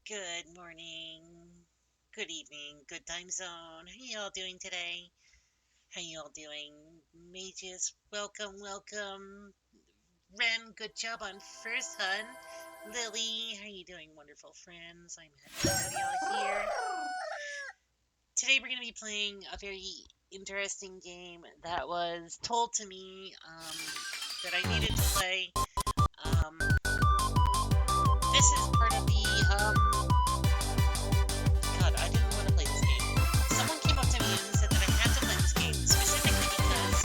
Good morning, good evening, good time zone. How y'all doing today? How y'all doing? Mages, welcome, welcome. Ren, good job on first hun. Lily, how you doing, wonderful friends? I'm happy to have y'all here. Today we're going to be playing a very interesting game that was told to me that I needed to play. Um, this is part of the God, I didn't want to play this game. Someone came up to me and said that I had to play this game specifically because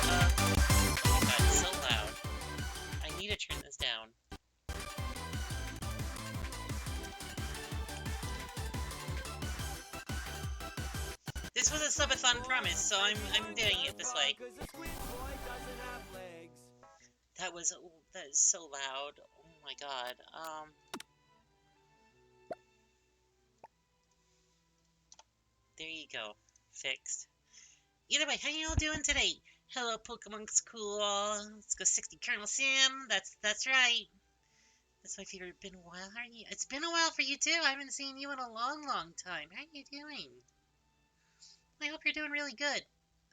oh my god, it's so loud. I need to turn this down. This was a subathon promise, so I'm doing it this way. That is so loud. Oh my god. There you go. Fixed. Either way, how you all doing today? Hello, Pokemon School. Let's go 60 Colonel Sam. That's right. That's my favorite. Been a while. How are you? It's been a while for you too. I haven't seen you in a long, long time. How are you doing? I hope you're doing really good.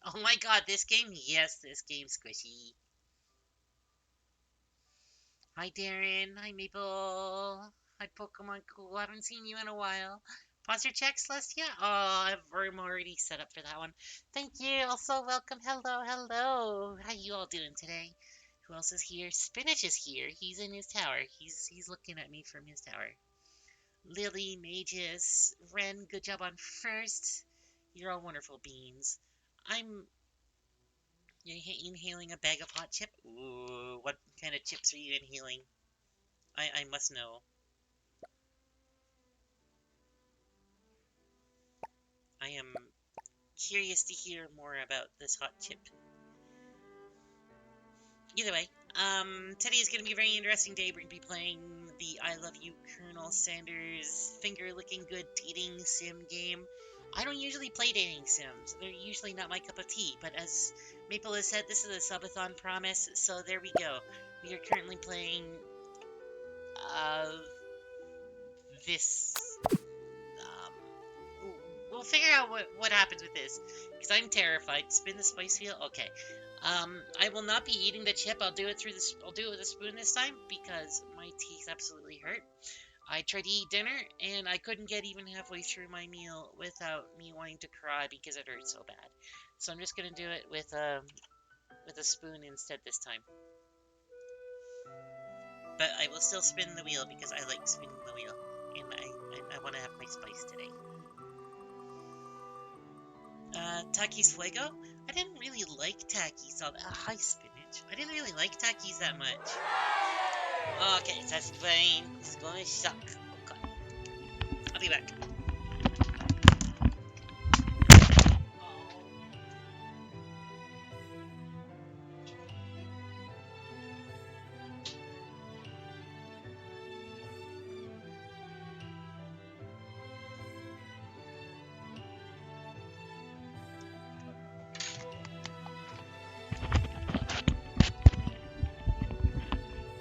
Oh my god, this game? Yes, this game's squishy. Hi, Darren. Hi, Maple. Hi, Pokemon Cool. Haven't seen you in a while. Sponsor check, Celestia? Oh, I'm already set up for that one. Thank you. Also, welcome. Hello, hello. How you all doing today? Who else is here? Spinach is here. He's in his tower. He's looking at me from his tower. Lily, Magus, Ren, good job on first. You're all wonderful beans. I'm You're inhaling a bag of hot chip? Ooh, what kind of chips are you inhaling? I must know. I am curious to hear more about this hot chip. Either way, today is going to be a very interesting day. We're going to be playing the I Love You, Colonel Sanders finger licking good dating sim game. I don't usually play dating sims. They're usually not my cup of tea, but as Maple has said, this is a subathon promise, so there we go. We are currently playing uh, this. We'll figure out what happens with this, because I'm terrified. Spin the spice wheel. Okay. I will not be eating the chip. I'll do it with a spoon this time because my teeth absolutely hurt. I tried to eat dinner and I couldn't get even halfway through my meal without me wanting to cry because it hurt so bad. So I'm just gonna do it with a spoon instead this time. But I will still spin the wheel because I like spinning the wheel, and I want to have my spice today. Takis Fuego? I didn't really like Takis. Hi, Spinach. I didn't really like Takis that much. Okay, that's fine. It's gonna suck. Okay. I'll be back.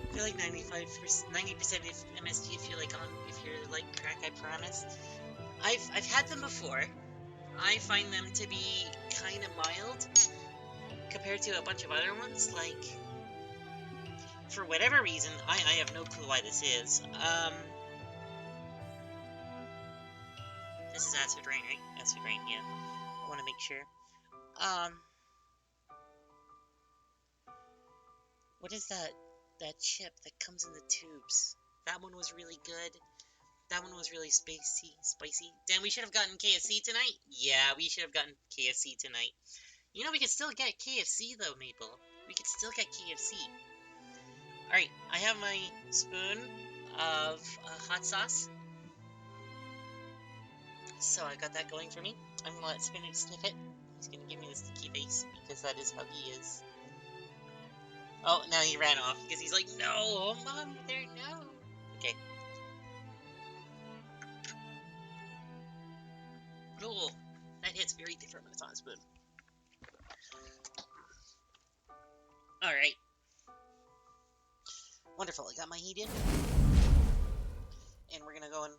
I feel like 90% of MSG if you're like crack, I promise. I've had them before. I find them to be kind of mild compared to a bunch of other ones. Like, for whatever reason, I have no clue why this is. This is acid rain, right? Acid rain, yeah. I want to make sure. What is that chip that comes in the tubes? That one was really good. That one was really spicy. Damn, we should have gotten KFC tonight? Yeah, we should have gotten KFC tonight. You know, we could still get KFC though, Maple. We could still get KFC. Alright, I have my spoon of hot sauce. So I got that going for me. I'm gonna let Spinach sniff it. He's gonna give me the sticky face because that is how he is. Oh, now he ran off because he's like, no, Mom, there, no. Okay. Oh, that hits very different when it's on a spoon. Alright. Wonderful, I got my heat in. And we're gonna go and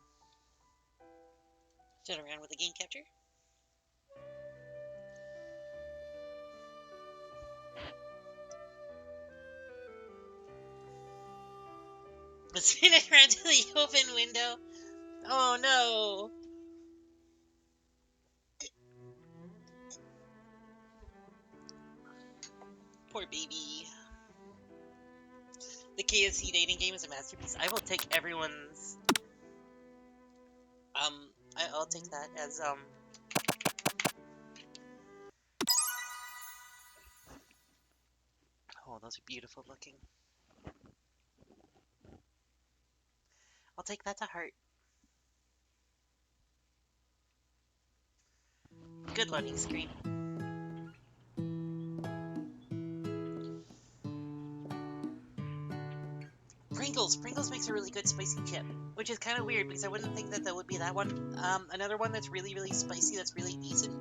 sit around with the game capture. Let's spin it around to the open window. Oh no! Poor baby. The KFC dating game is a masterpiece. I will take everyone's. I'll take that as Oh, those are beautiful looking. I'll take that to heart. Good loading screen. Pringles. Pringles makes a really good spicy chip, which is kind of weird because I wouldn't think that would be that one. Another one that's really, really spicy, that's really decent.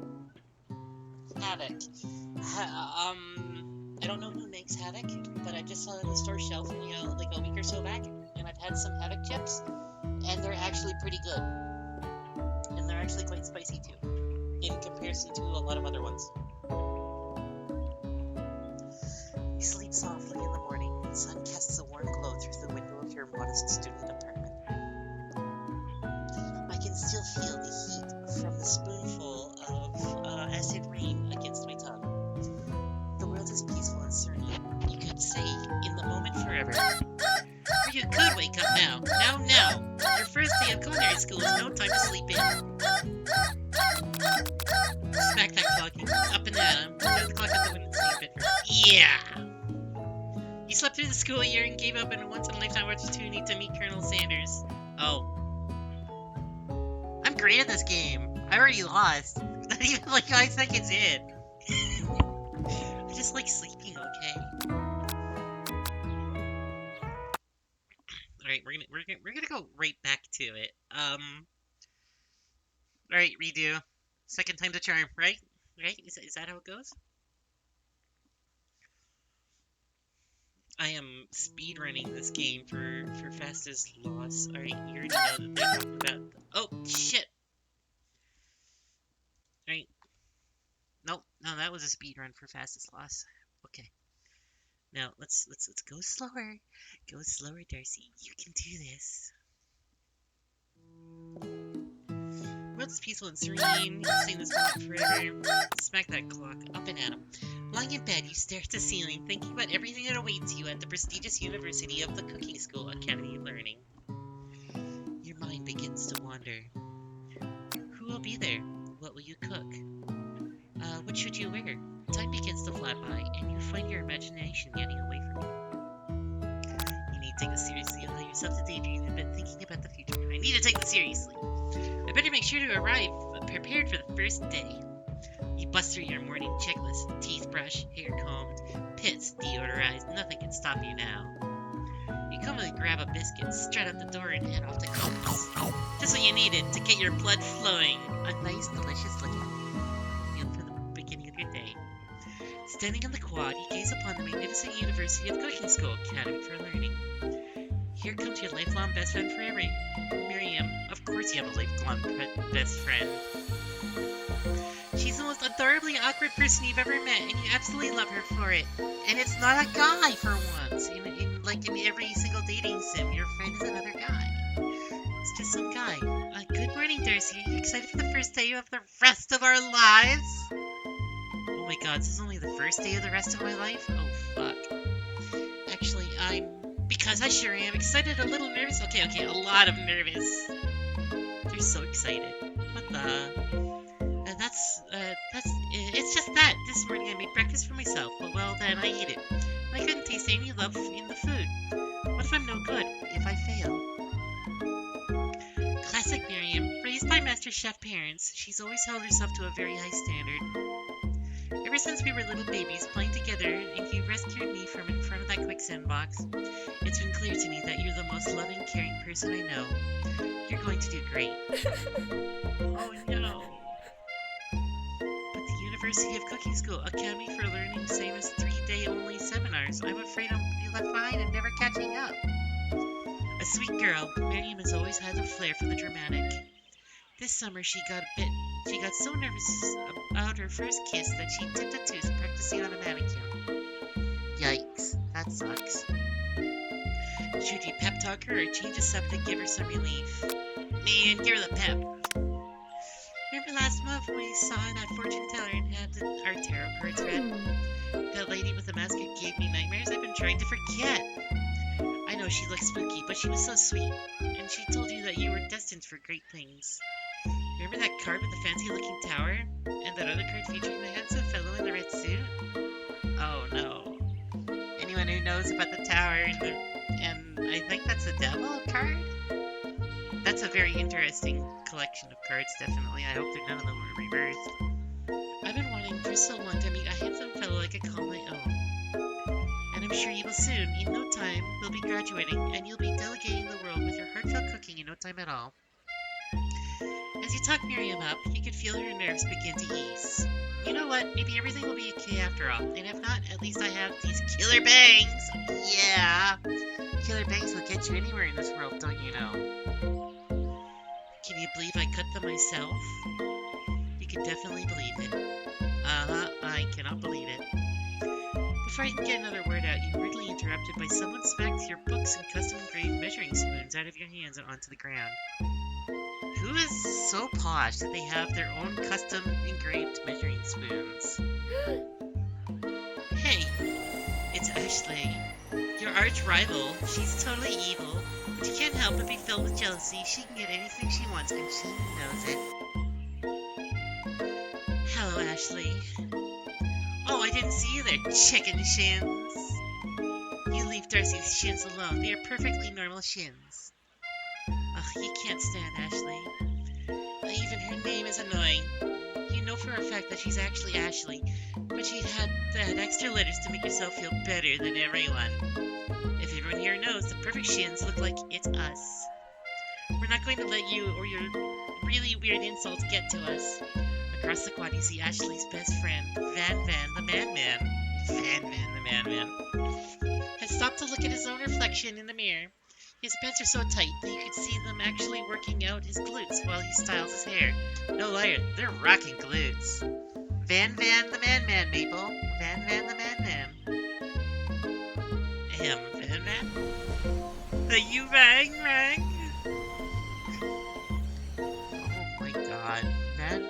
Havoc. I don't know who makes Havoc, but I just saw it on the store shelf, like a week or so back, and I've had some Havoc chips, and they're actually pretty good. And they're actually quite spicy too, in comparison to a lot of other ones. We sleep softly in the morning. The sun casts a warm glow through the closed student apartment. I can still feel the heat from the spoonful of acid rain against my tongue. The world is peaceful and serene. You could say, in the moment forever. Or you could wake up now. Now. Your first day of culinary school is no time to sleep in. Smack that clock up and down. Throw the clock at the window and sleep it. Yeah! You slept through the school year and gave up in a once-in-a-lifetime opportunity to meet Colonel Sanders. Oh. I'm great at this game. I already lost. Not even like 5 seconds in. I just like sleeping, okay? Alright, we're gonna go right back to it. Alright, redo. Second time to charm, right? Right? Is that how it goes? I am speedrunning this game for fastest loss. Alright, you already know that they're talking about... Oh, shit! Alright. Nope, no, that was a speedrun for fastest loss. Okay. Now, let's go slower. Go slower, Darcy. You can do this. World is peaceful and serene. You can stay in this moment forever. Smack that clock up and at him. Lying in bed, you stare at the ceiling, thinking about everything that awaits you at the prestigious University of the Cooking School Academy of Learning. Your mind begins to wander. Who will be there? What will you cook? What should you wear? Time begins to fly by, and you find your imagination getting away from you. You need to take this seriously. Allow yourself to daydream a bit, thinking about the future. I need to take this seriously. I better make sure to arrive prepared for the first day. You bust through your morning checklist. Teeth brushed, hair combed, pits deodorized. Nothing can stop you now. You calmly grab a biscuit, strut out the door, and head off to class. Just what you needed to get your blood flowing. A nice, delicious looking meal for the beginning of your day. Standing on the quad, you gaze upon the magnificent University of Cooking School Academy for Learning. Here comes your lifelong best friend forever, Miriam. Of course you have a lifelong best friend. She's the most adorably awkward person you've ever met, and you absolutely love her for it. And it's not a guy for once. In every single dating sim, your friend is another guy. It's just some guy. Good morning, Darcy. Are you excited for the first day of the rest of our lives? Oh my god, this is only the first day of the rest of my life? Oh, fuck. Actually, because I sure am excited, a little nervous. Okay, a lot of nervous. They're so excited. What the... it's just that. This morning I made breakfast for myself, but well then I eat it. I couldn't taste any love in the food. What if I'm no good? If I fail? Classic Miriam. Raised by Master Chef parents, she's always held herself to a very high standard. Ever since we were little babies playing together and you rescued me from in front of that quicksand box, it's been clear to me that you're the most loving, caring person I know. You're going to do great. Oh no. University of Cooking School Academy for Learning same as 3-day only seminars. I'm afraid I'll be left behind and never catching up. A sweet girl, Miriam has always had a flair for the dramatic. This summer she got so nervous about her first kiss that she tipped a tooth practicing on a mannequin. Yikes, that sucks. Should you pep talk her or change the subject to give her some relief? Man, give her the pep. Remember last month when we saw that fortune teller and had our tarot cards read? That lady with the mask who gave me nightmares? I've been trying to forget. I know she looked spooky, but she was so sweet. And she told you that you were destined for great things. Remember that card with the fancy-looking tower? And that other card featuring the handsome fellow in the red suit? Oh no. Anyone who knows about the tower and I think that's a devil card? That's a very interesting collection of cards, definitely. I hope that none of them were reversed. I've been wanting for so long to meet a handsome fellow I could call my own. And I'm sure you will soon. In no time, we'll be graduating, and you'll be delegating the world with your heartfelt cooking in no time at all. As you talk Miriam up, you could feel her nerves begin to ease. You know what? Maybe everything will be okay after all. And if not, at least I have these killer bangs. Yeah. Killer bangs will get you anywhere in this world, don't you know? Can you believe I cut them myself? You can definitely believe it. I cannot believe it. Before I can get another word out, you're rudely interrupted by someone smacks your books and custom-engraved measuring spoons out of your hands and onto the ground. Who is so posh that they have their own custom-engraved measuring spoons? Hey, it's Ashley, your arch rival. She's totally evil, but you can't help but be filled with jealousy. She can get anything she wants, and she knows it. Hello, Ashley. Oh, I didn't see you there, chicken shins. You leave Darcy's shins alone. They are perfectly normal shins. Ugh, you can't stand Ashley. Even her name is annoying. You know for a fact that she's actually Ashley, but she'd had to add extra letters to make herself feel better than everyone. If everyone here knows, the perfect shins look like it's us. We're not going to let you or your really weird insults get to us. Across the quad, you see Ashley's best friend, Van the Man-Man. Van the Man-Man has stopped to look at his own reflection in the mirror. His pants are so tight that you could see them actually working out his glutes while he styles his hair. No liar, they're rocking glutes. Van the Man-Man, Maple. Van the Man-Man. Van? Are you Rang? Oh my god.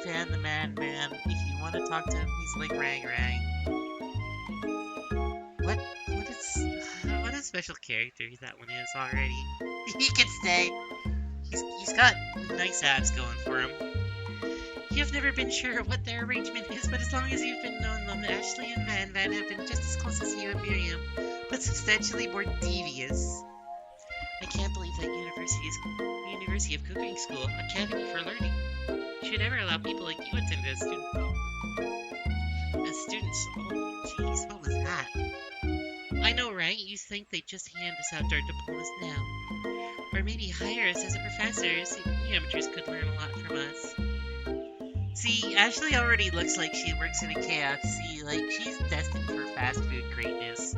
Van the Man-Man. If you want to talk to him, he's like Rang. What a special character that one is already. He can stay. He's got nice abs going for him. You've never been sure what their arrangement is, but as long as you've been known them, Ashley and Van have been just as close as you and Miriam, but substantially more devious. I can't believe that University of Cooking School, Academy for Learning, should ever allow people like you attend as students. Oh jeez, what was that? I know, right? You think they'd just hand us out our diplomas now. Or maybe hire us as a professor, so you amateurs could learn a lot from us. See, Ashley already looks like she works in a KFC, like she's destined for fast food greatness.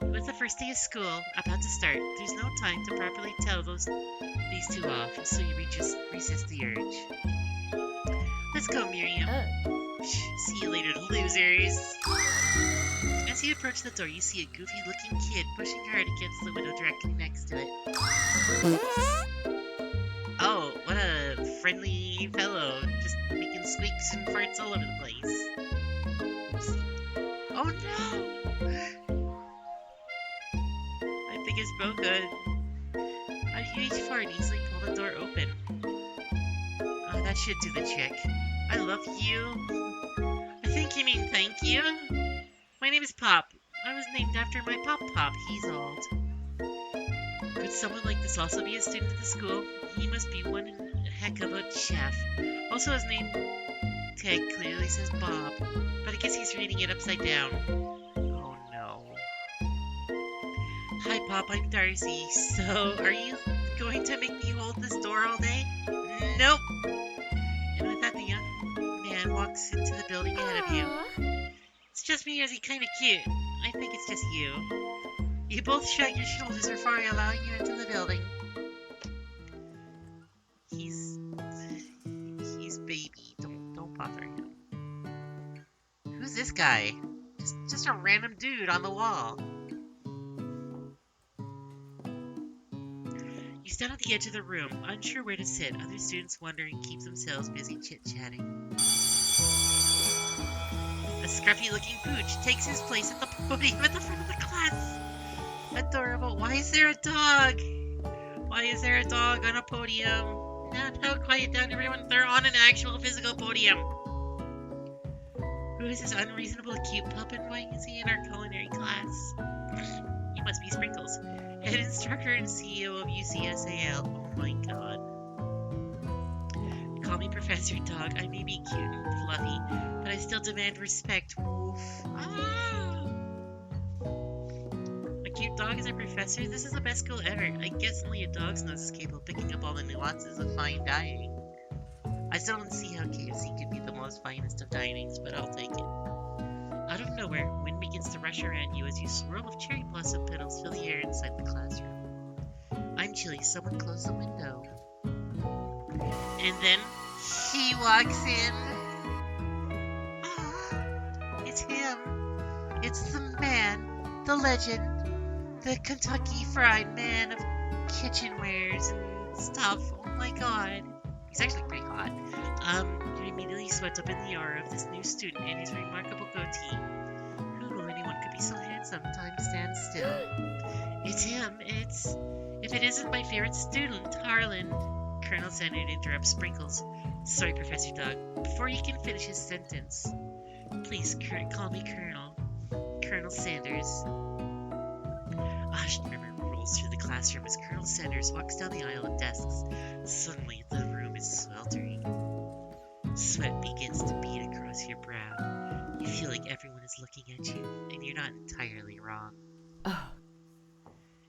With the first day of school about to start, there's no time to properly tell these two off, so you resist the urge. Let's go, Miriam. See you later, losers. As you approach the door, you see a goofy-looking kid pushing hard against the window directly next to it. Oh, what a friendly fellow, just making squeaks and farts all over the place. Oh no! I think it's broken. A huge fart easily pulled the door open. Oh, that should do the trick. I love you. I think you mean thank you. My name is Pop. I was named after my Pop. He's old. Could someone like this also be a student at the school? He must be one heck of a chef. Also, his name tag clearly says Bob, but I guess he's reading it upside down. Oh no. Hi Pop, I'm Darcy. So, are you going to make me hold this door all day? Nope. And with that, the young man walks into the building ahead of you. It's just me, or is he kind of cute? I think it's just you. You both shrug your shoulders before allowing you into the building. He's baby. Don't bother him. Who's this guy? Just a random dude on the wall. You stand at the edge of the room, unsure where to sit. Other students wonder and keep themselves busy chit-chatting. A scruffy-looking pooch takes his place at the podium at the front of the class. Adorable. Why is there a dog? Why is there a dog on a podium? Now, quiet down, everyone. They're on an actual physical podium. Who is this unreasonable cute pup, and why is he in our culinary class? He must be Sprinkles, head instructor and CEO of UCSAL. Oh my god. Call me Professor Dog. I may be cute and fluffy, but I still demand respect. Woof. Ah! A cute dog is a professor? This is the best school ever. I guess only a dog's nose is capable of picking up all the nuances of fine dining. I still don't see how KFC could be the most finest of dinings, but I'll take it. Out of nowhere, wind begins to rush around you as you swirl of cherry blossom petals fill the air inside the classroom. I'm chilly. Someone close the window. And then he walks in. Ah, it's him. it's the man, the legend, the Kentucky Fried Man of kitchenwares and stuff. Oh my god. He's actually pretty hot. You immediately swept up in the aura of this new student and his remarkable goatee. Who knew anyone could be so handsome? Time stands still. It's him. If it isn't my favorite student, Harlan. Colonel Sanders interrupts Sprinkles. Sorry, Professor Dog. Before he can finish his sentence, please call me Colonel. Colonel Sanders. A hushed murmur rolls through the classroom as Colonel Sanders walks down the aisle of desks. Suddenly, the room is sweltering. Sweat begins to bead across your brow. You feel like everyone is looking at you, and you're not entirely wrong. Oh.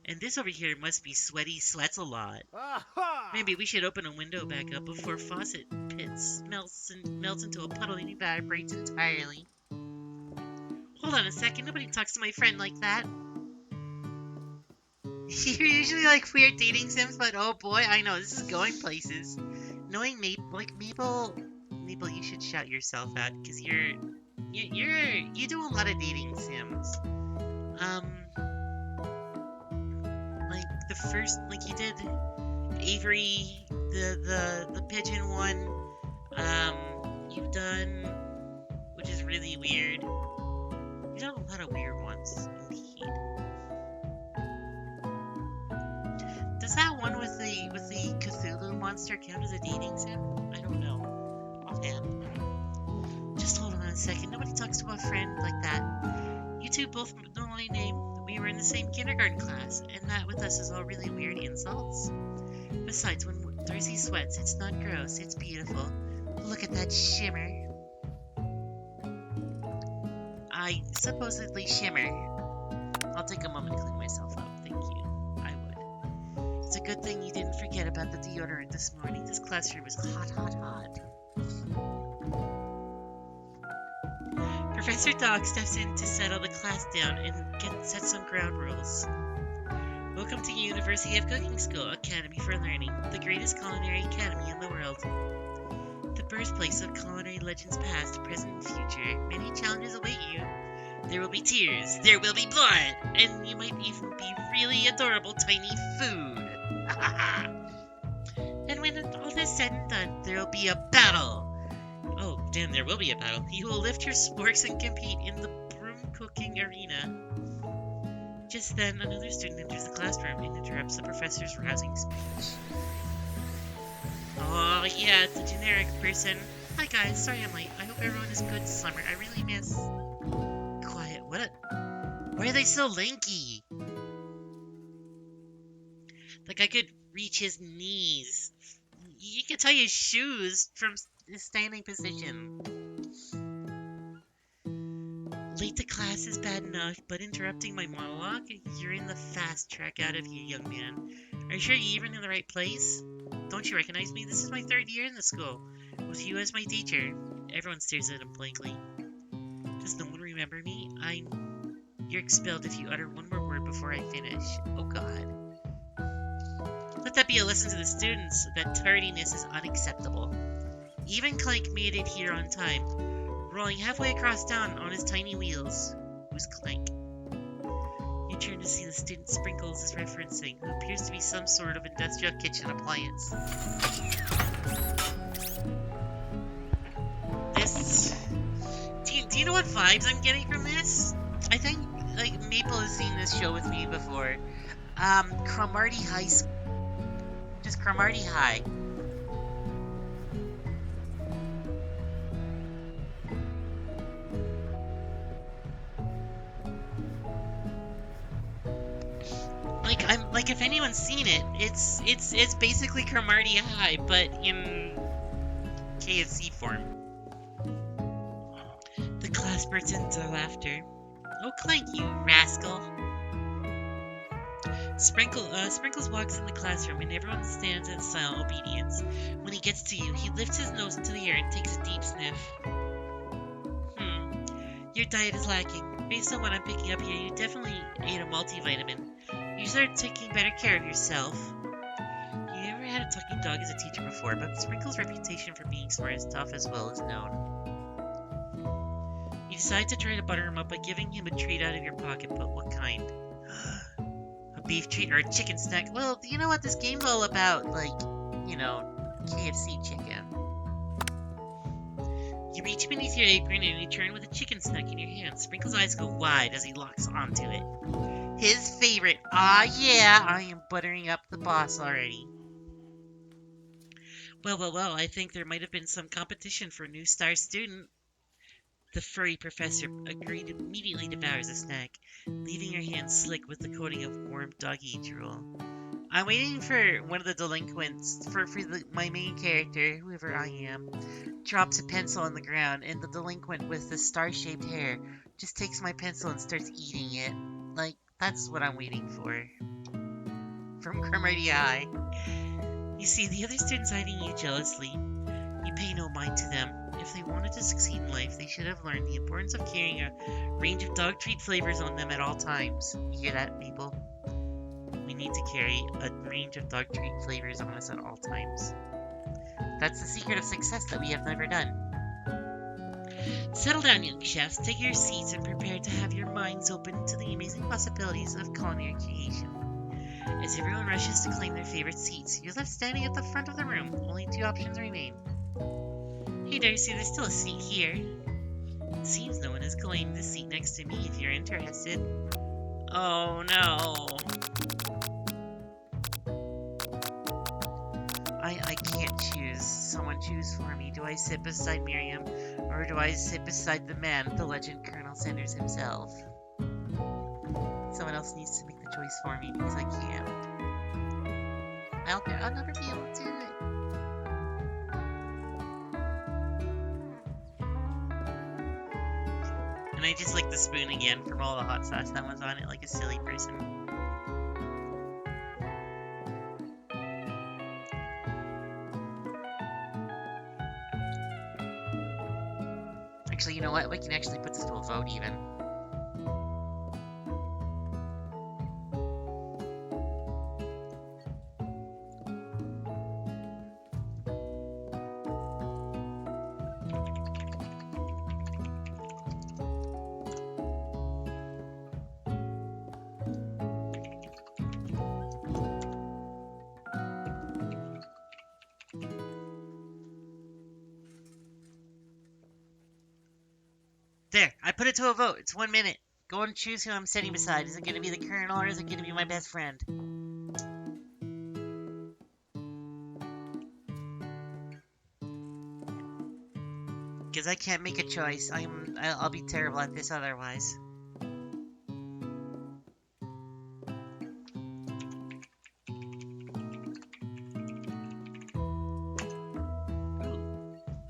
And this over here must be Sweaty Sweats a Lot. Maybe we should open a window back up before faucet pits melts into a puddle and evaporates entirely. Hold on a second, nobody talks to my friend like that. You're usually like weird dating sims, but oh boy, I know, this is going places. Knowing Maple, you should shout yourself out, because you do a lot of dating sims. Like the first, like you did Avery, the pigeon one, you've done, which is really weird. You've done a lot of weird ones, indeed. Does that one with the Cthulhu monster count as a dating sim? I don't know. Offhand. Just hold on a second. Nobody talks to a friend like that. You two both know my name. We were in the same kindergarten class, and that with us is all really weird insults. Besides, when Darcy sweats, it's not gross, it's beautiful. Look at that shimmer. I supposedly shimmer. I'll take a moment to clean myself up, thank you. I would. It's a good thing you didn't forget about the deodorant this morning. This classroom is hot, hot, hot. Professor Dog steps in to settle the class down and set some ground rules. Welcome to University of Cooking School Academy for Learning, the greatest culinary academy in the world. The birthplace of culinary legends past, present, and future. Many challenges await you. There will be tears, there will be blood, and you might even be really adorable tiny food. And when all is said and done, there will be a battle. Oh, damn, there will be a battle. You will lift your sporks and compete in the broom cooking arena. Just then, another student enters the classroom and interrupts the professor's rousing speech. Oh, yeah, it's a generic person. Hi, guys. Sorry I'm late. I hope everyone is good this summer. I really miss... Quiet. Why are they so lanky? Like, I could reach his knees. You can tie his shoes from his standing position. Late to class is bad enough, but interrupting my monologue? You're in the fast track out of here, young man. Are you sure you're even in the right place? Don't you recognize me? This is my 3rd year in the school, with you as my teacher. Everyone stares at him blankly. Does no one remember me? You're expelled if you utter one more word before I finish. Oh god. Let that be a lesson to the students that tardiness is unacceptable. Even Clank made it here on time, rolling halfway across town on his tiny wheels. Who's Clank? You turn to see the student Sprinkles is referencing, who appears to be some sort of industrial kitchen appliance. Do you know what vibes I'm getting from this? I think, like, Maple has seen this show with me before. Cromartie High School. Just Cromartie High. Like if anyone's seen it, it's basically Cromartie High, but in KFC form. The class bursts into laughter. Oh, Clank, you rascal! Sprinkles walks in the classroom, and everyone stands in silent obedience. When he gets to you, he lifts his nose into the air and takes a deep sniff. Your diet is lacking. Based on what I'm picking up here, you definitely ate a multivitamin. You started taking better care of yourself. You never had a talking dog as a teacher before, but Sprinkles' reputation for being smart and tough as well is known. You decide to try to butter him up by giving him a treat out of your pocket, but what kind? A beef treat or a chicken snack? Well, you know what this game's all about, like, KFC chicken. You reach beneath your apron and you turn with a chicken snack in your hand. Sprinkle's eyes go wide as he locks onto it. His favorite. Ah, yeah, I am buttering up the boss already. Well, I think there might have been some competition for a new star student. The furry professor agreed immediately devours the snack, leaving her hands slick with the coating of warm doggy drool. I'm waiting for one of the delinquents, my main character, whoever I am, drops a pencil on the ground, and the delinquent with the star-shaped hair just takes my pencil and starts eating it. Like, that's what I'm waiting for. From Cromartie High. You see, the other students eyeing you jealously. You pay no mind to them. If they wanted to succeed in life, they should have learned the importance of carrying a range of dog treat flavors on them at all times. You hear that, people? We need to carry a range of dog treat flavors on us at all times. That's the secret of success that we have never done. Settle down, young chefs. Take your seats and prepare to have your minds open to the amazing possibilities of culinary creation. As everyone rushes to claim their favorite seats, you're left standing at the front of the room. Only two options remain. Hey Darcy, there's still a seat here. It seems no one is claiming the seat next to me if you're interested. Oh no. I can't choose. Someone choose for me. Do I sit beside Miriam, or do I sit beside the man, the legend Colonel Sanders himself? Someone else needs to make the choice for me because I can't. I'll never be able to do it. And I just licked the spoon again from all the hot sauce that was on it like a silly person. Actually, you know what? We can actually put this to a vote even. There, I put it to a vote. It's 1 minute. Go and choose who I'm sitting beside. Is it going to be the Colonel or is it going to be my best friend? Because I can't make a choice. I'll be terrible at this otherwise. Ooh,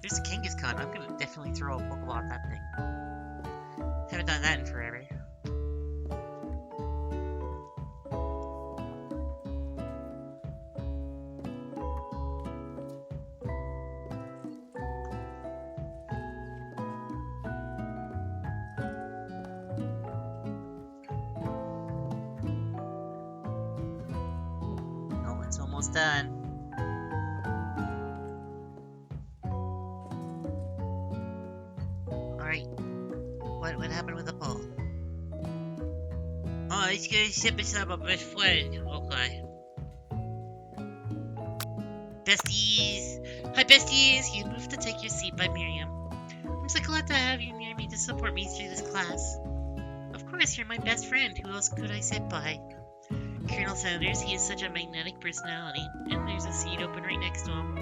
there's a Kangaskhan. I'm going to definitely throw a Pokeball at that thing. Haven't done that in forever. Oh, it's almost done. Alright. What happened with the ball? Oh, it's gonna sit beside my best friend. Okay. Besties! Hi, besties! You moved to take your seat by Miriam. I'm so glad to have you near me to support me through this class. Of course, you're my best friend. Who else could I sit by? Colonel Sanders, he is such a magnetic personality, and there's a seat open right next to him.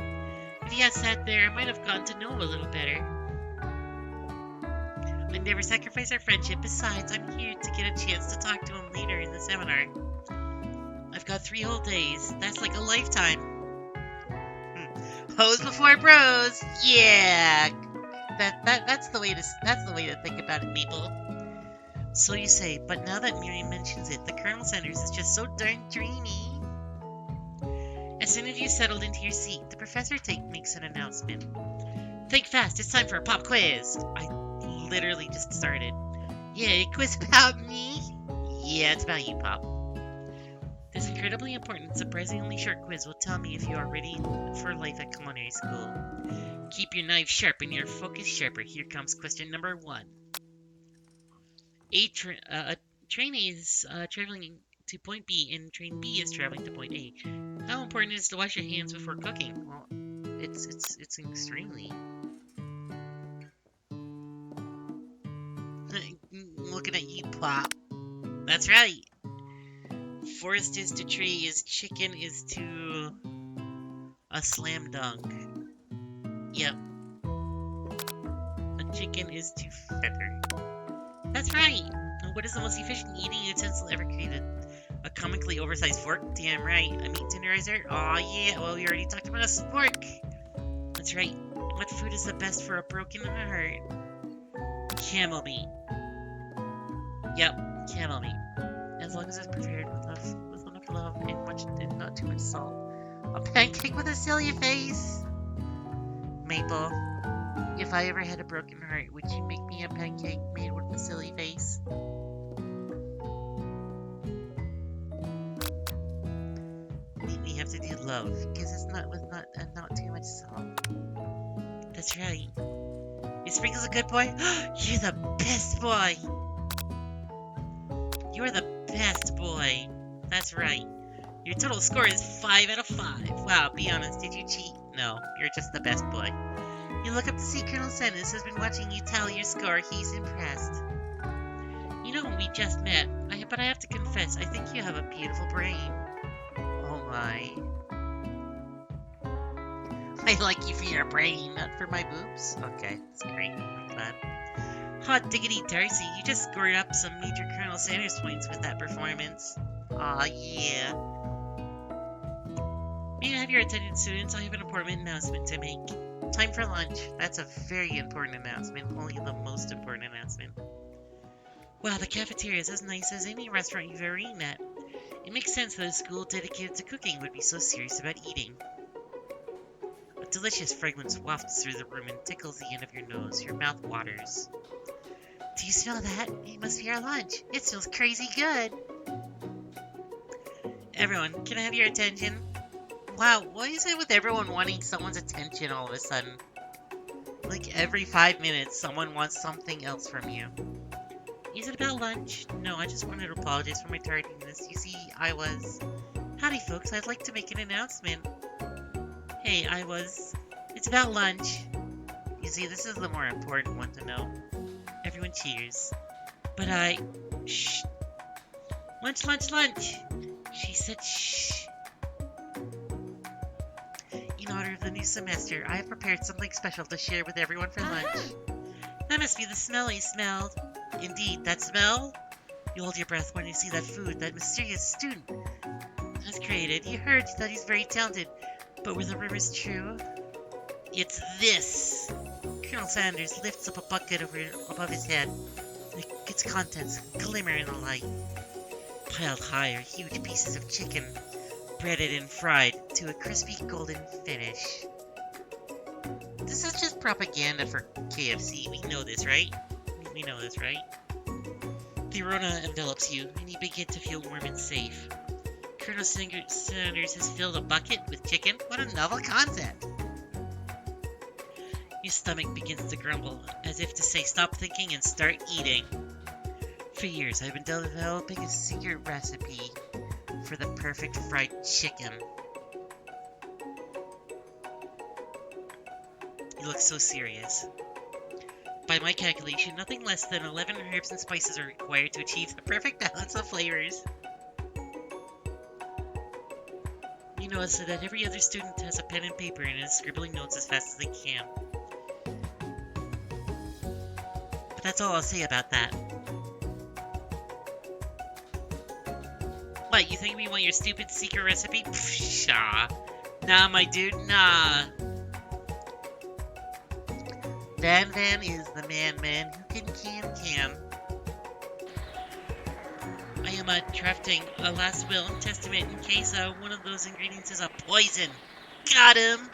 If he had sat there, I might have gotten to know him a little better. I'd never sacrifice our friendship. Besides, I'm here to get a chance to talk to him later in the seminar. I've got 3 whole days. That's like a lifetime. Hoes before bros. Yeah. That's the way to think about it, people. So you say, but now that Miriam mentions it, the Colonel Sanders is just so darn dreamy. As soon as you settled into your seat, the professor makes an announcement. Think fast, it's time for a pop quiz. I literally just started. Yeah, a quiz about me? Yeah, it's about you, Pop. This incredibly important, surprisingly short quiz will tell me if you are ready for life at culinary school. Keep your knife sharp and your focus sharper. Here comes question number 1. A train is traveling to point B, and train B is traveling to point A. How important is it to wash your hands before cooking? Well, it's extremely. Looking at you, Pop. That's right. Forest is to tree is chicken is to a slam dunk. Yep. A chicken is to feather. That's right. What is the most efficient eating utensil ever created? A comically oversized fork? Damn right. A meat tenderizer? Aw, yeah. Well, we already talked about a fork. That's right. What food is the best for a broken heart? Camel meat. Yep, camel meat. As long as it's prepared with enough love and not too much salt. A pancake with a silly face. Maple, if I ever had a broken heart, would you make me a pancake made with a silly face? We have to do love, because it's not with not too much salt. That's right. Is Sprinkles a good boy? You're the best boy! You're the best boy. That's right. Your total score is 5 out of 5. Wow, be honest, did you cheat? No, you're just the best boy. You look up to see Colonel Sanders has been watching you tally your score. He's impressed. You know, we just met, but I have to confess, I think you have a beautiful brain. Oh my. I like you for your brain, not for my boobs. Okay, that's great. I'm glad. Hot diggity Darcy, you just scored up some major Colonel Sanders points with that performance. Aw, yeah. May I have your attention, students? I have an important announcement to make. Time for lunch. That's a very important announcement. Only the most important announcement. Wow, the cafeteria is as nice as any restaurant you've ever eaten at. It makes sense that a school dedicated to cooking would be so serious about eating. A delicious fragrance wafts through the room and tickles the end of your nose. Your mouth waters. Do you smell that? It must be our lunch. It smells crazy good. Everyone, can I have your attention? Wow, what is it with everyone wanting someone's attention all of a sudden? Like every 5 minutes, someone wants something else from you. Is it about lunch? No, I just wanted to apologize for my tardiness. You see, Howdy, folks, I'd like to make an announcement. Hey, It's about lunch. You see, this is the more important one to know. Everyone cheers. But Shh. Lunch, lunch, lunch! She said shh. In honor of the new semester, I have prepared something special to share with everyone for lunch. That must be the smell you smelled. Indeed, that smell? You hold your breath when you see that food that mysterious student has created. You heard that he's very talented, but were the rumors true? It's this! Colonel Sanders lifts up a bucket above his head. Its contents glimmer in the light. Piled high are huge pieces of chicken, breaded and fried to a crispy golden finish. This is just propaganda for KFC. We know this, right? We know this, right? The aroma envelops you, and you begin to feel warm and safe. Colonel Sanders has filled a bucket with chicken. What a novel concept! Your stomach begins to grumble, as if to say stop thinking and start eating. For years, I've been developing a secret recipe for the perfect fried chicken. You look so serious. By my calculation, nothing less than 11 herbs and spices are required to achieve the perfect balance of flavors. You notice that every other student has a pen and paper and is scribbling notes as fast as they can. But that's all I'll say about that. What, you think we want your stupid secret recipe? Pshaw. Nah, my dude, nah. Van is the man who can. I am drafting a last will and testament in case one of those ingredients is a poison. Got him!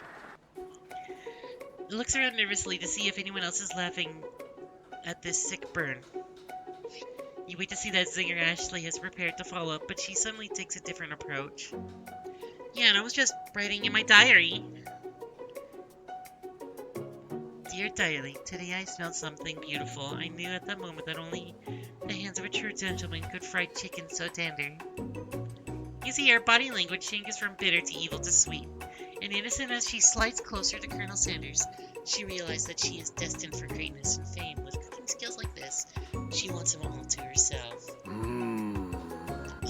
He looks around nervously to see if anyone else is laughing at this sick burn. You wait to see that Zinger Ashley has prepared to follow up, but she suddenly takes a different approach. Yeah, and I was just writing in my diary. Dear diary, today I smelled something beautiful. I knew at that moment that only The hands of a true gentleman, good fried chicken so tender. You see, her body language changes from bitter to evil to sweet, and innocent as she slides closer to Colonel Sanders, she realized that she is destined for greatness and fame. With cooking skills like this, she wants them all to herself.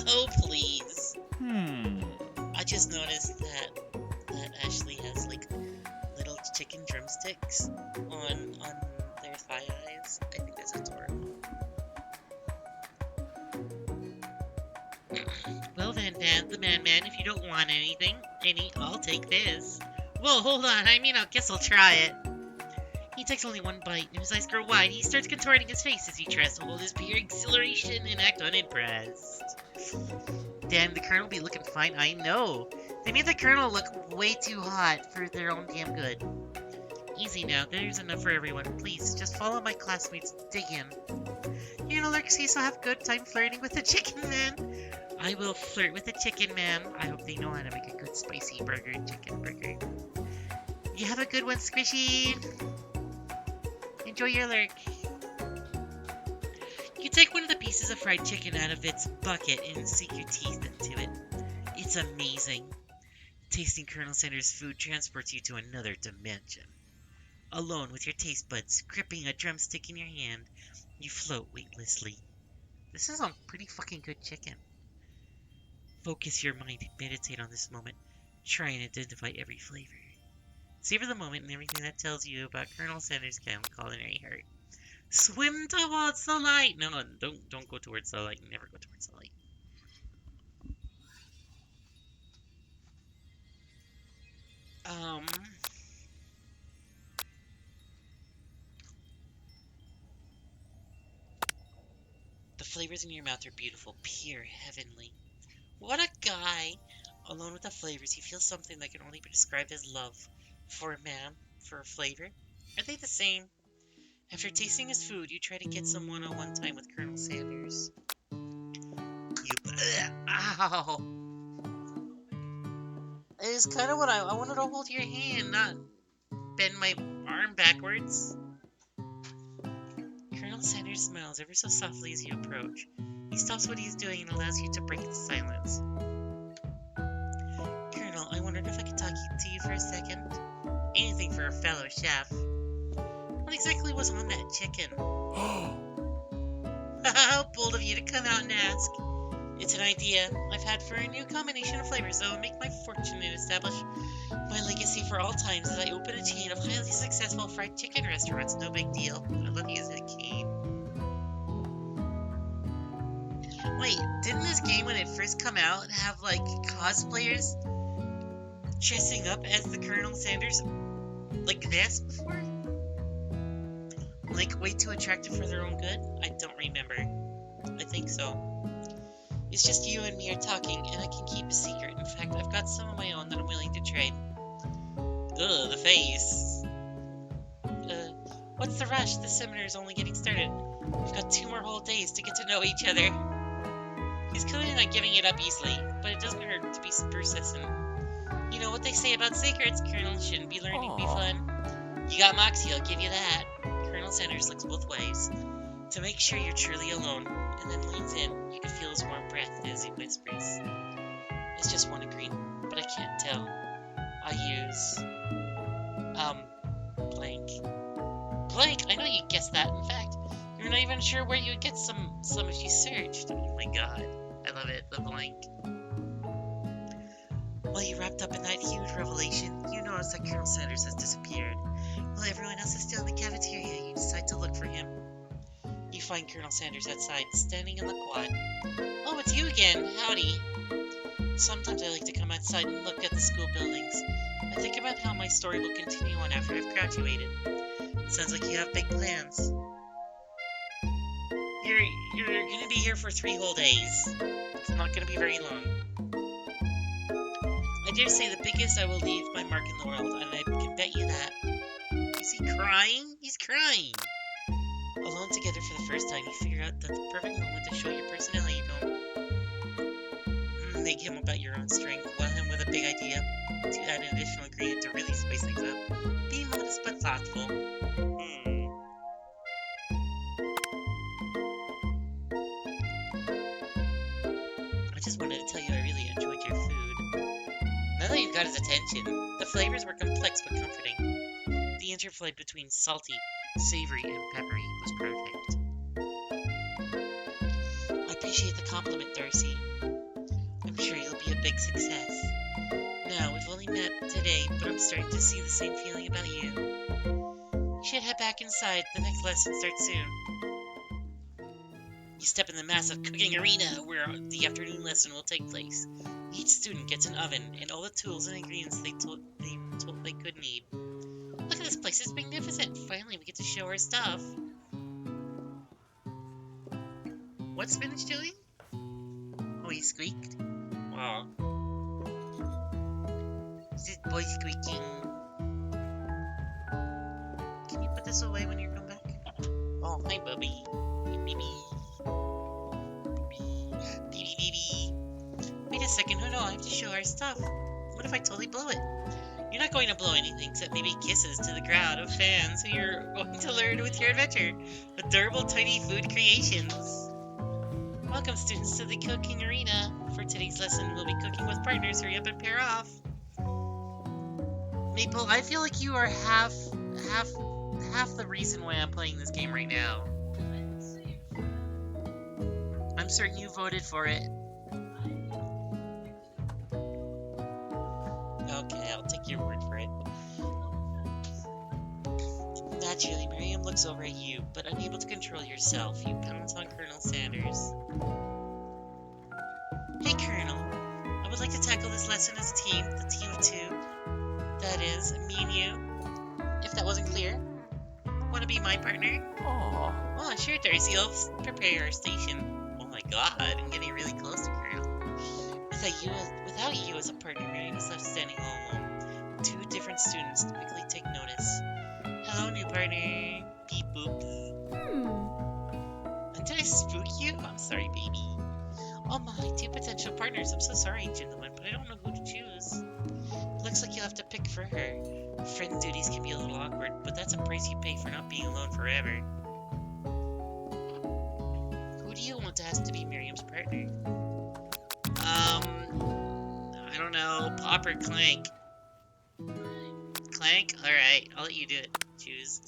Oh, please. I just noticed that Ashley has like little chicken drumsticks on their thigh highs. I think that's adorable. Well then, the man, if you don't want I'll take this. Whoa, hold on, I guess I'll try it. He takes only one bite, and his eyes grow wide. He starts contorting his face as he tries to hold his pure exhilaration and act unimpressed. Damn, the Colonel be looking fine, I know. They made the Colonel look way too hot for their own damn good. Easy now, there's enough for everyone. Please, just follow my classmates, dig in. You know, Lurksy, so have good time flirting with the chicken man. I will flirt with the chicken man. I hope they know how to make a good spicy chicken burger. You have a good one, Squishy. Enjoy your lurk. You take one of the pieces of fried chicken out of its bucket and sink your teeth into it. It's amazing. Tasting Colonel Sanders' food transports you to another dimension. Alone with your taste buds, gripping a drumstick in your hand, you float weightlessly. This is some pretty fucking good chicken. Focus your mind and meditate on this moment. Try and identify every flavor. Savor the moment and everything that tells you about Colonel Sanders' culinary heart. Swim towards the light! No, don't go towards the light. Never go towards the light. The flavors in your mouth are beautiful, pure, heavenly. What a guy! Alone with the flavors, he feels something that can only be described as love. For a man, for a flavor. Are they the same? After tasting his food, you try to get some one-on-one time with Colonel Sanders. Ow! It is kind of what I wanted to hold your hand, not bend my arm backwards. Colonel Sanders smiles ever so softly as you approach. He stops what he's doing and allows you to break the silence. Colonel, I wondered if I could talk to you for a second. Anything for a fellow chef. What exactly was on that chicken? How bold of you to come out and ask. It's an idea I've had for a new combination of flavors that will make my fortune and establish my legacy for all times as I open a chain of highly successful fried chicken restaurants. No big deal. I love you as a cane. Wait, didn't this game when it first come out have like cosplayers dressing up as the Colonel Sanders like this before? Like way too attractive for their own good? I don't remember. I think so. It's just you and me are talking, and I can keep a secret. In fact, I've got some of my own that I'm willing to trade. Ugh, the face. What's the rush? The seminar's only getting started. We've got 2 more whole days to get to know each other. He's clearly not giving it up easily, but it doesn't hurt to be persistent. You know what they say about secrets, Colonel. Shouldn't be learning be fun. You got Moxie, I'll give you that. Colonel Sanders looks both ways to make sure you're truly alone, and then leans in. You can feel his warm breath as he whispers. It's just one green, but I can't tell. I'll use... blank. Blank? I know you guessed that. In fact, you're not even sure where you would get some if you searched. Oh my god. I love it. The blank. While you wrapped up in that huge revelation, you notice that Colonel Sanders has disappeared. While everyone else is still in the cafeteria, you decide to look for him. You find Colonel Sanders outside, standing in the quad. Oh, it's you again. Howdy. Sometimes I like to come outside and look at the school buildings. I think about how my story will continue on after I've graduated. Sounds like you have big plans. You're gonna be here for 3 whole days. It's not gonna be very long. I dare say the biggest I will leave my mark in the world, and I can bet you that. Is he crying? He's crying! Alone together for the first time, you figure out that the perfect moment to show your personality don't make him about your own strength, while him with a big idea to add an additional ingredient to really spice things up. Be modest but thoughtful. got his attention. The flavors were complex but comforting. The interplay between salty, savory, and peppery was perfect. I appreciate the compliment, Darcy. I'm sure you'll be a big success. Now, we've only met today, but I'm starting to see the same feeling about you. You should head back inside. The next lesson starts soon. You step in the massive cooking arena where the afternoon lesson will take place. Each student gets an oven and all the tools and ingredients they could need. Look at this place, it's magnificent. Finally, we get to show our stuff. What's Spinach doing? Oh, he squeaked? Aw. Is this boy squeaking? Can you put this away when you come back? Oh, hi, Bubby. Baby. Baby. Wait a second, hold on, I have to show our stuff. What if I totally blow it? You're not going to blow anything except maybe kisses to the crowd of fans who you're going to learn with your adventure. Adorable tiny food creations. Welcome, students, to the cooking arena. For today's lesson, we'll be cooking with partners. Hurry up and pair off. Maple, I feel like you are half the reason why I'm playing this game right now. I'm certain you voted for it. Okay, I'll take your word for it. Naturally, Miriam looks over at you, but unable to control yourself, you pounce on Colonel Sanders. Hey, Colonel. I would like to tackle this lesson as a team, the team of two. That is, me and you. If that wasn't clear. Want to be my partner? Aww. Oh, sure, Darcy. I'll prepare our station. Oh my god, I'm getting really close to Colonel. Without you as a partner, Miriam is left standing all alone. Two different students quickly take notice. Hello, new partner. Beep boop. Did I spook you? I'm sorry, baby. Oh my, two potential partners. I'm so sorry, gentlemen, but I don't know who to choose. Looks like you'll have to pick for her. Friend duties can be a little awkward, but that's a price you pay for not being alone forever. Who do you want to ask to be Miriam's partner? I don't know. Pop or Clank? Clank? Alright, I'll let you do it. Choose.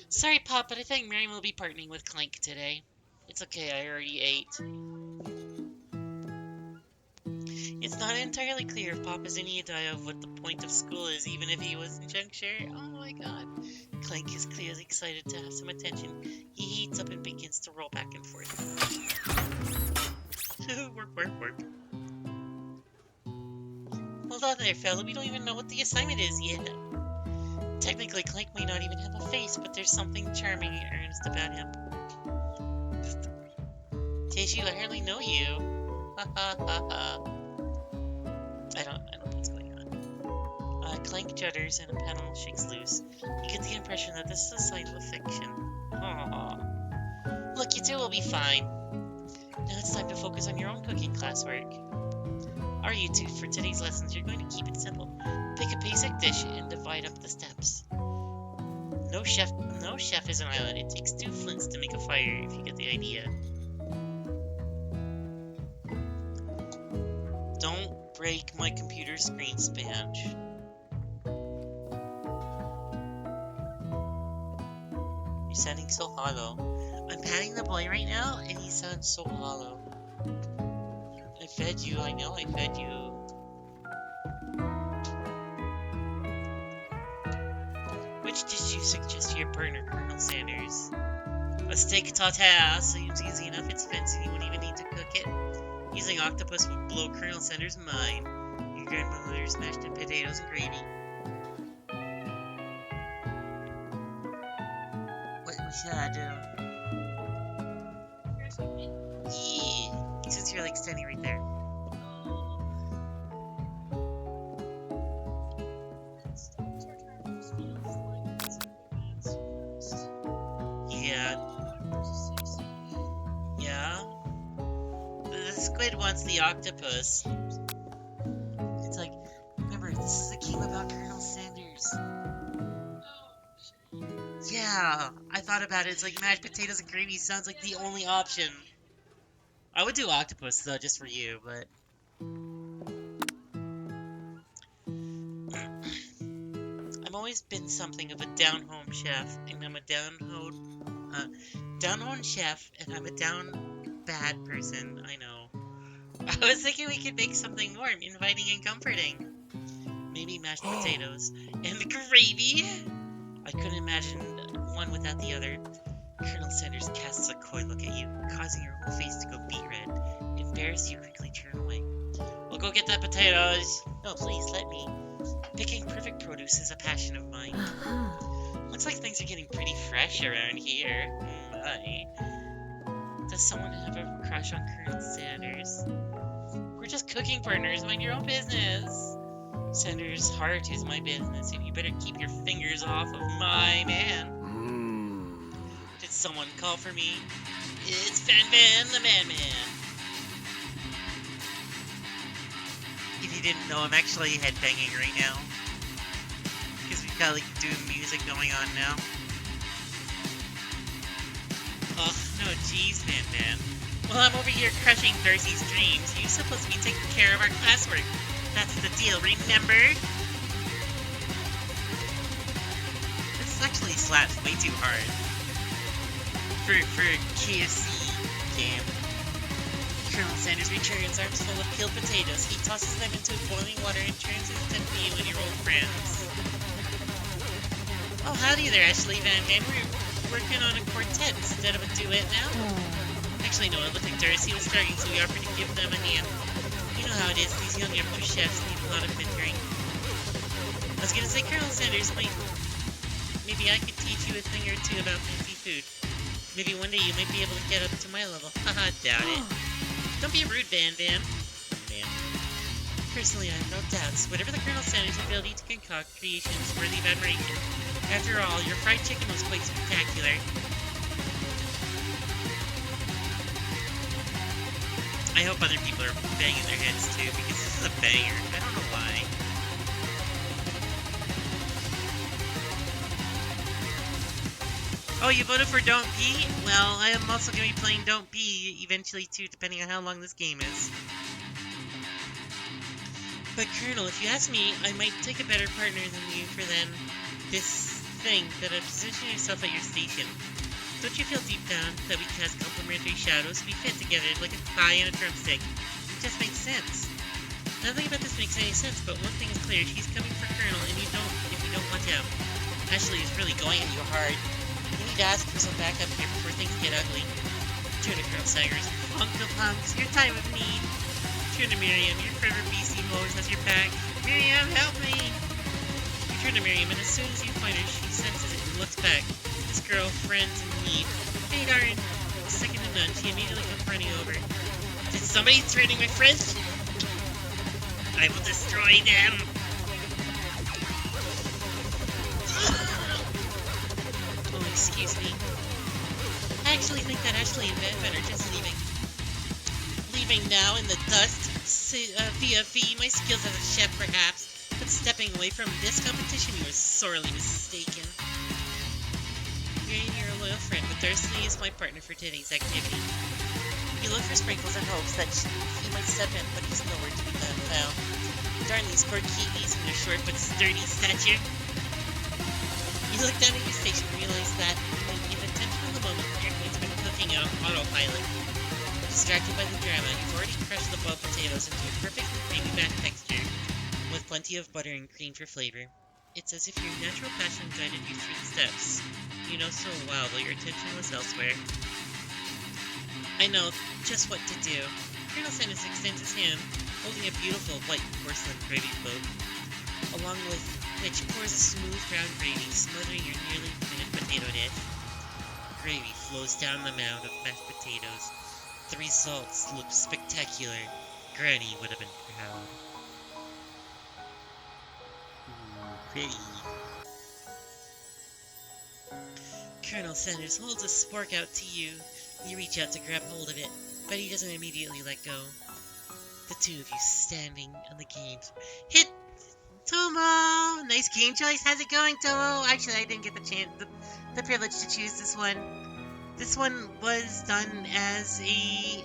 Sorry, Pop, but I think Miriam will be partnering with Clank today. It's okay, I already ate. It's not entirely clear if Pop has any idea of what the point of school is, even if he was in juncture. Oh my god. Clank is clearly excited to have some attention. He heats up and begins to roll back and forth. Work, work, work. Hold on there, fella. We don't even know what the assignment is yet. Technically, Clank may not even have a face, but there's something charming and earnest about him. Tissue, I hardly know you. Ha ha ha ha. I don't know what's going on. Clank judders and a panel shakes loose. You get the impression that this is a science fiction. Aww. Look, you two will be fine. Now it's time to focus on your own cooking classwork. Are you two? For today's lessons, you're going to keep it simple. Pick a basic dish and divide up the steps. No chef is an island. It takes 2 flints to make a fire, if you get the idea. Don't break my computer screen, Spanch. You're sounding so hollow. I'm patting the boy right now, and he sounds so hollow. I fed you, I know I fed you. Which dish do you suggest to your partner, Colonel Sanders? A steak tartare seems easy enough, it's fancy, you won't even need to cook it. Using octopus would blow Colonel Sanders' mind. Your grandmother's mashed potatoes and gravy. What should I do? Yeah, since you're like standing right there. Yeah. The squid wants the octopus. It's like, remember, this is a game about Colonel Sanders. Yeah, I thought about it. It's like mashed potatoes and gravy sounds like the only option. I would do octopus though, just for you, but always been something of a down-home chef, and I'm a down-home chef, and I'm a down-bad person, I know. I was thinking we could make something warm, inviting, and comforting. Maybe mashed potatoes. And gravy? I couldn't imagine one without the other. Colonel Sanders casts a coy look at you, causing your whole face to go beet red. Embarrassed, you quickly turn away. I'll go get that potatoes. No, please, let me. Picking perfect produce is a passion of mine. Looks like things are getting pretty fresh around here. My. Does someone have a crush on Colonel Sanders? We're just cooking partners. Mind your own business. Sanders' heart is my business, and you better keep your fingers off of my man. Did someone call for me? It's Fan Fan the Man-Man. If you didn't know, I'm actually headbanging right now. Because we've got, like, doom music going on now. Oh, no, geez, Fan Fan. Well, I'm over here crushing Darcy's dreams. You're supposed to be taking care of our classwork. That's the deal, remember? This actually slaps way too hard. For a KFC game. Colonel Sanders returns, arms full of peeled potatoes. He tosses them into boiling water and turns his attention to you and your old friends. Oh, howdy there, Ashley Van Van. We're working on a quartet instead of a duet now. Actually, no, it looked like Darcy was struggling, so we offered to give them a hand. You know how it is, these young amateur chefs need a lot of mentoring. I was gonna say, Colonel Sanders, maybe I could teach you a thing or two about fancy food. Maybe one day you might be able to get up to my level. Haha, doubt it. Don't be rude, Van Van. Personally, I have no doubts. Whatever the Colonel Sanders' ability to concoct creations worthy of admiration. After all, your fried chicken was quite spectacular. I hope other people are banging their heads too, because this is a banger. I don't know why. Oh, you voted for Don't Pee? Well, I am also going to be playing Don't Pee eventually too, depending on how long this game is. But Colonel, if you ask me, I might take a better partner than you for then this thing, that position yourself at your station. Don't you feel deep down that we cast complementary shadows? We fit together like a pie and a drumstick. It just makes sense. Nothing about this makes any sense, but one thing is clear. She's coming for Colonel, and you don't watch out. Ashley is really going at you hard. You need to ask for some backup here before things get ugly. Turn to Colonel Saggers. Uncle Punks, your time of need. Turn to Miriam, your forever BC always has your back. Miriam, help me! You turn to Miriam, and as soon as you find her, she senses it and looks back. This girl, friends in need. Hey, darn! Second to none, she immediately comes running over. Did somebody threaten my friends? I will destroy them! Oh, excuse me. I actually think that Ashley and Van are just leaving. Leaving now in the dust? Via fee, my skills as a chef perhaps, but stepping away from this competition, you are sorely mistaken. You're a loyal friend, but Darcy is my partner for today's activity. You look for Sprinkles and hopes that he might step in, but he's nowhere to be found. Darn these poor Kiwis and their short but sturdy stature. You look down at your station and realize that, in the tension of the moment, everything's been cooking out autopilot. Distracted by the drama, you've already crushed the boiled potatoes into a perfectly creamy back texture, with plenty of butter and cream for flavor. It's as if your natural passion guided you through the steps. You know so well, though your attention was elsewhere. I know just what to do. Colonel Sanders extends his hand, holding a beautiful white porcelain gravy boat, along with which pours a smooth brown gravy, smothering your nearly finished potato dish. Gravy flows down the mound of mashed potatoes. The results look spectacular. Granny would have been proud. Ooh, pretty. Colonel Sanders holds a spork out to you. You reach out to grab hold of it, but he doesn't immediately let go. The two of you standing on the games. Hit Tomo! Nice game choice. How's it going, Tomo? Actually, I didn't get the privilege to choose this one. This one was done as a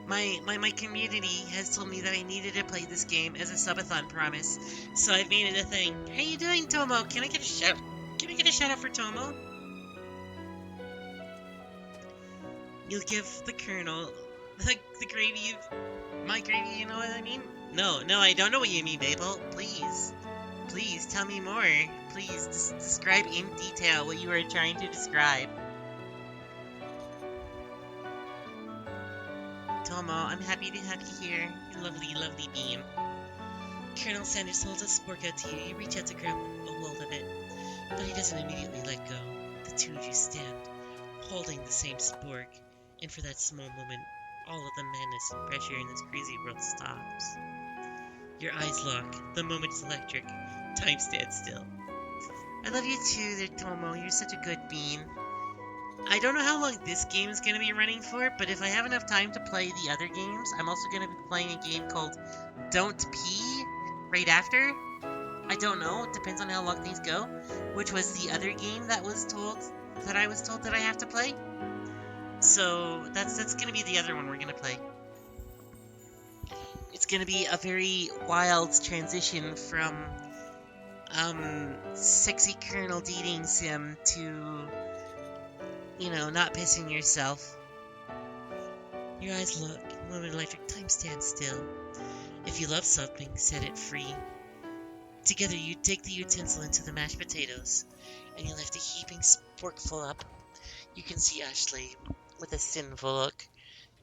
My community has told me that I needed to play this game as a subathon promise, so I've made it a thing. How you doing, Tomo? Can I get a shout? Can I get a shout out for Tomo? You'll give the Colonel the gravy of my gravy. You know what I mean? No, I don't know what you mean, Maple. Please tell me more. Please describe in detail what you are trying to describe. Tomo, I'm happy to have you here. Lovely beam. Colonel Sanders holds a spork out to you. You reach out to grab a hold of it, but he doesn't immediately let go. The two of you stand, holding the same spork, and for that small moment, all of the madness and pressure in this crazy world stops. Your eyes lock. The moment is electric. Time stands still. I love you too, there, Tomo. You're such a good bean. I don't know how long this game is going to be running for, but if I have enough time to play the other games, I'm also going to be playing a game called Don't Pee right after. I don't know. It depends on how long things go, which was the other game that I was told that I have to play. So that's going to be the other one we're going to play. It's going to be a very wild transition from sexy Colonel dating sim to, not pissing yourself. Your eyes look. Moment electric. Time stands still. If you love something, set it free. Together you take the utensil into the mashed potatoes, and you lift a heaping sporkful up. You can see Ashley with a sinful look.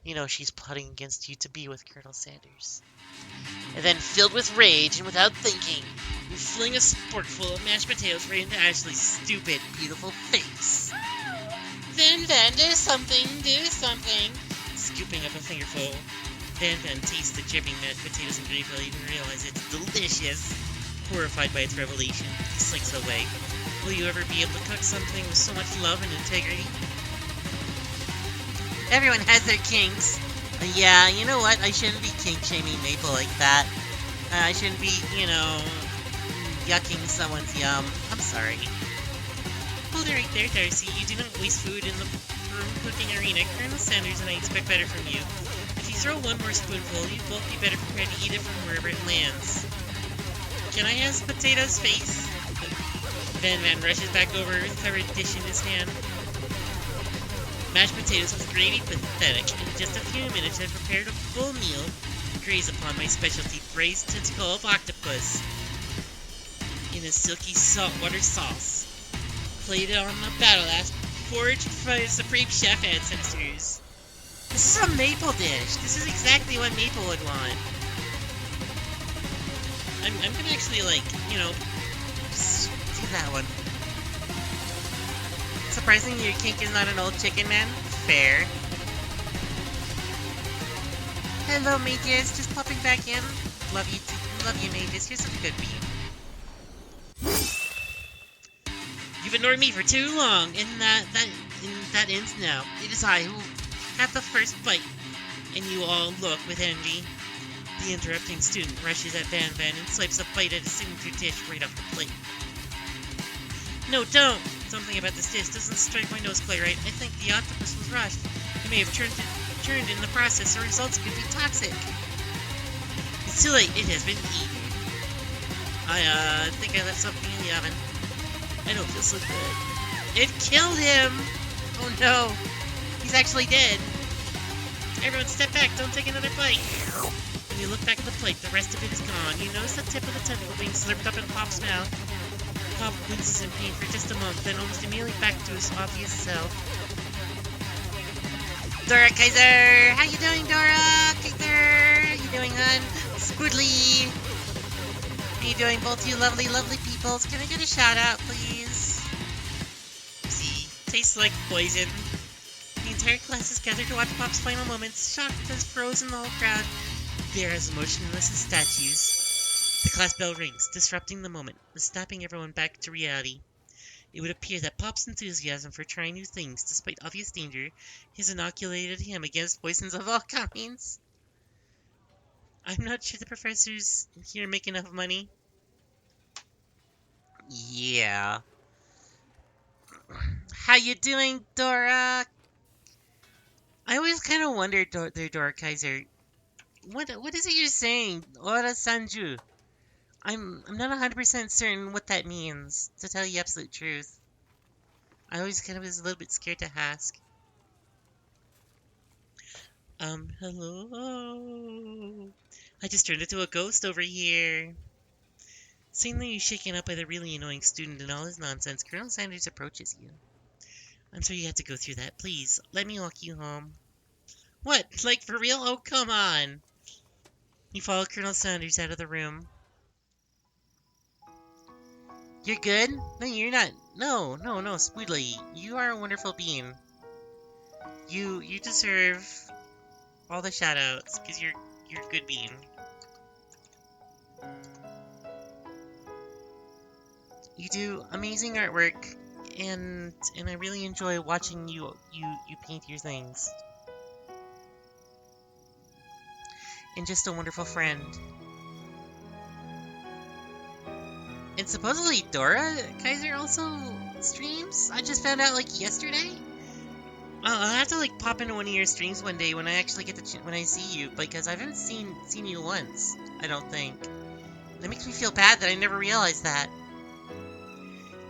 You know she's plotting against you to be with Colonel Sanders. And then, filled with rage and without thinking, you're filling a sporkful of mashed potatoes right into Ashley's stupid, beautiful face. Van, do something. Scooping up a fingerful. Van tastes the dripping mashed potatoes and gravy without even realize it's delicious. Horrified by its revelation, he slinks away. Will you ever be able to cook something with so much love and integrity? Everyone has their kinks. Yeah, you know what? I shouldn't be kink-shaming Maple like that. I shouldn't be, yucking someone's yum. I'm sorry. Hold it right there, Darcy. You do not waste food in the room cooking arena. Colonel Sanders and I expect better from you. If you throw one more spoonful, you'd both be better prepared to eat it from wherever it lands. Can I have Potato's face? Van rushes back over with a covered dish in his hand. Mashed potatoes with gravy, pathetic. In just a few minutes, I've prepared a full meal. Graze upon my specialty braised tentacle of octopus in a silky saltwater sauce. Plated on a battle axe forged by supreme chef ancestors. This is a Maple dish. This is exactly what Maple would want. I'm gonna actually, do that one. Surprisingly, your kink is not an old chicken man. Fair. Hello, Mages. Just popping back in. Love you, Mages. You're such a good bean. You've ignored me for too long, and that ends now. It is I who have the first bite, and you all look with envy. The interrupting student rushes at Van and swipes a bite at his signature dish right off the plate. No, don't! Something about this dish doesn't strike my nose quite right. I think the octopus was rushed. It may have churned in the process. The results could be toxic. It's too late. It has been eaten. I think I left something in the oven. I don't feel so good. It killed him! Oh no! He's actually dead. Everyone step back. Don't take another bite. When you look back at the plate, the rest of it is gone. You notice the tip of the tentacle being slurped up in Pop's mouth. Pop winces in pain for just a moment, then almost immediately back to his obvious self. Dora Kaiser! How you doing, Dora? Kaiser! How you doing, hon? Squidly! How you doing, both you lovely peoples? Can I get a shout out, please? See, tastes like poison. The entire class is gathered to watch Pop's final moments. Shocked has frozen the whole crowd. They are as motionless as statues. The class bell rings, disrupting the moment, snapping everyone back to reality. It would appear that Pop's enthusiasm for trying new things, despite obvious danger, has inoculated him against poisons of all kinds. I'm not sure the professors here make enough money. Yeah. How you doing, Dora? I always kind of wondered, Dora Kaiser, what is it you're saying? Ora Sanju. I'm not 100% certain what that means, to tell you absolute truth. I always kind of was a little bit scared to ask. Hello? I just turned into a ghost over here. Seeing that you're shaken up by the really annoying student and all his nonsense, Colonel Sanders approaches you. I'm sorry you had to go through that. Please, let me walk you home. What? Like, for real? Oh, come on. You follow Colonel Sanders out of the room. You're good? No, you're not. No, Spoodly. You are a wonderful being. You deserve all the shoutouts, because you're a good being. You do amazing artwork, and I really enjoy watching you paint your things. And just a wonderful friend. And supposedly Dora Kaiser also streams? I just found out, like, yesterday? I'll have to, like, pop into one of your streams one day when I actually get when I see you, because I haven't seen you once, I don't think. That makes me feel bad that I never realized that.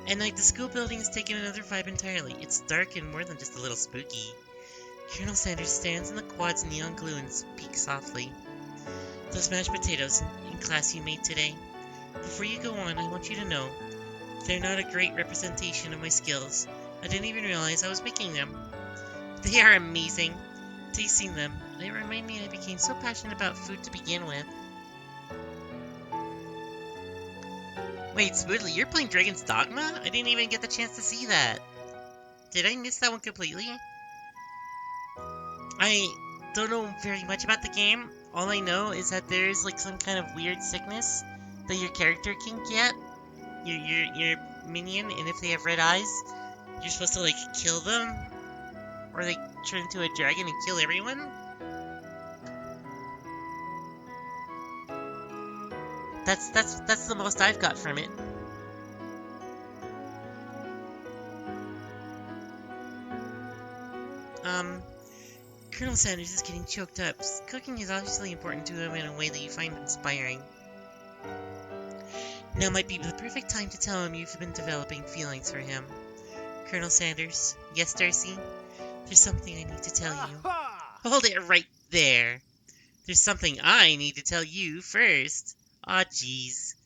At night, the school building has taken another vibe entirely. It's dark and more than just a little spooky. Colonel Sanders stands in the quad's neon glue and speaks softly. Those mashed potatoes in class you made today. Before you go on, I want you to know, they're not a great representation of my skills. I didn't even realize I was making them. They are amazing. Tasting them, they remind me I became so passionate about food to begin with. Wait, Spoodly, you're playing Dragon's Dogma? I didn't even get the chance to see that. Did I miss that one completely? I don't know very much about the game. All I know is that there's like some kind of weird sickness that your character can get. Your minion, and if they have red eyes, you're supposed to like kill them, or they turn into a dragon and kill everyone. That's the most I've got from it. Colonel Sanders is getting choked up. Cooking is obviously important to him in a way that you find inspiring. Now might be the perfect time to tell him you've been developing feelings for him. Colonel Sanders. Yes, Darcy? There's something I need to tell you. Hold it right there. There's something I need to tell you first. Aw, jeez.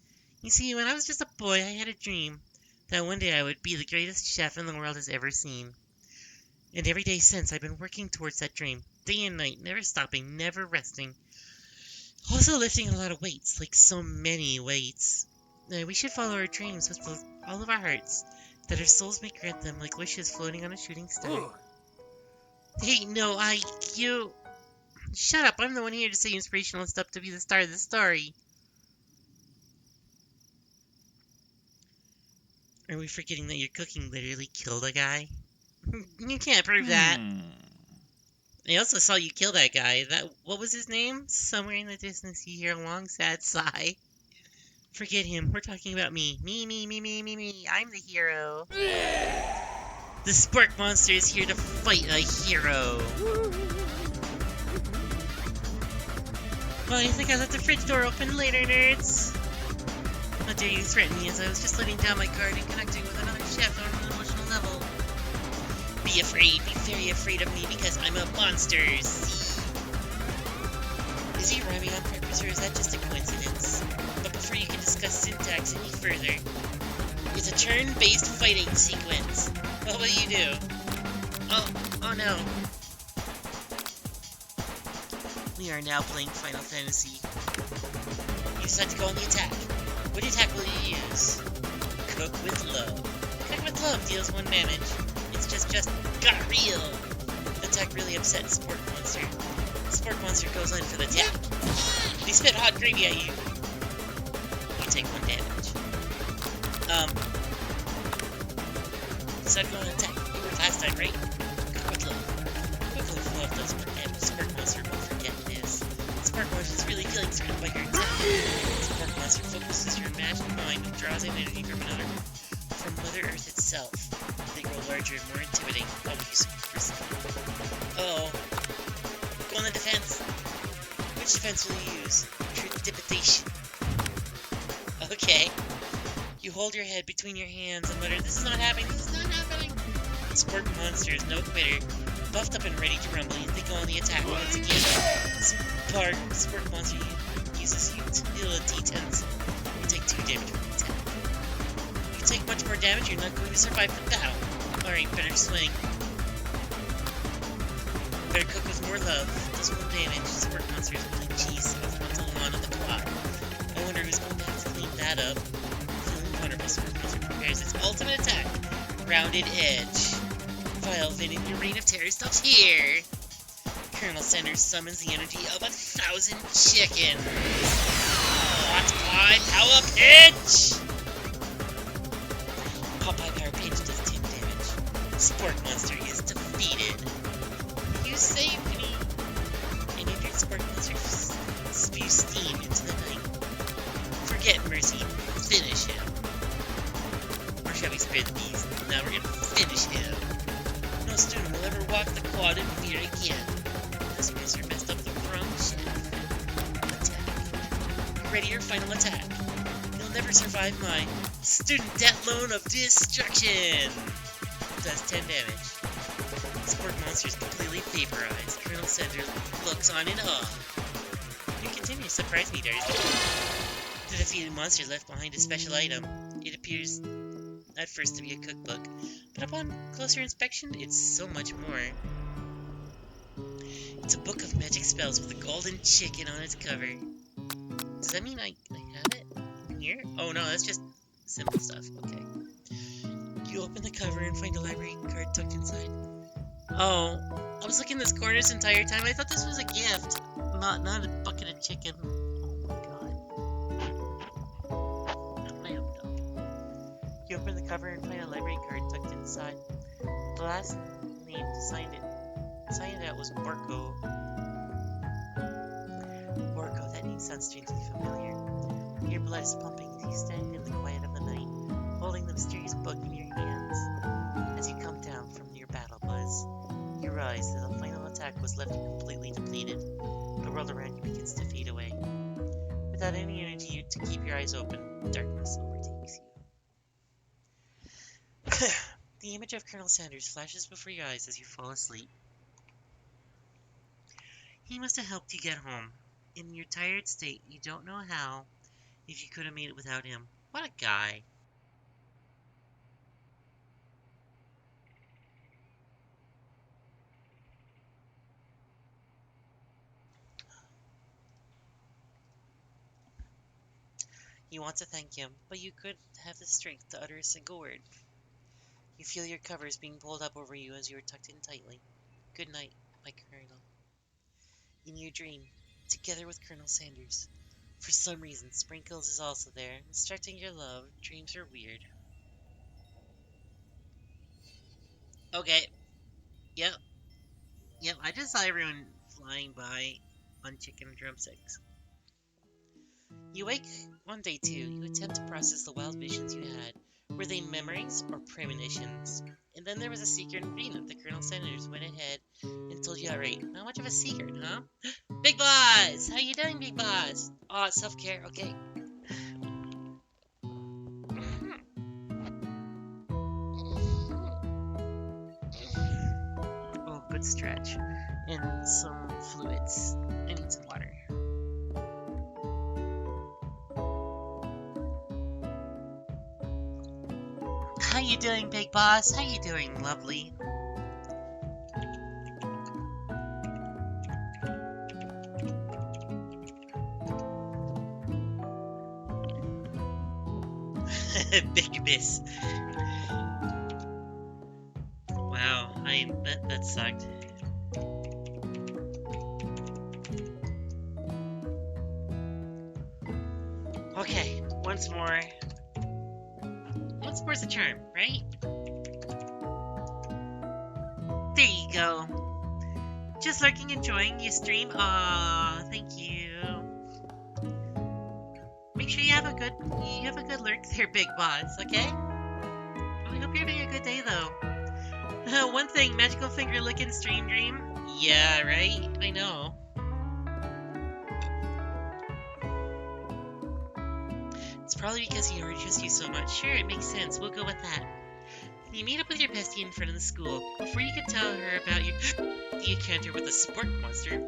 You see, when I was just a boy, I had a dream that one day I would be the greatest chef in the world has ever seen. And every day since, I've been working towards that dream, day and night, never stopping, never resting. Also lifting a lot of weights, like so many weights. We should follow our dreams with all of our hearts, that our souls may grant them like wishes floating on a shooting star. Hey, no, you... Shut up, I'm the one here to say inspirational stuff to be the star of the story. Are we forgetting that your cooking literally killed a guy? You can't prove that. I also saw you kill that guy. What was his name? Somewhere in the distance you hear a long, sad sigh. Forget him. We're talking about me. Me. I'm the hero. The Spark Monster is here to fight a hero. Well, you think I left the fridge door open later, nerds? How dare you threaten me as I was just letting down my guard and connecting with another chef on an emotional level. Be afraid, be very afraid of me because I'm a monster, see? Is he rhyming on purpose or is that just a coincidence? But before you can discuss syntax any further, it's a turn-based fighting sequence. What will you do? Oh no. We are now playing Final Fantasy. You decide to go on the attack. What attack will you use? Cook with Love. Cook with Love deals 1 damage. It's just got real. The attack really upset Sport Monster. Sport Monster goes in for the attack. They spit hot gravy at you. You take 1 damage. Decide to go on attack. It worked last time, right? Cook with Love. Cook with Love does 1 damage. Sport Monster won't forget this. Sport Monster is really feeling threatened by your attack. Sport Monster focuses your imagined mind and draws in energy from Mother Earth itself. They grow larger and more intimidating. Oh, you super. Oh. Which defense will you use? Trepidation. Okay. You hold your head between your hands and mutter, "This is not happening, this is not happening!" Sport monster is no quitter. Buffed up and ready to rumble, they go on the attack once again. Sport monster uses utility tens. You take 2 damage from the attack. If you take much more damage, you're not going to survive the battle. Alright, better swing. Better cook with more love. Does 1 damage. Sport monster is holding cheese of what's on the clock. I wonder who's going to have to clean that up. Feeling wonderful, Sport monster prepares its ultimate attack. Rounded edge. Vile venom, your reign of terror stops here. Colonel Sanders summons the energy of 1,000 chickens. Hot Pie Power Pinch! Popeye Power Pinch does 10 damage. Sport Monster is defeated. You saved me! An injured Sport Monster spews steam into the night. Forget mercy, finish him. Or shall we spare these? Now we're gonna finish him. No student will ever walk the quad in fear again. This miser messed up the wrong shit. Attack. You ready your final attack? You'll never survive my student death loan of destruction. Does 10 damage. Sport monster is completely vaporized. Colonel Sanders looks on in awe. You continue to surprise me, Darcy. The defeated monster left behind a special item. It appears at first to be a cookbook, but upon closer inspection, it's so much more. It's a book of magic spells with a golden chicken on its cover. Does that mean I have it in here? Oh no, that's just simple stuff. Okay. You open the cover and find a library card tucked inside. Oh, I was looking in this corner this entire time. I thought this was a gift, not a bucket of chicken. You open the cover and find a library card tucked inside. The last name signed it out was Borko. Borko, that name sounds strangely familiar. Your blood is pumping as you stand in the quiet of the night, holding the mysterious book in your hands. As you come down from your battle buzz, you realize that the final attack was left completely depleted. The world around you begins to fade away. Without any energy to keep your eyes open, darkness overtakes you. The image of Colonel Sanders flashes before your eyes as you fall asleep. He must have helped you get home. In your tired state, you don't know how, if you could have made it without him. What a guy. You want to thank him, but you couldn't have the strength to utter a single word. You feel your covers being pulled up over you as you are tucked in tightly. Good night, my Colonel. In your dream, together with Colonel Sanders. For some reason, Sprinkles is also there, instructing your love. Dreams are weird. Okay. Yep. I just saw everyone flying by on chicken drumsticks. You wake one day too. You attempt to process the wild visions you had. Were they memories or premonitions? And then there was a secret ingredient that Colonel Sanders went ahead and told you outright. Not much of a secret, huh? Big Boss! How you doing, Big Boss? Oh, self-care, okay. Oh, good stretch. And some fluids. I need some water. How you doing, Big Boss? How you doing, lovely? Big miss. Wow, that sucked. Okay, once more. Once more's a charm, right? There you go. Just lurking, enjoying your stream. Aw, thank you. Make sure you have a good lurk there, Big Boss, okay? I hope you're having a good day though. One thing, magical finger licking stream dream. Yeah, right? I know. probably because he already trusts you so much. Sure, it makes sense. We'll go with that. You meet up with your bestie in front of the school. Before you can tell her about the encounter with the sport monster,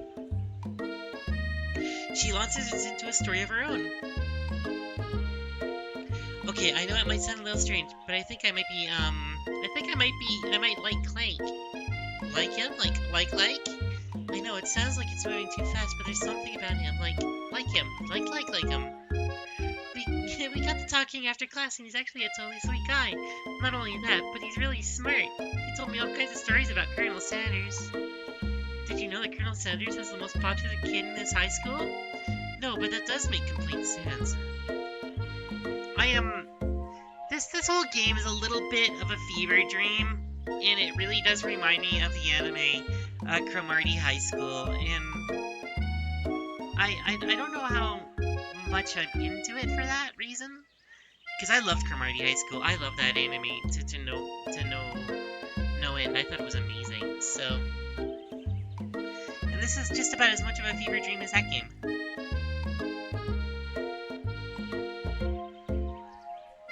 she launches into a story of her own. Okay, I know it might sound a little strange, but I think I might like Clank. Like him? Like? I know, it sounds like it's moving too fast, but there's something about him, like him. Like him. We got to talking after class, and he's actually a totally sweet guy. Not only that, but he's really smart. He told me all kinds of stories about Colonel Sanders. Did you know that Colonel Sanders is the most popular kid in his high school? No, but that does make complete sense. This whole game is a little bit of a fever dream, and it really does remind me of the anime Cromartie High School, and I don't know how much I'm into it for that reason, because I loved Cromartie High School. I love that anime to no end. I thought it was amazing. So, and this is just about as much of a fever dream as that game.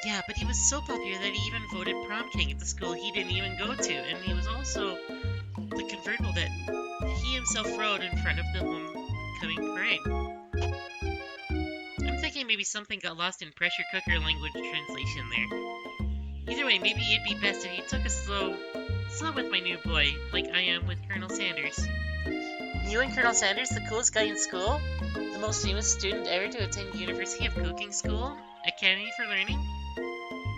Yeah, but he was so popular that he even voted prom king at the school he didn't even go to, and he was also the convertible that he himself rode in front of the homecoming parade. I'm thinking maybe something got lost in pressure cooker language translation there. Either way, maybe it'd be best if you took a slow with my new boy, like I am with Colonel Sanders. You and Colonel Sanders, the coolest guy in school? The most famous student ever to attend University of Cooking School? Academy for Learning?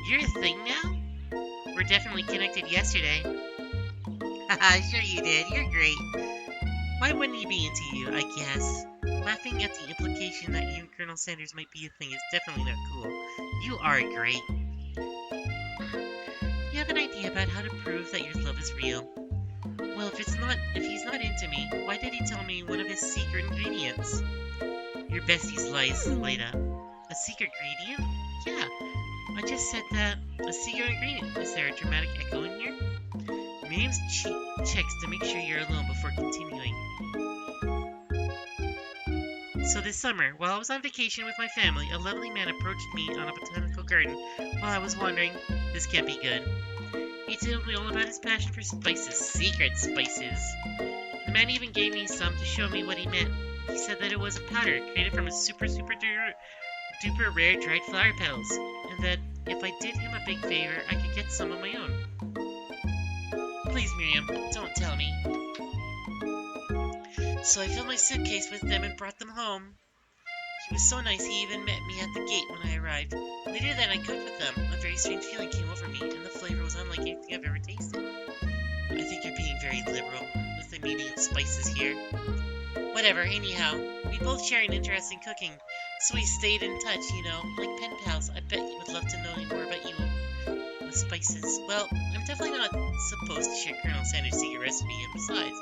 You're a thing now? We're definitely connected yesterday. Haha, sure you did. You're great. Why wouldn't he be into you, I guess? Laughing at the implication that you and Colonel Sanders might be a thing is definitely not cool. You are great. You have an idea about how to prove that your love is real. Well, if he's not into me, why did he tell me one of his secret ingredients? Your bestie's lies light up. A secret ingredient? Yeah, I just said that. A secret ingredient. Is there a dramatic echo in here? Miriam's checks to make sure you're alone before continuing. So this summer, while I was on vacation with my family, a lovely man approached me on a botanical garden while I was wandering. This can't be good. He told me all about his passion for spices, secret spices. The man even gave me some to show me what he meant. He said that it was a powder created from a super duper rare dried flower petals, and that if I did him a big favor, I could get some of my own. Please, Miriam, don't tell me. So I filled my suitcase with them and brought them home. He was so nice, he even met me at the gate when I arrived. Later then, I cooked with them. A very strange feeling came over me, and the flavor was unlike anything I've ever tasted. I think you're being very liberal with the meaning of spices here. Whatever, anyhow, we both share an interest in cooking, so we stayed in touch, like pen pals. I bet you would love to know more about you with spices. Well, I'm definitely not supposed to share Colonel Sanders' secret recipe, and besides,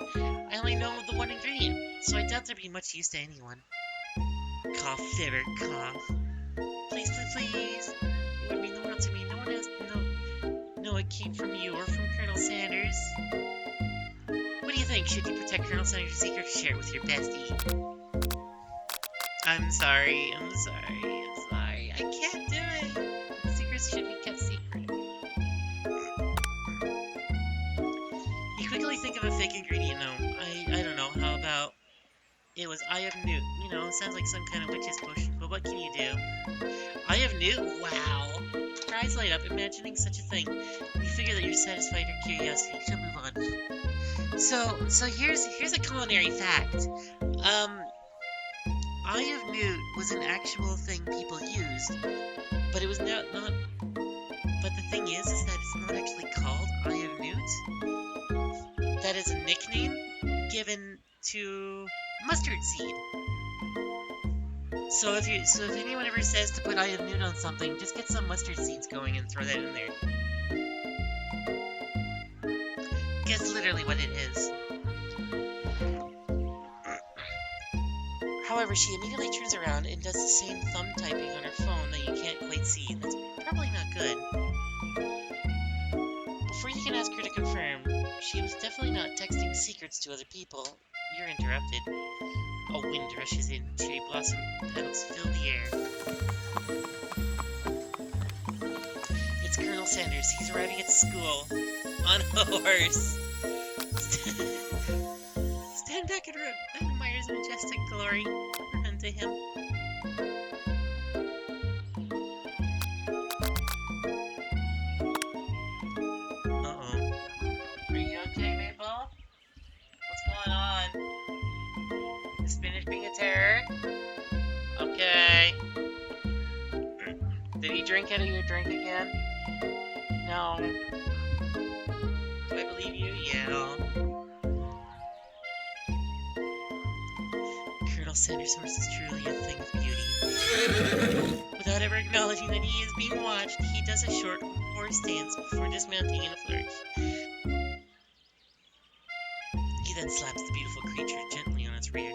I only know the one ingredient, so I doubt there'd be much use to anyone. Cough, fitter, cough. Please, please, please. It would mean the world to me. No one has to know it came from you or from Colonel Sanders. What do you think? Should you protect Colonel Sanders' secret or share it with your bestie? I'm sorry. I can't do it. Secrets should be kept secret. You quickly think of a fake ingredient. No, I don't know. How about it was Eye of Newt? Sounds like some kind of witch's potion. But what can you do? Eye of Newt? Wow. Her eyes light up, imagining such a thing. We figure that you're satisfied your curiosity. So move on. So here's a culinary fact. Eye of Newt was an actual thing people used, but it was not. But the thing is that it's not actually called Eye of Newt. That is a nickname given to mustard seed. So if anyone ever says to put Eye of Newt on something, just get some mustard seeds going and throw that in there. That's literally what it is. However, she immediately turns around and does the same thumb typing on her phone that you can't quite see. That's probably not good. Before you can ask her to confirm, she was definitely not texting secrets to other people. You're interrupted. A wind rushes in. Cherry blossom petals fill the air. It's Colonel Sanders. He's arriving at school. On a horse. Stand back and admire his majestic glory. Run to him. Uh-oh. Are you okay, Maple? What's going on? Is Spinach being a terror? Okay. Did he drink out of your drink again? No. Do I believe you? Yeah. Colonel Sanders' horse is truly a thing of beauty. Without ever acknowledging that he is being watched, he does a short horse dance before dismounting in a flourish. He then slaps the beautiful creature gently on its rear,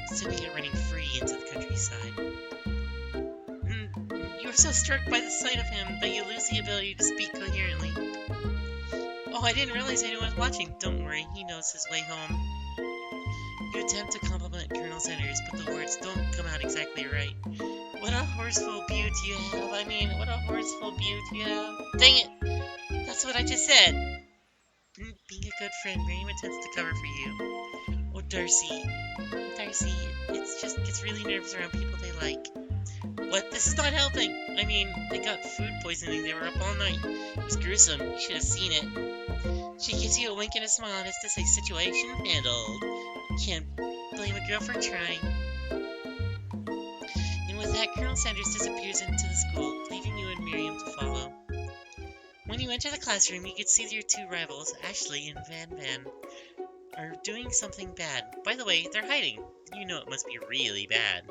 sending it running free into the countryside. You are so struck by the sight of him that you lose the ability to speak coherently. Oh, I didn't realize anyone was watching. Don't worry, he knows his way home. You attempt to compliment Colonel Sanders, but the words don't come out exactly right. What a horseful beaut you have. I mean, what a horseful beaut you have. Dang it! That's what I just said. Being a good friend, Miriam attempts to cover for you. Oh, Darcy, it's just gets really nervous around people they like. What? This is not helping. I mean, they got food poisoning. They were up all night. It was gruesome. You should have seen it. She gives you a wink and a smile as to say, situation handled. Can't blame a girl for trying. And with that, Colonel Sanders disappears into the school, leaving you and Miriam to follow. When you enter the classroom, you can see your two rivals, Ashley and Van Van, are doing something bad. By the way, they're hiding. You know it must be really bad.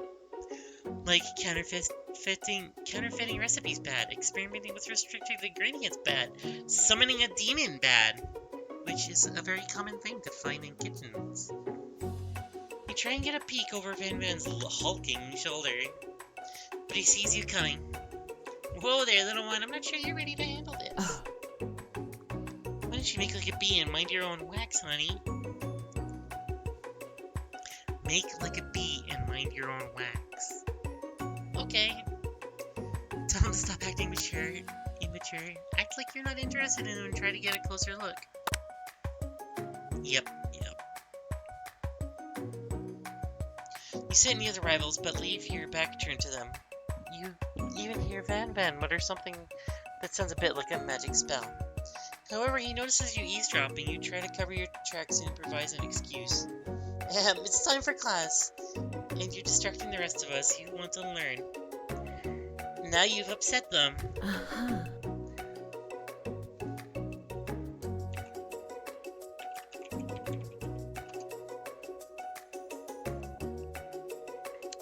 Like counterfeiting recipes bad, experimenting with restricted ingredients bad, summoning a demon bad, which is a very common thing to find in kitchens. You try and get a peek over Van Van's hulking shoulder, but he sees you coming. Whoa there, little one, I'm not sure you're ready to handle this. Why don't you make like a bee and mind your own wax, honey? Make like a bee and mind your own wax. Okay. Tell him to stop acting immature. Act like you're not interested in him and try to get a closer look. Yep. You sit near the rivals, but leave your back turned to them. You even hear Van Van mutter something that sounds a bit like a magic spell. However, he notices you eavesdropping. You try to cover your tracks and improvise an excuse. It's time for class, and you're distracting the rest of us who want to learn. Now you've upset them.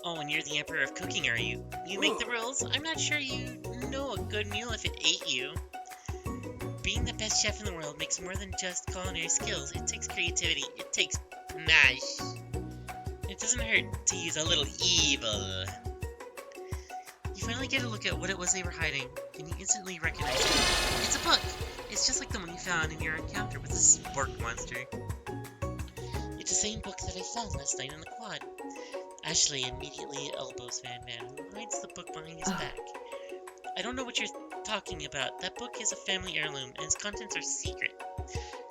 Oh, and you're the Emperor of Cooking, are you? You make the rules? I'm not sure you know a good meal if it ate you. Being the best chef in the world makes more than just culinary skills. It takes creativity. It takes panache. It doesn't hurt to use a little evil. You finally get a look at what it was they were hiding, and you instantly recognize it. It's a book! It's just like the one you found in your encounter with the spork monster. It's the same book that I found last night in the quad. Ashley immediately elbows Van Van, who hides the book behind his back. I don't know what you're talking about. That book is a family heirloom, and its contents are secret.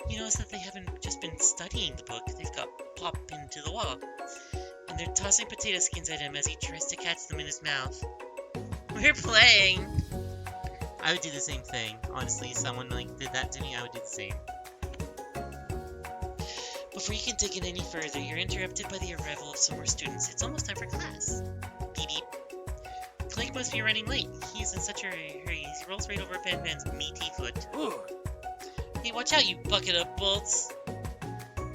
You notice that they haven't just been studying the book, they've got pop into the wall. And they're tossing potato skins at him as he tries to catch them in his mouth. We're playing! I would do the same thing. Honestly, if someone did that to me, I would do the same. Before you can dig in any further, you're interrupted by the arrival of some more students. It's almost time for class. Beep beep. Clank must be running late. He's in such a hurry. He rolls right over Van Van's meaty foot. Ooh. Hey, watch out, you bucket of bolts.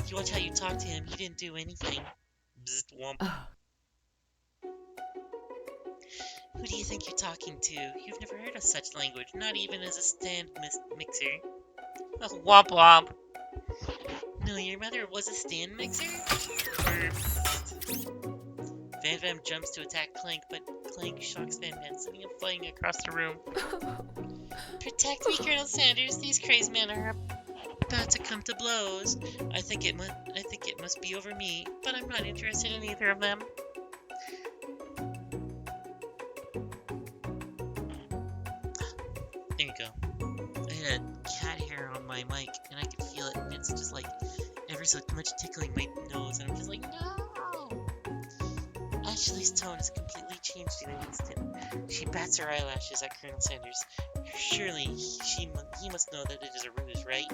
You watch how you talk to him. He didn't do anything. Bzzt, womp. Who do you think you're talking to? You've never heard of such language, not even as a stand mixer. Oh, womp womp. No, your mother was a stand mixer? Van Van jumps to attack Clank, but Clank shocks Van Van, sending him flying across the room. Protect me, Colonel Sanders. These crazed men are about to come to blows. I think it must be over me, but I'm not interested in either of them. There you go. I had a cat hair on my mic, and I could feel it, and it's just like ever so much tickling my nose, and I'm just like, no! Ashley's tone has completely changed in an instant. She bats her eyelashes at Colonel Sanders. Surely he must know that it is a ruse, right?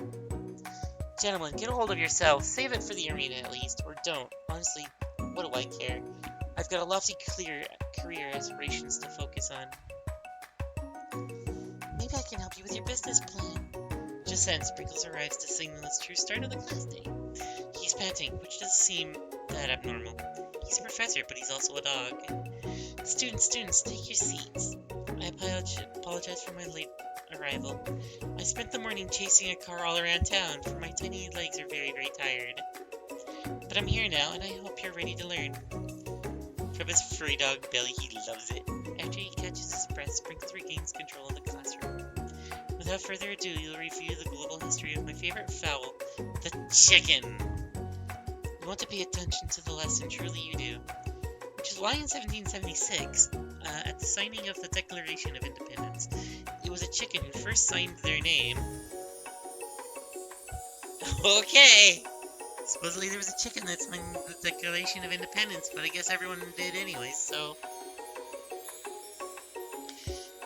Gentlemen, get a hold of yourselves. Save it for the arena at least, or don't. Honestly, what do I care? I've got a lofty, clear career aspirations to focus on. Maybe I can help you with your business plan. Just then, Sprinkles arrives to signal its true start of the class day. He's panting, which doesn't seem that abnormal. He's a professor, but he's also a dog. Students, take your seats. I apologize for my late arrival. I spent the morning chasing a car all around town, for my tiny legs are very, very tired. But I'm here now, and I hope you're ready to learn. From his furry dog belly, he loves it. After he catches his breath, Sprinkles regains control of the classroom. Without further ado, you'll review the global history of my favorite fowl, the chicken. You want to pay attention to the lesson, truly you do. Which is why in 1776, at the signing of the Declaration of Independence, it was a chicken who first signed their name. Okay! Supposedly there was a chicken that signed the Declaration of Independence, but I guess everyone did anyway, so...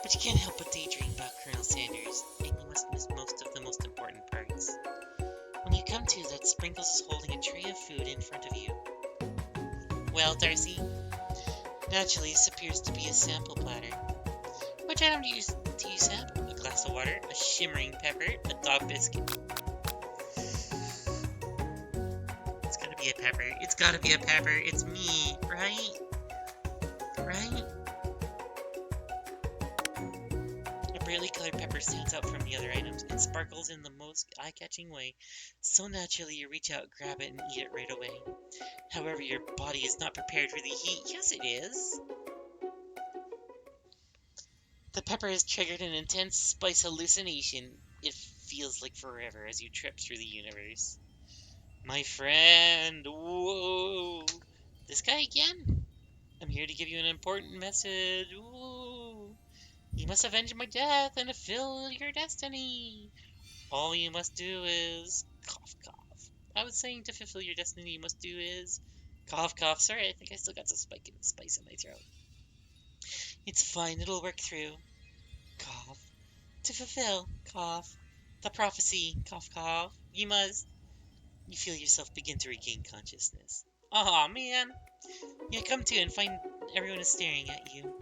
But you can't help but daydream about Colonel Sanders, and you must miss most of the most important parts. When you come to that, Sprinkles is holding a tray of food in front of you. Well, Darcy, naturally this appears to be a sample platter. Which item do you sample? A glass of water, a shimmering pepper, a dog biscuit. It's gotta be a pepper. It's gotta be a pepper. It's me, right? Right? A brightly colored pepper stands out from the other items and sparkles in the most eye-catching way. So naturally you reach out, grab it, and eat it right away. However, your body is not prepared for the heat. Yes, it is. The pepper has triggered an intense spice hallucination. It feels like forever as you trip through the universe. My friend, whoa. This guy again? I'm here to give you an important message. Whoa. You must avenge my death and fulfill your destiny. All you must do is cough, cough. I was saying to fulfill your destiny, you must do is cough, cough. Sorry, I think I still got some spice in my throat. It's fine, it'll work through. Cough. To fulfill, cough. The prophecy, cough, cough. You must. You feel yourself begin to regain consciousness. Aw, man. You come to and find everyone is staring at you.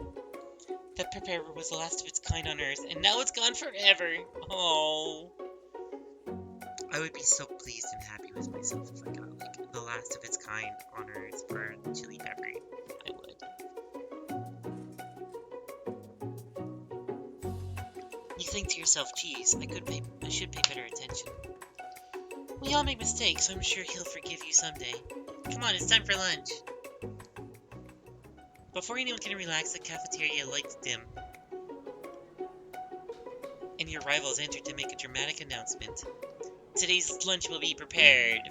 That pepper was the last of its kind on Earth, and now it's gone forever. Oh. I would be so pleased and happy with myself if I got, like, the last of its kind on Earth for chili pepper. I would. You think to yourself, geez, I should pay better attention. We all make mistakes, so I'm sure he'll forgive you someday. Come on, it's time for lunch. Before anyone can relax, the cafeteria lights dim. And your rivals enter to make a dramatic announcement. Today's lunch will be prepared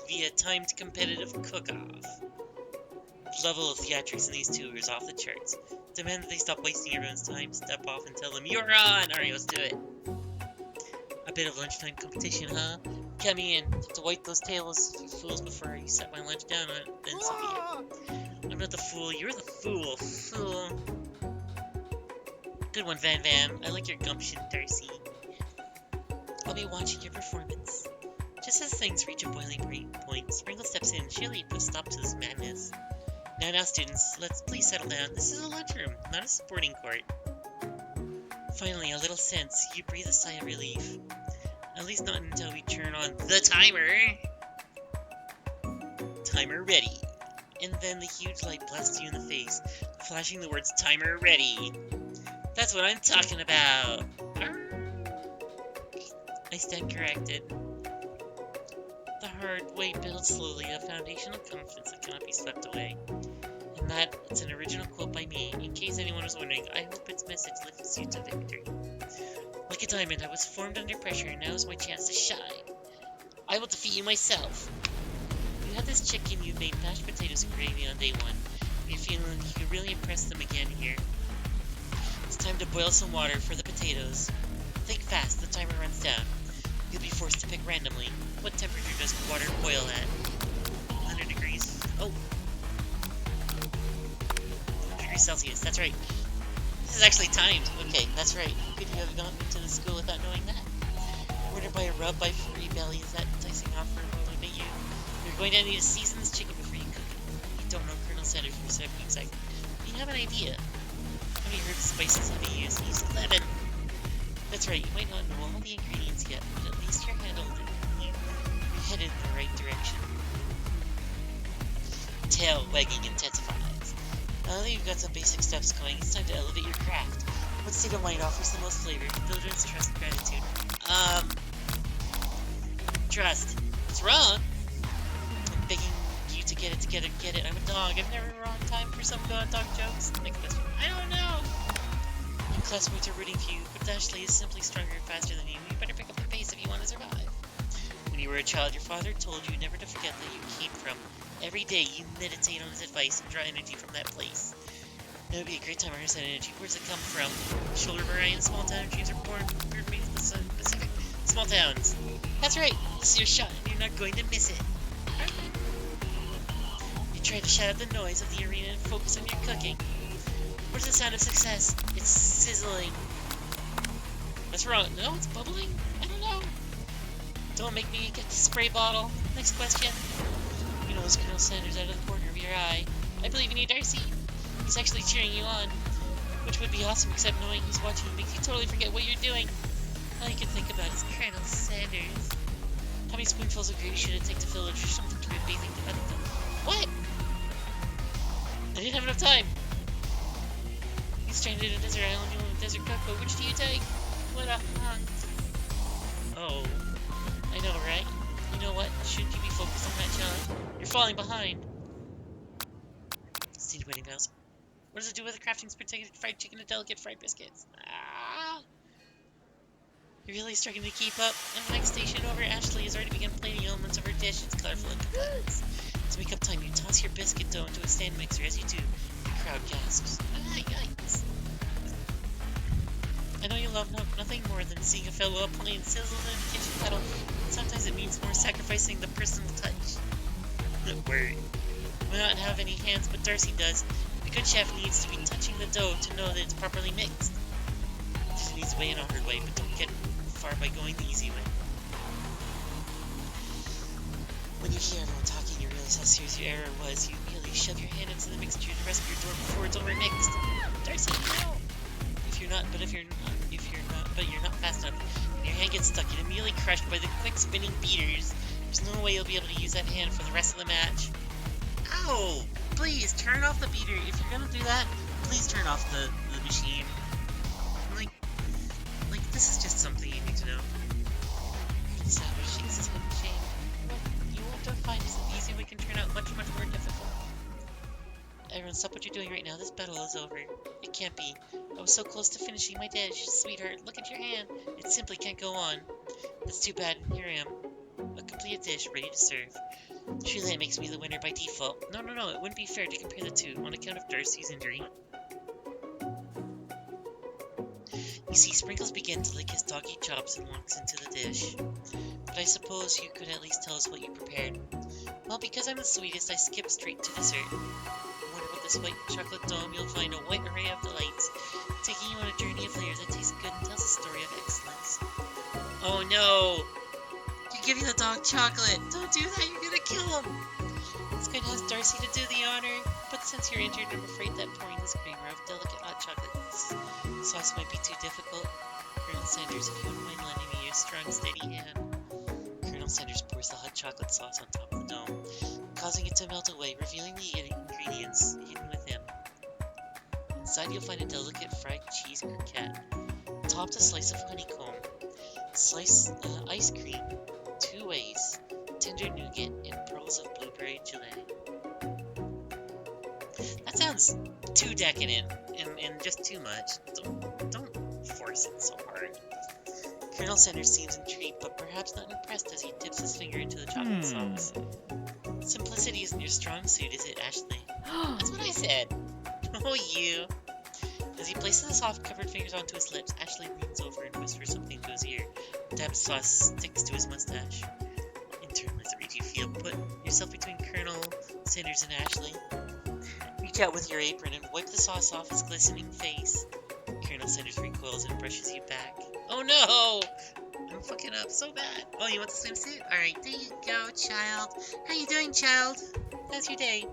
via timed competitive cook-off. The level of theatrics in these two is off the charts. Demand that they stop wasting everyone's time, step off and tell them, you're on! Alright, let's do it. A bit of lunchtime competition, huh? Count me in. To wipe those tables, you fools, before you set my lunch down on it, then so be it. I'm not the fool, you're the fool. Fool. Good one, Van Van. I like your gumption, Darcy. I'll be watching your performance. Just as things reach a boiling point, Sprinkle steps in and surely puts a stop to this madness. Now, students, let's please settle down. This is a lunchroom, not a sporting court. Finally, a little sense. You breathe a sigh of relief. At least not until we turn on the timer. Timer ready. And then the huge light blasts you in the face, flashing the words timer ready. That's what I'm talking about. I stand corrected. The hard way builds slowly a foundation of confidence that cannot be swept away. And that it's an original quote by me. In case anyone was wondering, I hope its message lifts you to victory. Like a diamond, I was formed under pressure, and now is my chance to shine. I will defeat you myself. You had this chicken, you made mashed potatoes and gravy on day 1. You're feeling you can really impress them again here. It's time to boil some water for the potatoes. Think fast, the timer runs down. You'll be forced to pick randomly. What temperature does water boil at? 100 degrees. Oh! 100 degrees Celsius, that's right. This is actually timed. Okay, that's right. Could you have gone into the school without knowing that? Ordered by a rub by free belly. Is that enticing offer? Will I you? You're going to need to season this chicken before you cook it. You don't know Colonel Sanders for 7 seconds. You have an idea. How many herbs and spices have you used? Use 11. That's right. You might not know all the ingredients yet, but at least you're handled it. You're headed in the right direction. Tail wagging intensifies. Now that you've got some basic steps going, it's time to elevate your craft. What state of mind offers the most flavor? Diligence, trust, and gratitude. Trust. What's wrong? I'm begging you to get it together. Get it. I'm a dog. I'm never wrong time for some dog jokes. Next question. I don't know. Your classmates are rooting for you, but Ashley is simply stronger and faster than you. You better pick up the pace if you want to survive. When you were a child, your father told you never to forget that you came from. Every day you meditate on his advice and draw energy from that place. It would be a great time to harness that energy. Where's it come from? Shoulder variety, small town dreams are born. Bird means the sun, Pacific. Small towns. That's right. This is your shot, and you're not going to miss it. You try to shut out the noise of the arena and focus on your cooking. Where's the sound of success? It's sizzling. What's wrong? No, it's bubbling? I don't know. Don't make me get the spray bottle. Next question. You know those Colonel Sanders out of the corner of your eye. I believe in you, Darcy. He's actually cheering you on. Which would be awesome, except knowing he's watching you makes you totally forget what you're doing. All you can think about is Colonel Sanders. How many spoonfuls of gravy should it take to fill it or something to be bathing the other thing? What? I didn't have enough time. He's stranded in a desert island, you want a desert cocoa. Which do you take? What a hunk. Oh. I know, right? You know what? Shouldn't you be focused on that challenge? You're falling behind. Steam wedding bells. What does it do with the crafting protected fried chicken and delicate fried biscuits? Ah! You're really struggling to keep up. And the next station over, Ashley has already begun plating elements of her dish. It's colorful and complex. To make up time, you toss your biscuit dough into a stand mixer. As you do, the crowd gasps. Ah, yikes. I know you love nothing more than seeing a fellow opponent sizzle in the kitchen kettle. Sometimes it means more sacrificing the personal touch. Word. We don't have any hands, but Darcy does. A good chef needs to be touching the dough to know that it's properly mixed. There's an easy way and a hard way, but don't get far by going the easy way. When you hear everyone talking, you realize how serious your error was. You immediately shove your hand into the mixture to rescue your door before it's overmixed. Darcy, no! But you're not fast enough. When your hand gets stuck, you're immediately crushed by the quick spinning beaters. There's no way you'll be able to use that hand for the rest of the match. Ow! Please, turn off the beater. If you're gonna do that, please turn off the machine. Like, this is just something you need to know. Savage shakes his head in shame. What you won't find is an easy way can turn out much, much more difficult. Everyone, stop what you're doing right now. This battle is over. It can't be. I was so close to finishing my dish. Sweetheart, look at your hand. It simply can't go on. That's too bad. Here I am. A complete dish, ready to serve. Surely that makes me the winner by default. No, it wouldn't be fair to compare the two on account of Darcy's injury. You see, Sprinkles began to lick his doggy chops and walks into the dish. But I suppose you could at least tell us what you prepared. Well, because I'm the sweetest, I skipped straight to dessert. Wonder what this white chocolate dome, you'll find a white array of delights, taking you on a journey of flavors that taste good and tells a story of excellence. Oh no! You're giving the dog chocolate! Don't do that, you're gonna kill him! It's going to ask Darcy to do the honor, but since you're injured, I'm afraid that pouring this creamer of delicate hot chocolate sauce might be too difficult. Colonel Sanders, if you wouldn't mind lending me your strong, steady hand. Colonel Sanders pours the hot chocolate sauce on top of the dome, causing it to melt away, revealing the ingredients hidden within. Inside you'll find a delicate fried cheese croquette, topped a slice of honeycomb, ice cream, 2 ways, tender nougat, and pearls of blueberry gelée. That sounds too decadent and just too much. Don't force it so hard. Colonel Sanders seems intrigued, but perhaps not impressed as he dips his finger into the chocolate sauce. Simplicity isn't your strong suit, is it, Ashley? That's what I said. Oh, you. As he places the soft-covered fingers onto his lips, Ashley leans over and whispers something to his ear. A dab of sauce sticks to his mustache. Internalize the rage you feel. Put yourself between Colonel Sanders and Ashley. Reach out with your apron and wipe the sauce off his glistening face. Colonel Sanders recoils and brushes you back. Oh no! I'm fucking up so bad. Oh, you want the swimsuit? Alright, there you go, child. How you doing, child? How's your day?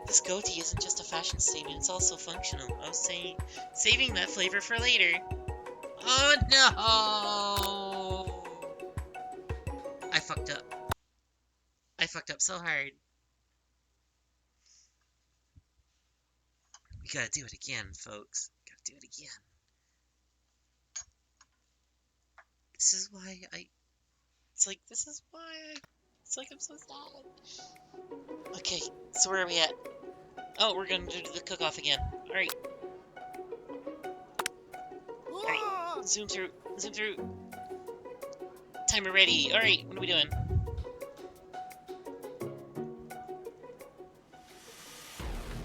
This goatee isn't just a fashion statement, it's also functional. I was saying, saving that flavor for later. Oh no! I fucked up. I fucked up so hard. We gotta do it again, folks. Gotta do it again. This is why I... It's like, this is why I... It's like I'm so sad. Okay, so where are we at? Oh, we're gonna do the cook-off again. Alright. Alright, zoom through. Zoom through. Timer ready. Alright, what are we doing?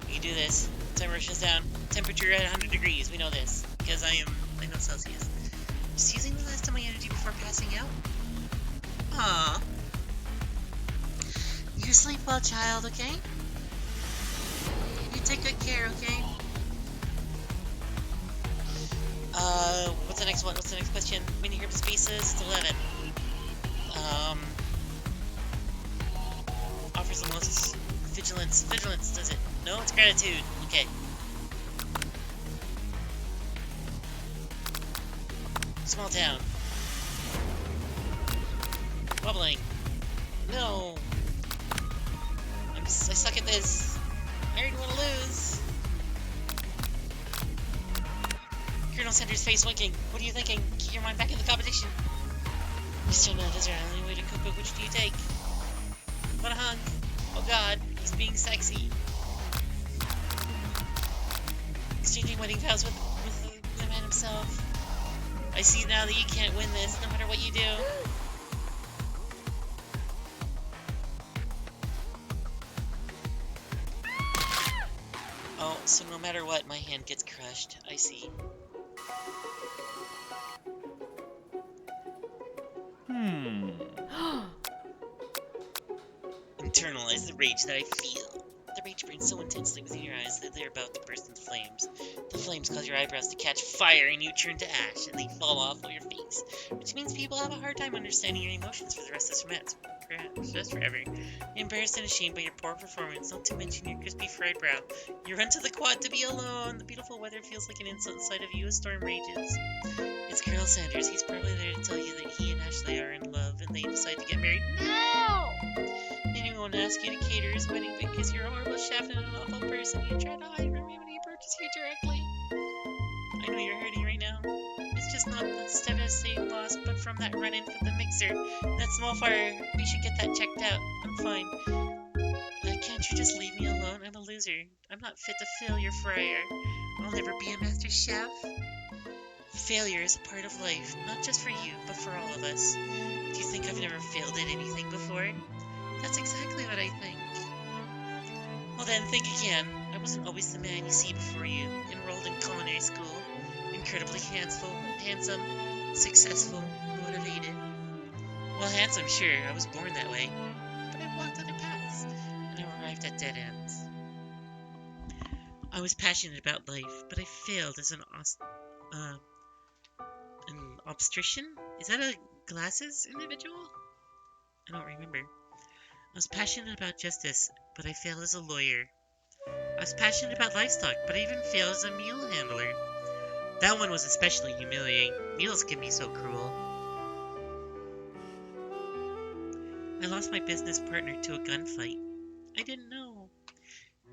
We can do this. Timer rushes down. Temperature at 100 degrees. We know this. Because I know Celsius. Just using the last of my energy before passing out. Aww. You sleep well, child, okay? You take good care, okay? What's the next one? What's the next question? Mini herb spaces, it's 11. Offers the most vigilance. Vigilance, does it? No, it's gratitude. Okay. Small town. Bubbling. No. I suck at this. I already want to lose. Colonel Sanders' face winking. What are you thinking? Keep your mind back in the competition. Mr. Nut, is there any way to cook? Which do you take? Want a hug? Oh god, he's being sexy. Exchanging wedding vows with the man himself. I see now that you can't win this, no matter what you do. Oh, so no matter what, my hand gets crushed. I see. Internalize the rage that I feel. The rage burns so intensely within your eyes that they're about to burst into flames. The flames cause your eyebrows to catch fire and you turn to ash and they fall off of your face. Which means people have a hard time understanding your emotions for the rest of the semester. Perhaps just forever. Embarrassed and ashamed by your poor performance, not to mention your crispy fried brow. You run to the quad to be alone. The beautiful weather feels like an insult inside of you as storm rages. It's Colonel Sanders. He's probably there to tell you that he and Ashley are in love and they decide to get married now. Anyone ask you to cater his wedding because you're a horrible chef and an awful person. You try to hide from him when he approaches you directly. I know you're hurting right now. It's just not the devastating loss, but from that run-in for the mixer, that small fire. We should get that checked out. I'm fine. Can't you just leave me alone? I'm a loser. I'm not fit to fill your fryer. I'll never be a master chef. Failure is a part of life, not just for you, but for all of us. Do you think I've never failed at anything before? That's exactly what I think. Well then, think again. I wasn't always the man you see before you, enrolled in culinary school, incredibly handsome, successful, motivated. Well, handsome, sure, I was born that way, but I've walked other paths, and I've arrived at dead ends. I was passionate about life, but I failed as an obstetrician? Is that a glasses individual? I don't remember. I was passionate about justice, but I failed as a lawyer. I was passionate about livestock, but I even failed as a mule handler. That one was especially humiliating. Mules can be so cruel. I lost my business partner to a gunfight. I didn't know.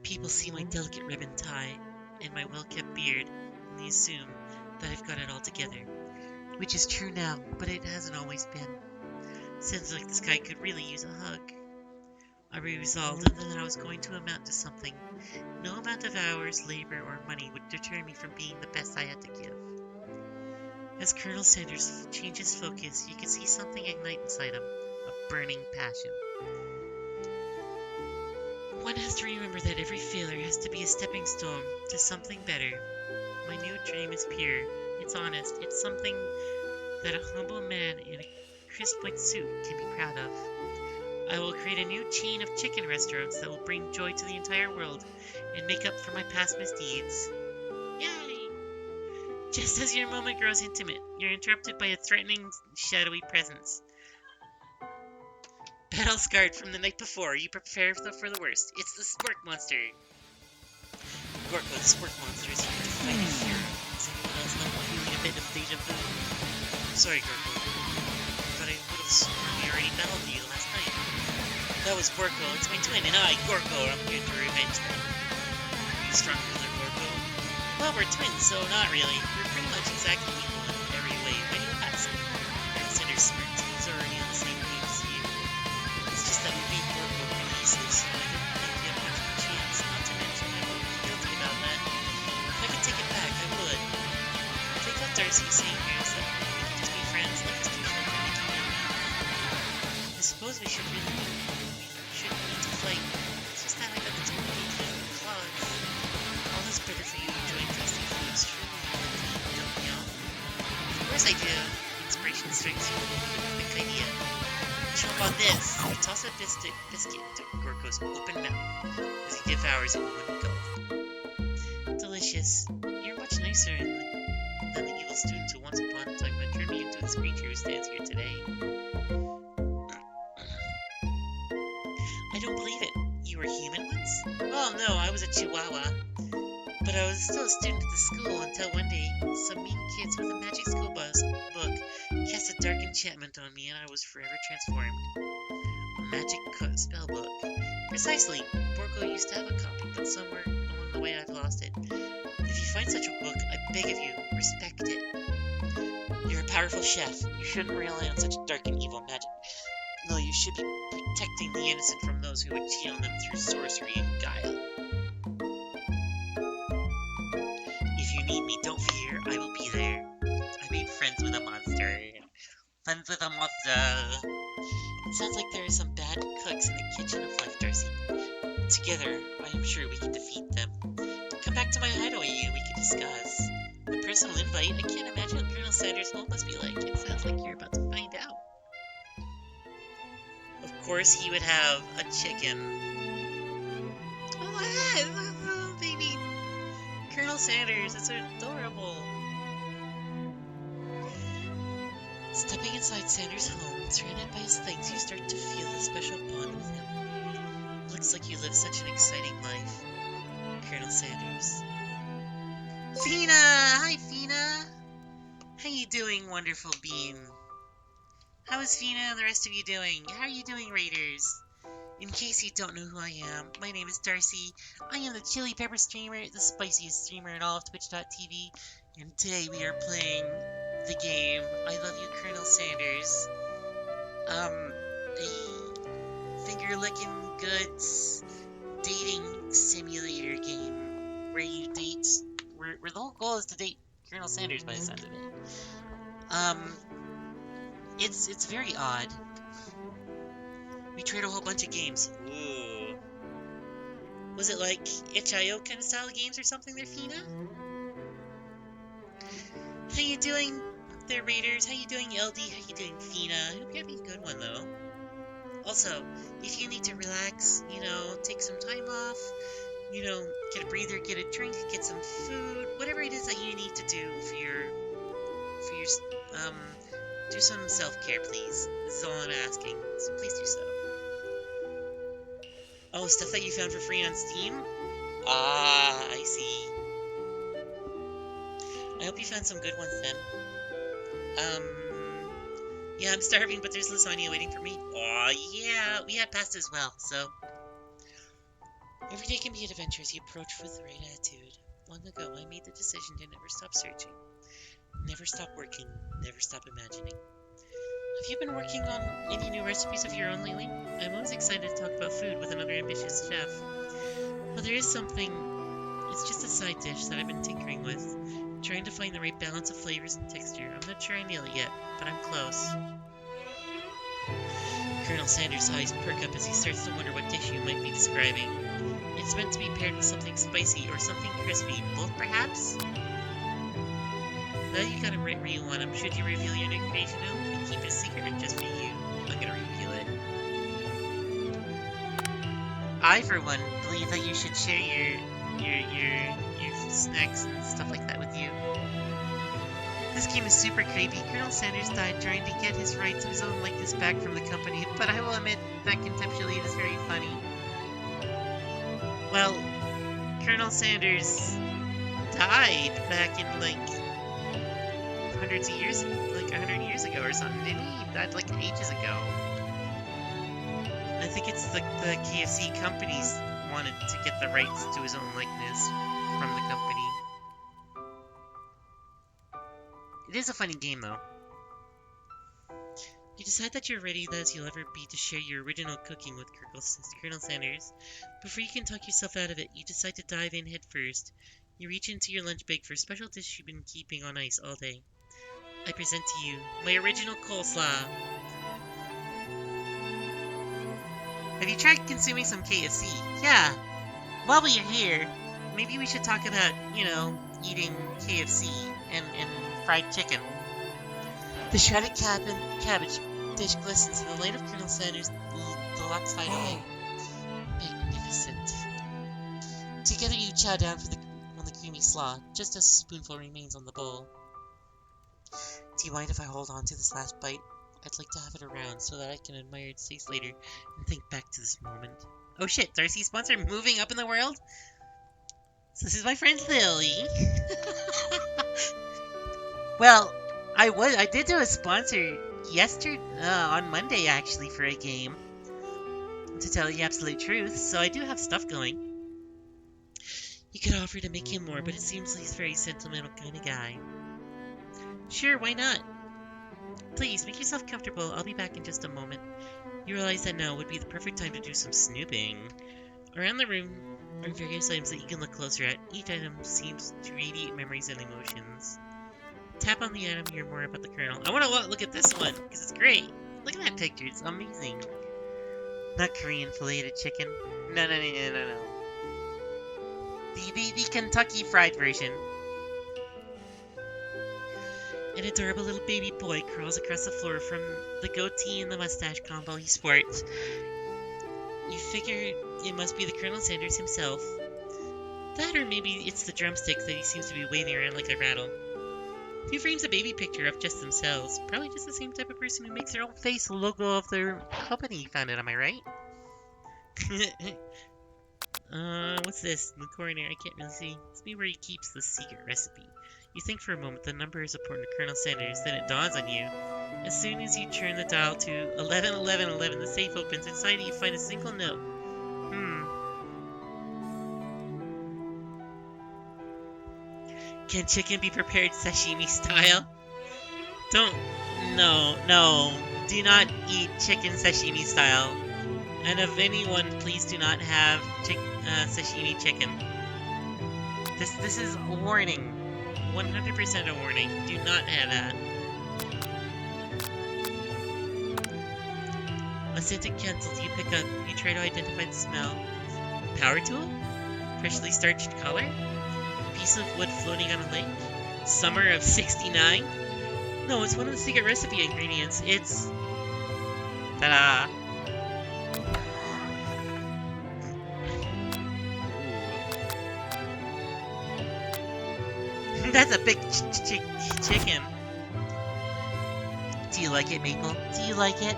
People see my delicate ribbon tie and my well-kept beard, and they assume that I've got it all together. Which is true now, but it hasn't always been. Sounds like this guy could really use a hug. I resolved that I was going to amount to something. No amount of hours, labor, or money would deter me from being the best I had to give. As Colonel Sanders changes focus, you can see something ignite inside him, a burning passion. One has to remember that every failure has to be a stepping stone to something better. My new dream is pure. It's honest. It's something that a humble man in a crisp white suit can be proud of. I will create a new chain of chicken restaurants that will bring joy to the entire world and make up for my past misdeeds. Yay! Just as your moment grows intimate, you're interrupted by a threatening, shadowy presence. Battle scarred from the night before, you prepare for the worst. It's the Spork Monster. Gorko, the Spork Monster, is here to fight a hero. Is anyone else not feeling a bit of deja vu? Sorry, Gorko, but I would have sworn we already battled you last night. That was Gorko. It's my twin, and I, Gorko, am here to revenge them. Are you stronger than Gorko? Well, we're twins, so not really. We're pretty much exactly equal in every way. Why do you ask? Consider smirked. He's already on the same page as you. It's just that we beat Gorko pretty easily, so I didn't think you have much of a chance. Not to mention, I won't be guilty about that. If I could take it back, I would. I think what Darcy's saying here is that we can just be friends. Life is too short for making enemies. I suppose we should really shouldn't need to fight. It's just that I got the total idea of the claws. All this better for you enjoying tasty foods. Surely you help me out. Of course I do. Inspiration strikes you with a quick idea. Chomp on this. You toss a biscuit to Gorko's open mouth as he devours it in one gulp. Delicious. You're much nicer than the evil student who once upon a time had turned me into this creature who stands here today. I don't believe it. You were human once? Oh no, I was a chihuahua. But I was still a student at the school until one day some mean kids with a magic school book cast a dark enchantment on me and I was forever transformed. A magic spell book. Precisely. Borko used to have a copy, but somewhere along the way I've lost it. If you find such a book, I beg of you, respect it. You're a powerful chef. You shouldn't rely on such dark and evil magic. No, you should be protecting the innocent from those who would cheat on them through sorcery and guile. If you need me, don't fear, I will be there. I made friends with a monster. Friends with a monster. It sounds like there are some bad cooks in the kitchen of life, Darcy. Together, I am sure we can defeat them. Come back to my hideaway, we can discuss. A personal invite? I can't imagine what Colonel Sanders' home must be like. It sounds like you're about to find out. Of course he would have a chicken. Oh, baby. Colonel Sanders, it's adorable. Stepping inside Sanders' home, surrounded by his things, you start to feel a special bond with him. Looks like you live such an exciting life, Colonel Sanders. Fina! Hi, Fina! How you doing, wonderful being? How is Fina and the rest of you doing? How are you doing, Raiders? In case you don't know who I am, my name is Darcy. I am the Chili Pepper streamer, the spiciest streamer in all of Twitch.tv, and today we are playing the game I Love You, Colonel Sanders. A finger-licking goods dating simulator game where you date, where the whole goal is to date Colonel Sanders by the sound of it. It's very odd. We tried a whole bunch of games. Ooh. Was it like itch.io kind of style games or something there, Fina? How you doing there, Raiders? How you doing, LD? How you doing, Fina? I hope you're having a good one, though. Also, if you need to relax, take some time off, get a breather, get a drink, get some food, whatever it is that you need to do for your, do some self-care, please. This is all I'm asking, so please do so. Oh, stuff that you found for free on Steam? Ah, I see. I hope you found some good ones then. Yeah, I'm starving, but there's lasagna waiting for me. Aw, yeah, we had pasta as well, so. Every day can be an adventure as you approach with the right attitude. Long ago, I made the decision to never stop searching. Never stop working, never stop imagining. Have you been working on any new recipes of your own lately? I'm always excited to talk about food with another ambitious chef. Well, there is something. It's just a side dish that I've been tinkering with. trying to find the right balance of flavors and texture. I'm not sure I nail it yet, but I'm close. Colonel Sanders' eyes perk up as he starts to wonder what dish you might be describing. It's meant to be paired with something spicy or something crispy, both perhaps? Now you got him right where you want him. Should you reveal your new creation to him and keep it a secret just for you? I'm gonna reveal it. I, for one, believe that you should share your snacks and stuff like that with you. This game is super creepy. Colonel Sanders died trying to get his rights of his own likeness back from the company, but I will admit that conceptually it is very funny. Well, Colonel Sanders died back in hundreds of years, 100 years ago or something, didn't he? He died ages ago. I think it's the KFC companies wanted to get the rights to his own likeness from the company. It is a funny game, though. You decide that you're ready as you'll ever be to share your original cooking with Colonel Sanders. Before you can talk yourself out of it, you decide to dive in head first. You reach into your lunch bag for a special dish you've been keeping on ice all day. I present to you my original coleslaw. Have you tried consuming some KFC? Yeah. While we're here, maybe we should talk about, eating KFC and fried chicken. The shredded cabbage dish glistens in the light of Colonel Sanders' deluxe hideaway. Magnificent. Together you chow down on the creamy slaw, just as a spoonful remains on the bowl. Do you mind if I hold on to this last bite? I'd like to have it around so that I can admire its taste later and think back to this moment. Oh shit, Darcy's sponsor moving up in the world? So this is my friend Lily. Well, I did do a sponsor yesterday, on Monday actually, for a game. To tell you the absolute truth, so I do have stuff going. You could offer to make him more, but it seems he's a very sentimental kind of guy. Sure, why not? Please, make yourself comfortable. I'll be back in just a moment. You realize that now would be the perfect time to do some snooping. Around the room are various items that you can look closer at. Each item seems to radiate memories and emotions. Tap on the item, hear more about the Colonel. I want to look at this one, because it's great. Look at that picture, it's amazing. Not Korean filleted chicken. No. The Kentucky fried version. An adorable little baby boy crawls across the floor from the goatee and the mustache combo he sports. You figure it must be the Colonel Sanders himself. That, or maybe it's the drumsticks that he seems to be waving around like a rattle. He frames a baby picture of just themselves. Probably just the same type of person who makes their own face the logo of their company you founded, am I right? What's this? In the corner, I can't really see. It's maybe where he keeps the secret recipe. You think for a moment the number is important to Colonel Sanders, then it dawns on you. As soon as you turn the dial to 111111, the safe opens. Inside you find a single note. Can chicken be prepared sashimi style? No. Do not eat chicken sashimi style. And of anyone, please do not have sashimi chicken. This is a warning. 100% a warning. Do not have that. A scented cancels you pick up. You try to identify the smell. Power tool? Freshly starched color? A piece of wood floating on a lake? Summer of 69? No, it's one of the secret recipe ingredients. It's... Ta-da! That's a big chicken. Do you like it, Maple? Do you like it?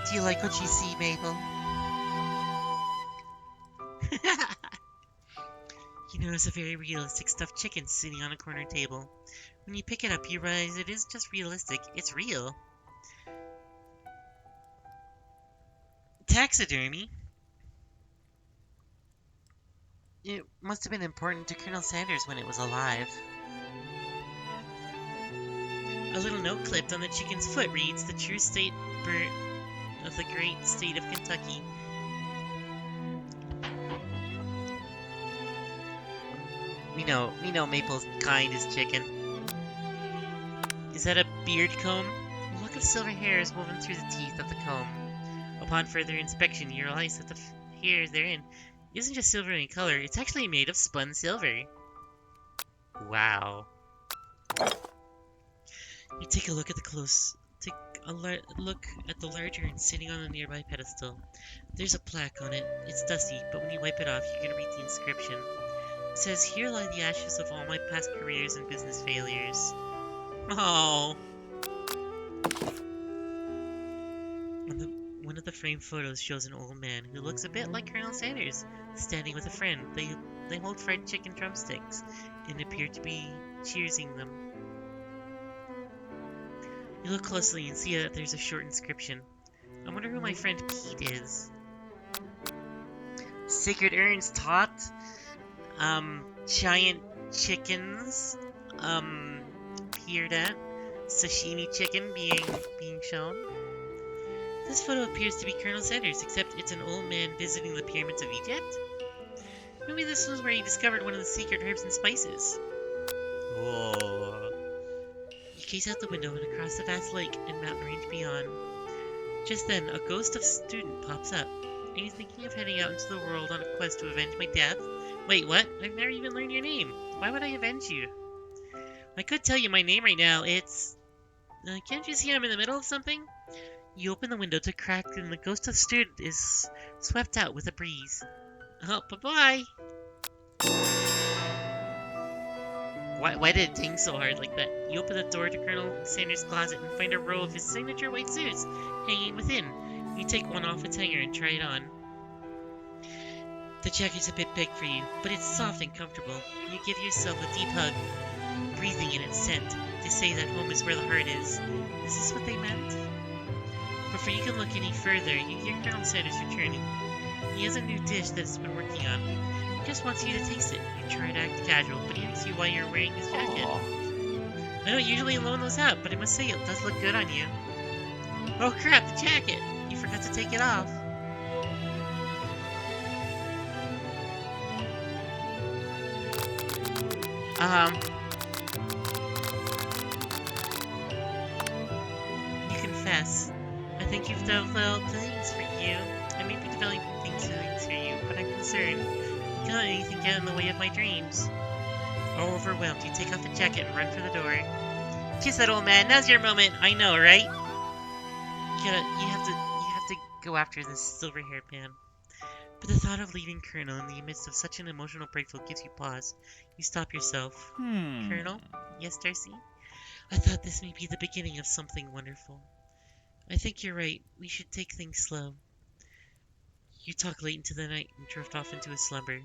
Do you like what you see, Maple? You notice a very realistic stuffed chicken sitting on a corner table. When you pick it up, you realize it isn't just realistic, it's real. Taxidermy? It must have been important to Colonel Sanders when it was alive. A little note clipped on the chicken's foot reads, "The true state bird of the great state of Kentucky." We know Maple's kind as chicken. Is that a beard comb? A lock of silver hair is woven through the teeth of the comb. Upon further inspection, you realize that the hair therein isn't just silver in color, it's actually made of spun silver. Wow. You take a look at look at the large urn sitting on a nearby pedestal. There's a plaque on it. It's dusty, but when you wipe it off, you can read the inscription. It says, "Here lie the ashes of all my past careers and business failures." Oh. One of the framed photos shows an old man who looks a bit like Colonel Sanders, standing with a friend. They hold fried chicken drumsticks and appear to be cheersing them. You look closely and see that there's a short inscription. I wonder who my friend Pete is. Sacred urns taught. Giant chickens. Appeared at. Sashimi chicken being shown. This photo appears to be Colonel Sanders, except it's an old man visiting the pyramids of Egypt. Maybe this was where he discovered one of the secret herbs and spices. Whoa. You gaze out the window and across the vast lake and mountain range beyond. Just then, a ghost of student pops up. Are you thinking of heading out into the world on a quest to avenge my death? Wait, what? I've never even learned your name. Why would I avenge you? I could tell you my name right now. It's... can't you see I'm in the middle of something? You open the window to crack and the ghost of student is swept out with a breeze. Oh, bye-bye! Why did it ding so hard like that? You open the door to Colonel Sanders' closet and find a row of his signature white suits hanging within. You take one off its hanger and try it on. The jacket's a bit big for you, but it's soft and comfortable. You give yourself a deep hug, breathing in its scent, to say that home is where the heart is. Is this what they meant? Before you can look any further, you hear Colonel Sanders returning. He has a new dish that he's been working on. He just wants you to taste it. You try to act casual, but he asks you why you're wearing his jacket. I don't usually loan those out, but I must say it does look good on you. Oh crap, the jacket! You forgot to take it off. You confess. I think you've developed things for you. I may be developing things for you, but I'm concerned. You can't let anything get in the way of my dreams. All overwhelmed, you take off the jacket and run for the door. Kiss that old man, now's your moment. I know, right? You have to go after this silver-haired man. But the thought of leaving Colonel in the midst of such an emotional breakthrough gives you pause. You stop yourself. Colonel? Yes, Darcy? I thought this may be the beginning of something wonderful. I think you're right. We should take things slow. You talk late into the night and drift off into a slumber.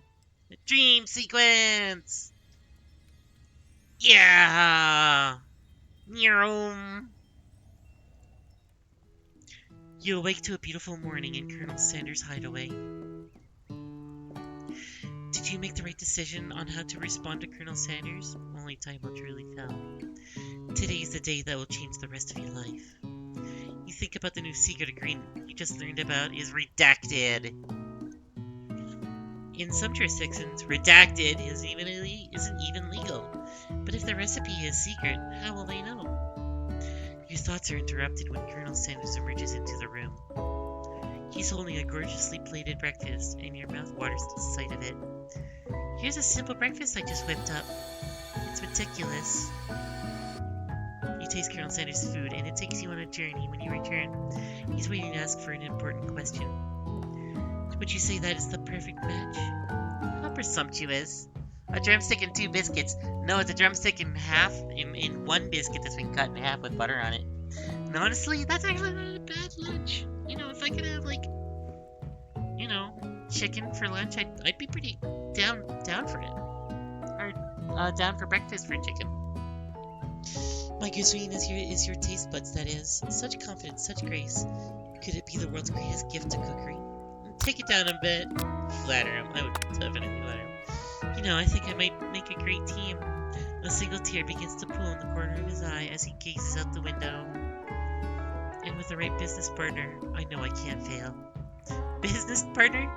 A dream sequence! Yeah! You awake to a beautiful morning in Colonel Sanders' hideaway. Did you make the right decision on how to respond to Colonel Sanders? Only time will truly tell. Today is the day that will change the rest of your life. You think about the new secret agreement you just learned about is redacted. In some jurisdictions, redacted isn't even legal. But if the recipe is secret, how will they know? Your thoughts are interrupted when Colonel Sanders emerges into the room. He's holding a gorgeously plated breakfast, and your mouth waters at the sight of it. Here's a simple breakfast I just whipped up. It's meticulous. You taste Colonel Sanders' food, and it takes you on a journey. When you return, he's waiting to ask for an important question. Would you say that is the perfect match? How presumptuous. A drumstick and 2 biscuits. No, it's a drumstick in half, in 1 biscuit that's been cut in half with butter on it. And honestly, that's actually not a bad lunch. If I could have, chicken for lunch, I'd be pretty down for it. Or, down for breakfast for chicken. My Guzreen is your taste buds, that is. Such confidence, such grace. Could it be the world's greatest gift to cookery? Take it down a bit. Flatter him. I would definitely flatter him. I think I might make a great team. A single tear begins to pool in the corner of his eye as he gazes out the window. And with the right business partner, I know I can't fail. Business partner?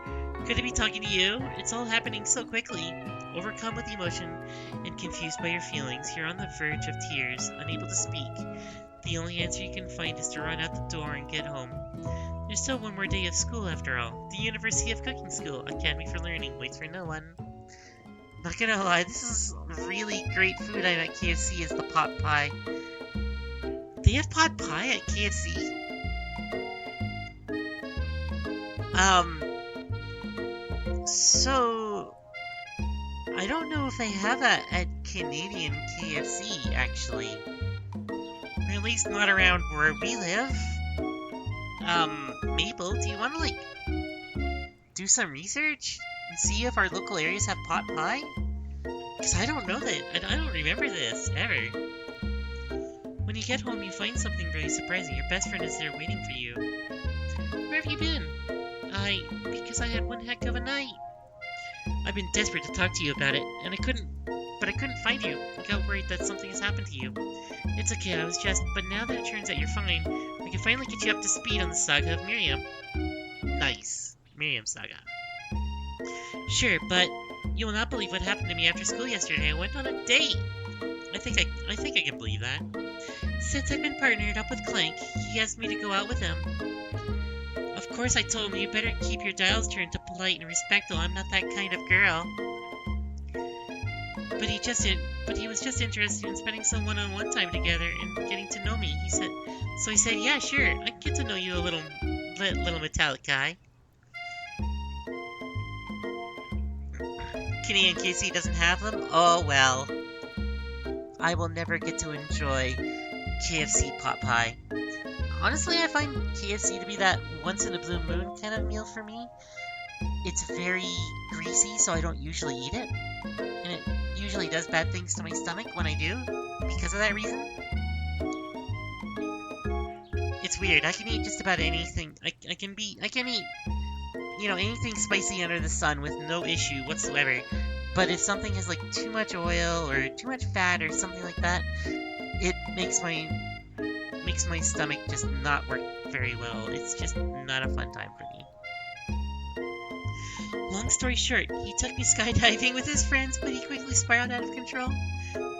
Good to be talking to you. It's all happening so quickly. Overcome with emotion and confused by your feelings, you're on the verge of tears, unable to speak. The only answer you can find is to run out the door and get home. There's still one more day of school after all. The University of Cooking School, Academy for Learning, waits for no one. Not gonna lie, this is really great food I'm at KFC is the pot pie. They have pot pie at KFC? So I don't know if they have that at Canadian KFC, actually. Or at least not around where we live. Mabel, do you want to, do some research? And see if our local areas have pot pie? Because I don't know that. I don't remember this, ever. When you get home, you find something very surprising. Your best friend is there waiting for you. Where have you been? Because I had one heck of a night. I've been desperate to talk to you about it, and I couldn't find you. I got worried that something has happened to you. It's okay, but now that it turns out you're fine, I can finally get you up to speed on the saga of Miriam. Nice. Miriam saga. Sure, but you will not believe what happened to me after school yesterday. I went on a date. I think I can believe that. Since I've been partnered up with Clank, he asked me to go out with him. Of course, I told him you better keep your dials turned to polite and respectful. I'm not that kind of girl. But he was just interested in spending some one-on-one time together and getting to know me. He said, yeah, sure, I can get to know you a little metallic guy. Canadian KC doesn't have them? Oh well. I will never get to enjoy KFC pot pie. Honestly, I find KFC to be that once-in-a-blue moon kind of meal for me. It's very greasy, so I don't usually eat it. And it usually does bad things to my stomach when I do, because of that reason. It's weird. I can eat just about anything. I can eat, anything spicy under the sun with no issue whatsoever. But if something has, too much oil or too much fat or something like that, it makes my stomach just not work very well. It's just not a fun time for me. Long story short, he took me skydiving with his friends, but he quickly spiraled out of control.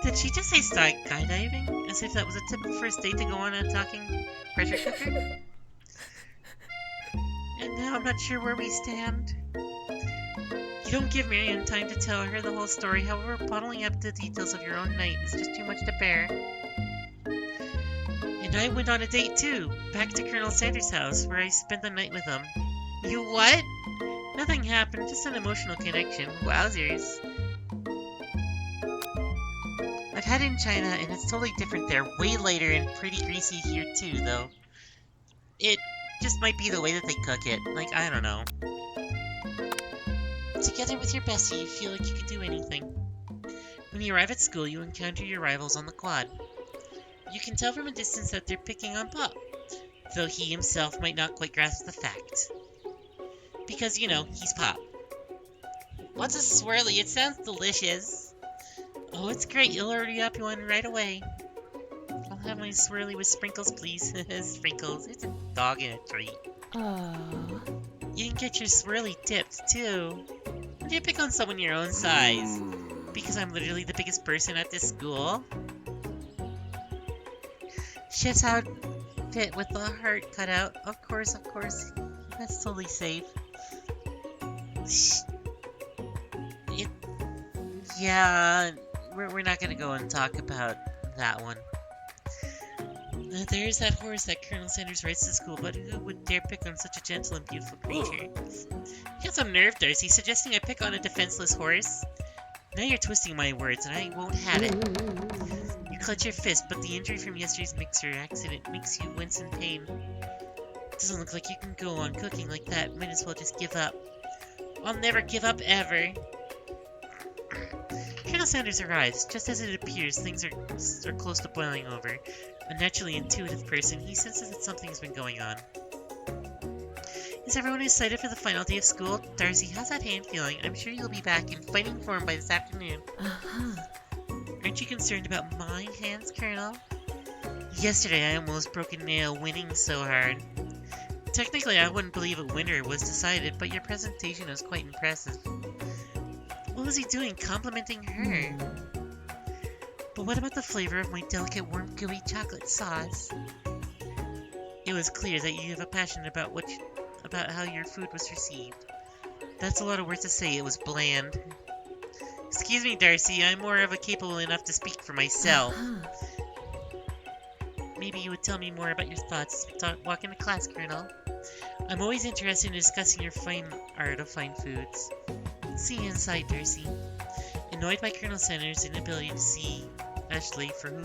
Did she just say skydiving? As if that was a typical first date to go on a talking pressure cooker? And now I'm not sure where we stand. You don't give Miriam time to tell her the whole story, however, bottling up the details of your own night is just too much to bear. And I went on a date too, back to Colonel Sanders' house, where I spent the night with him. You what? Nothing happened, just an emotional connection. Wowzers. I've had it in China, and it's totally different there. Way later and pretty greasy here too, though. It just might be the way that they cook it. I don't know. Together with your bestie, you feel like you can do anything. When you arrive at school, you encounter your rivals on the quad. You can tell from a distance that they're picking on Pop, though he himself might not quite grasp the fact. Because, he's Pop. What's a swirly? It sounds delicious. Oh, it's great. You'll already up one right away. I'll have my swirly with sprinkles, please. Sprinkles. It's a dog and a treat. Aww. You can get your swirly dipped, too. Why do you pick on someone your own size? Because I'm literally the biggest person at this school? Chef's outfit with the heart cut out. Of course. That's totally safe. Yeah, we're not gonna go and talk about that one. There's that horse that Colonel Sanders rides to school, but who would dare pick on such a gentle and beautiful creature? You got some nerve, Darcy, suggesting I pick on a defenseless horse? Now you're twisting my words, and I won't have it. You clutch your fist, but the injury from yesterday's mixer accident makes you wince in pain. It doesn't look like you can go on cooking like that. Might as well just give up. I'll never give up, ever. Colonel Sanders arrives. Just as it appears things are close to boiling over. A naturally intuitive person, he senses that something's been going on. Is everyone excited for the final day of school? Darcy, how's that hand feeling? I'm sure you'll be back in fighting form by this afternoon. Aren't you concerned about my hands, Colonel? Yesterday I almost broke a nail winning so hard. Technically, I wouldn't believe a winner was decided, but your presentation was quite impressive. What was he doing complimenting her? But what about the flavor of my delicate warm gooey chocolate sauce? It was clear that you have a passion about how your food was received. That's a lot of words to say. It was bland. Excuse me, Darcy. I'm more of a capable enough to speak for myself. Maybe you would tell me more about your thoughts as we walk into class, Colonel. I'm always interested in discussing your fine art of fine foods. See you inside, Darcy. Annoyed by Colonel Sanders' inability to see Ashley for who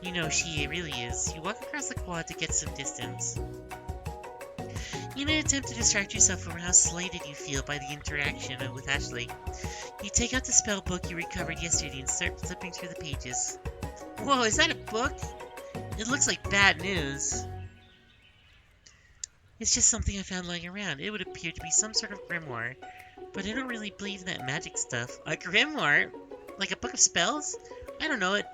you know she really is, you walk across the quad to get some distance. In an attempt to distract yourself from how slighted you feel by the interaction with Ashley, you take out the spell book you recovered yesterday and start flipping through the pages. Whoa, is that a book? It looks like bad news. It's just something I found lying around. It would appear to be some sort of grimoire, but I don't really believe in that magic stuff. A grimoire? Like a book of spells? I don't know it.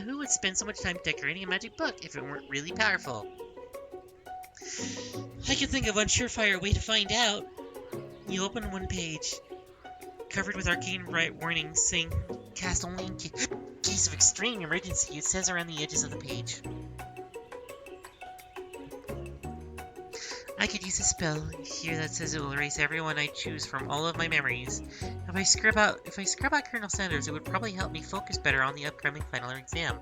Who would spend so much time decorating a magic book if it weren't really powerful? I can think of one surefire way to find out. You open one page, covered with arcane warnings saying, cast only in case of extreme emergency, it says around the edges of the page. I could use a spell here that says it will erase everyone I choose from all of my memories. If I scrub out Colonel Sanders, it would probably help me focus better on the upcoming final exam.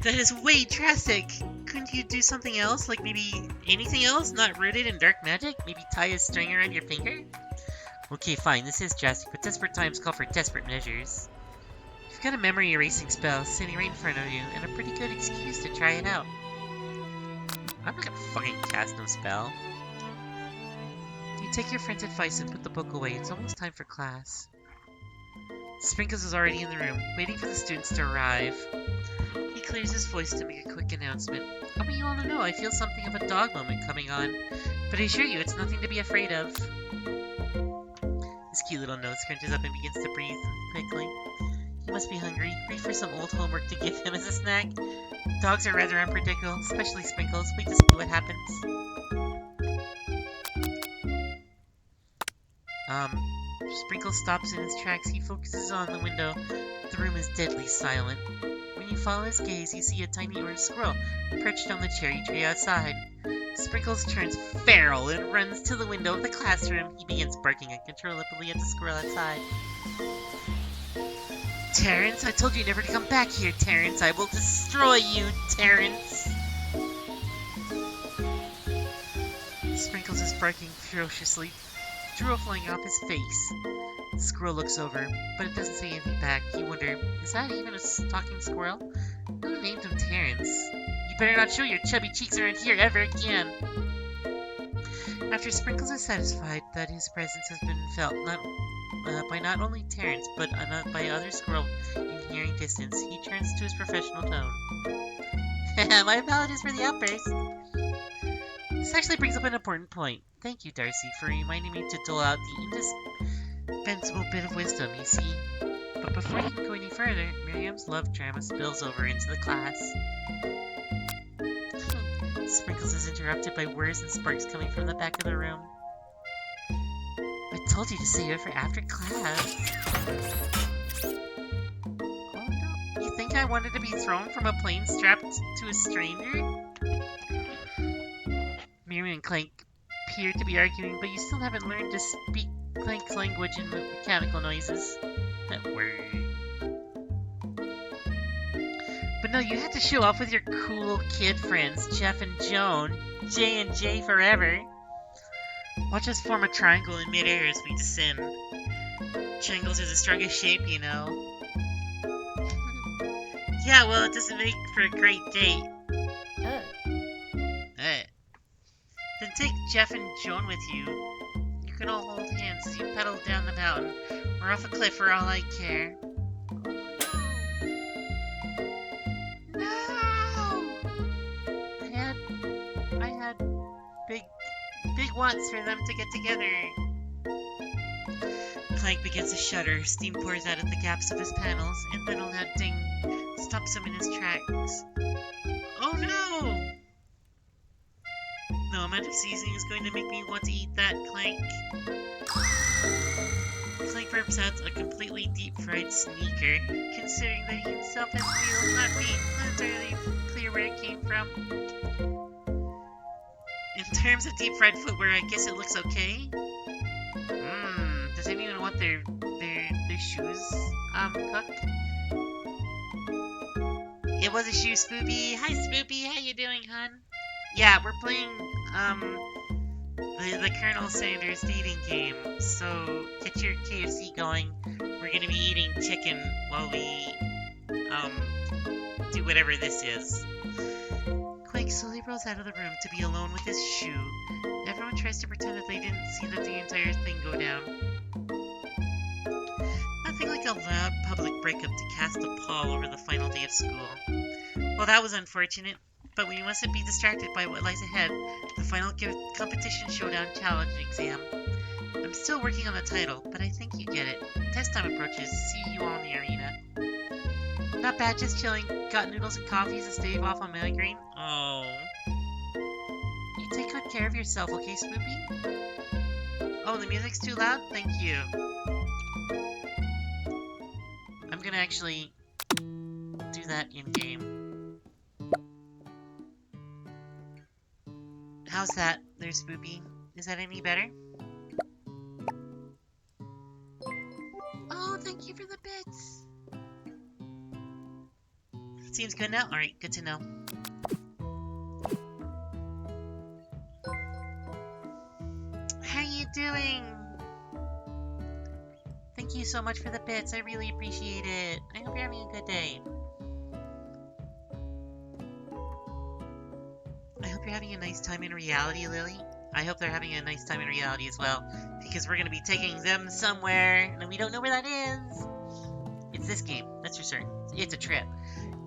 That is way drastic! Couldn't you do something else? Like maybe anything else not rooted in dark magic? Maybe tie a string around your finger? Okay, fine, this is drastic, but desperate times call for desperate measures. You've got a memory erasing spell sitting right in front of you, and a pretty good excuse to try it out. I'm not gonna fucking cast no spell. You take your friend's advice and put the book away. It's almost time for class. Sprinkles is already in the room, waiting for the students to arrive. He clears his voice to make a quick announcement. I want you all to know I feel something of a dog moment coming on, but I assure you it's nothing to be afraid of. His cute little nose scrunches up and begins to breathe quickly. He must be hungry. Reach for some old homework to give him as a snack. Dogs are rather unpredictable, especially Sprinkles. Wait to see what happens. Sprinkles stops in his tracks. He focuses on the window. The room is deadly silent. When you follow his gaze, you see a tiny orange squirrel perched on the cherry tree outside. Sprinkles turns feral and runs to the window of the classroom. He begins barking uncontrollably at the squirrel outside. Terrence, I told you never to come back here, Terrence. I will destroy you, Terrence. Sprinkles is barking ferociously, drool flying off his face. The squirrel looks over, but it doesn't say anything back. You wonder, is that even a talking squirrel? Who named him Terrence? You better not show your chubby cheeks around here ever again. After Sprinkles is satisfied that his presence has been felt by not only Terrence, but by other squirrels in hearing distance, he turns to his professional tone. My apologies for the outburst. This actually brings up an important point. Thank you, Darcy, for reminding me to dole out the indispensable bit of wisdom, you see. But before you can go any further, Miriam's love drama spills over into the class. Sprinkles is interrupted by whirs and sparks coming from the back of the room. I told you to save it for after class. Oh no. You think I wanted to be thrown from a plane strapped to a stranger? Miriam and Clank appear to be arguing, but you still haven't learned to speak Clank's language and mechanical noises. That word. But no, you had to show off with your cool kid friends, Jeff and Joan. J and J forever. Watch us form a triangle in midair as we descend. Triangles are the strongest shape, you know. Yeah, well, it doesn't make for a great date. Then take Jeff and Joan with you. You can all hold hands as you pedal down the mountain or off a cliff for all I care. I had big wants for them to get together. Clank begins to shudder. Steam pours out of the gaps of his panels, and then a loud ding stops him in his tracks. Oh no! no amount of seasoning is going to make me want to eat that, Clank. Clank burps out a completely deep-fried sneaker, considering that he himself has wheels, not entirely clear where it came from. In terms of deep-fried footwear, I guess it looks okay. Does anyone want their shoes cooked? It was a shoe, Spoopy. Hi, Spoopy. How you doing, hun? Yeah, we're playing the Colonel Sanders dating game. So get your KFC going. We're gonna be eating chicken while we do whatever this is. Quake slowly rolls out of the room to be alone with his shoe. Everyone tries to pretend that they didn't see the entire thing go down. Nothing like a loud public breakup to cast a pall over the final day of school. Well, that was unfortunate, but we mustn't be distracted by what lies ahead, the final competition showdown challenge exam. I'm still working on the title, but I think you get it. Test time approaches. See you all in the arena. Not bad, just chilling. Got noodles and coffees to stave off on migraine. Oh. You take good care of yourself, okay, Spoopy? Oh, the music's too loud? Thank you. I'm gonna actually do that in-game. How's that there, Spoopy? Is that any better? Oh, thank you for the bits. Seems good now? Alright, good to know. How are you doing? Thank you so much for the bits. I really appreciate it. I hope you're having a good day. I hope you're having a nice time in reality, Lily. I hope they're having a nice time in reality as well, because we're going to be taking them somewhere, and we don't know where that is. It's this game, that's for certain. It's a trip.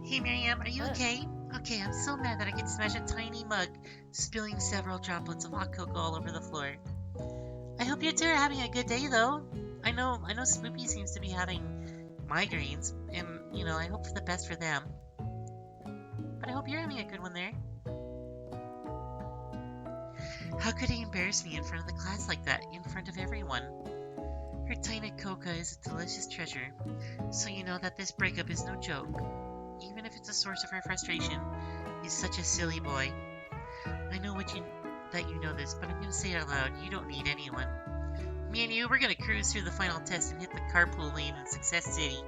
Hey, Miriam, are you okay? Okay, I'm so mad that I could smash a tiny mug, spilling several droplets of hot cocoa all over the floor. I hope you two are having a good day, though. I know Spoopy seems to be having migraines, and, I hope for the best for them. But I hope you're having a good one there. How could he embarrass me in front of the class like that, in front of everyone? Her tiny coca is a delicious treasure, so you know that this breakup is no joke. Even if it's a source of her frustration, he's such a silly boy. I know that you know this, but I'm gonna say it out loud. You don't need anyone. Me and you, we're gonna cruise through the final test and hit the carpool lane in Success City.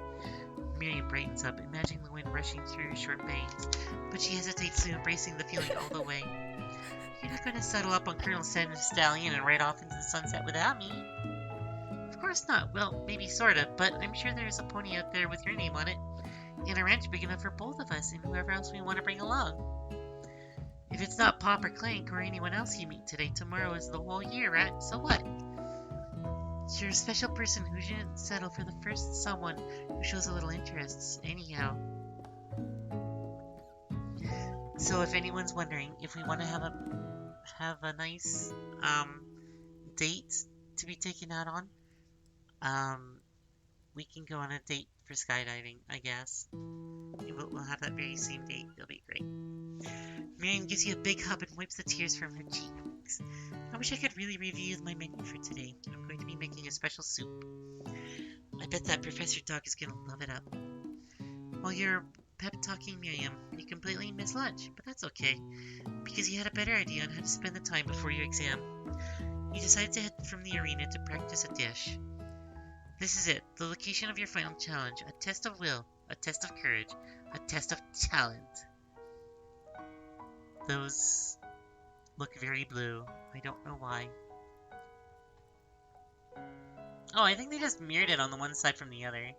Miriam brightens up, imagining the wind rushing through her short bangs, but she hesitates to embracing the feeling all the way. You're not gonna settle up on Colonel Sanders' stallion and ride off into the sunset without me. Of course not. Well, maybe sorta, but I'm sure there's a pony out there with your name on it, and a ranch big enough for both of us and whoever else we want to bring along. If it's not Pop or Clank or anyone else you meet today, tomorrow is the whole year, right? So what? You're a special person who shouldn't settle for the first someone who shows a little interest, anyhow. So if anyone's wondering if we want to have a nice date to be taken out on, we can go on a date for skydiving, I guess. We'll have that very same date. It'll be great. Miriam gives you a big hug and wipes the tears from her cheeks. I wish I could really review my menu for today. I'm going to be making a special soup. I bet that Professor Dog is going to love it up. While you're pep-talking Miriam, you completely miss lunch, but that's okay, because you had a better idea on how to spend the time before your exam. You decide to head from the arena to practice a dish. This is it, the location of your final challenge, a test of will, a test of courage, a test of talent. Those look very blue. I don't know why. Oh, I think they just mirrored it on the one side from the other.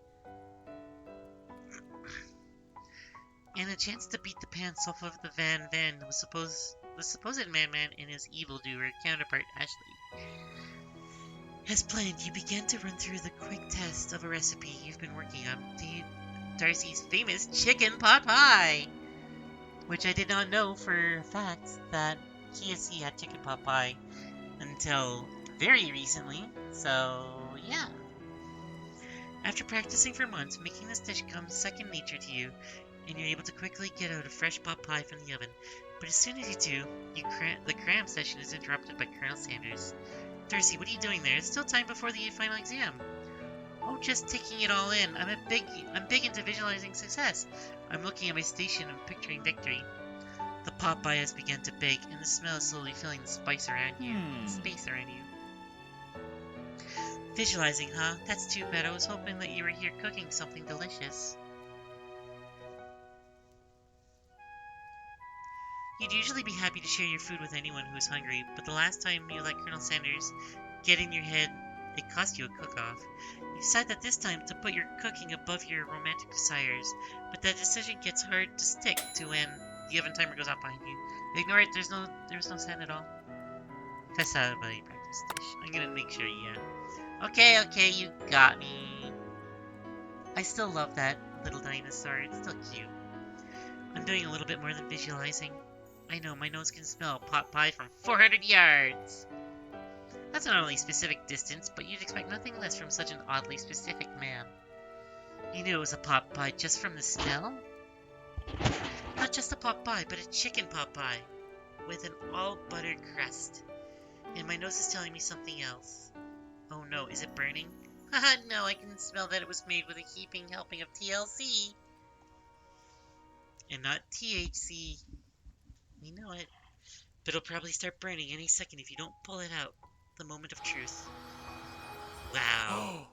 And a chance to beat the pants off of the Van the supposed madman and his evildoer counterpart, Ashley. As planned, you begin to run through the quick test of a recipe you've been working on, Darcy's famous chicken pot pie! Which I did not know for a fact that KFC had chicken pot pie until very recently, so yeah. After practicing for months, making this dish comes second nature to you, and you're able to quickly get out a fresh pot pie from the oven, But as soon as you do, the cram session is interrupted by Colonel Sanders. Darcy, what are you doing there? It's still time before the final exam. Oh, just taking it all in. I'm big into visualizing success. I'm looking at my station and picturing victory. The Popeye has begun to bake, and the smell is slowly filling the space around you. Visualizing, huh? That's too bad. I was hoping that you were here cooking something delicious. You'd usually be happy to share your food with anyone who is hungry, but the last time you let Colonel Sanders get in your head, it cost you a cook-off. You decide that this time to put your cooking above your romantic desires, but that decision gets hard to stick to when the oven timer goes off behind you. Ignore it, there's no sound at all. Test out a buddy practice dish. I'm gonna make sure, yeah. Okay, you got me. I still love that little dinosaur, it's still cute. I'm doing a little bit more than visualizing. I know, my nose can smell pot pie from 400 yards. That's not only specific distance, but you'd expect nothing less from such an oddly specific man. You knew it was a pot pie just from the smell? Not just a pot pie, but a chicken pot pie with an all-butter crust. And my nose is telling me something else. Oh no, is it burning? Haha, no, I can smell that it was made with a heaping helping of TLC. And not THC. We know it. But it'll probably start burning any second if you don't pull it out. The moment of truth. Wow.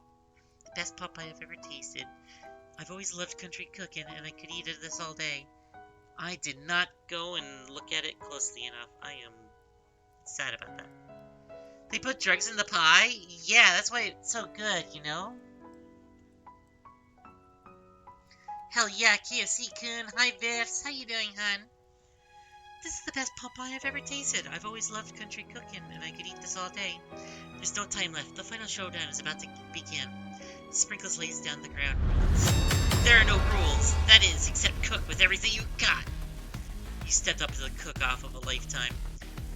The best Popeye I've ever tasted. I've always loved country cooking, and I could eat of this all day. I did not go and look at it closely enough. I am sad about that. They put drugs in the pie? Yeah, that's why it's so good, you know? Hell yeah, KFC-kun. Hi, Biffs. How you doing, hun? This is the best Popeye I've ever tasted. I've always loved country cooking, and I could eat this all day. There's no time left. The final showdown is about to begin. Sprinkles lays down the ground rules. There are no rules. That is, except cook with everything you got. You stepped up to the cook-off of a lifetime.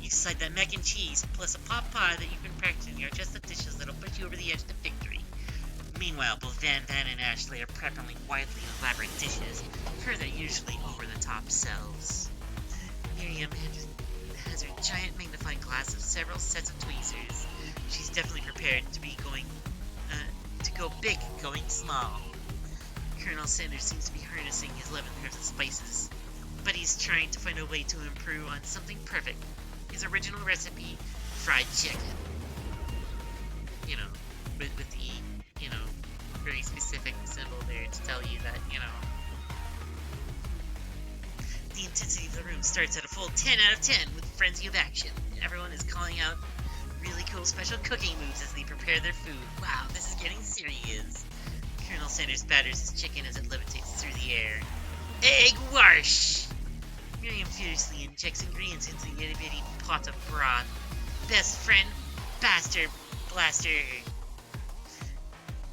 You decide that mac and cheese plus a pot pie that you've been practicing are just the dishes that'll put you over the edge to victory. Meanwhile, both Van and Ashley are prepping wildly elaborate dishes for their usually over-the-top selves. Miriam has her giant magnifying glass of several sets of tweezers. She's definitely prepared to go big, going small. Colonel Sanders seems to be harnessing his 11 herbs and spices, but he's trying to find a way to improve on something perfect. His original recipe, fried chicken. You know, with the, very specific symbol there to tell you that, The intensity of the room starts at a full 10 out of 10 with frenzy of action. Everyone is calling out really cool special cooking moves as they prepare their food. Wow, this is getting serious. Colonel Sanders batters his chicken as it levitates through the air. Egg wash! Miriam furiously injects ingredients into the itty-bitty pot of broth. Best friend, bastard blaster.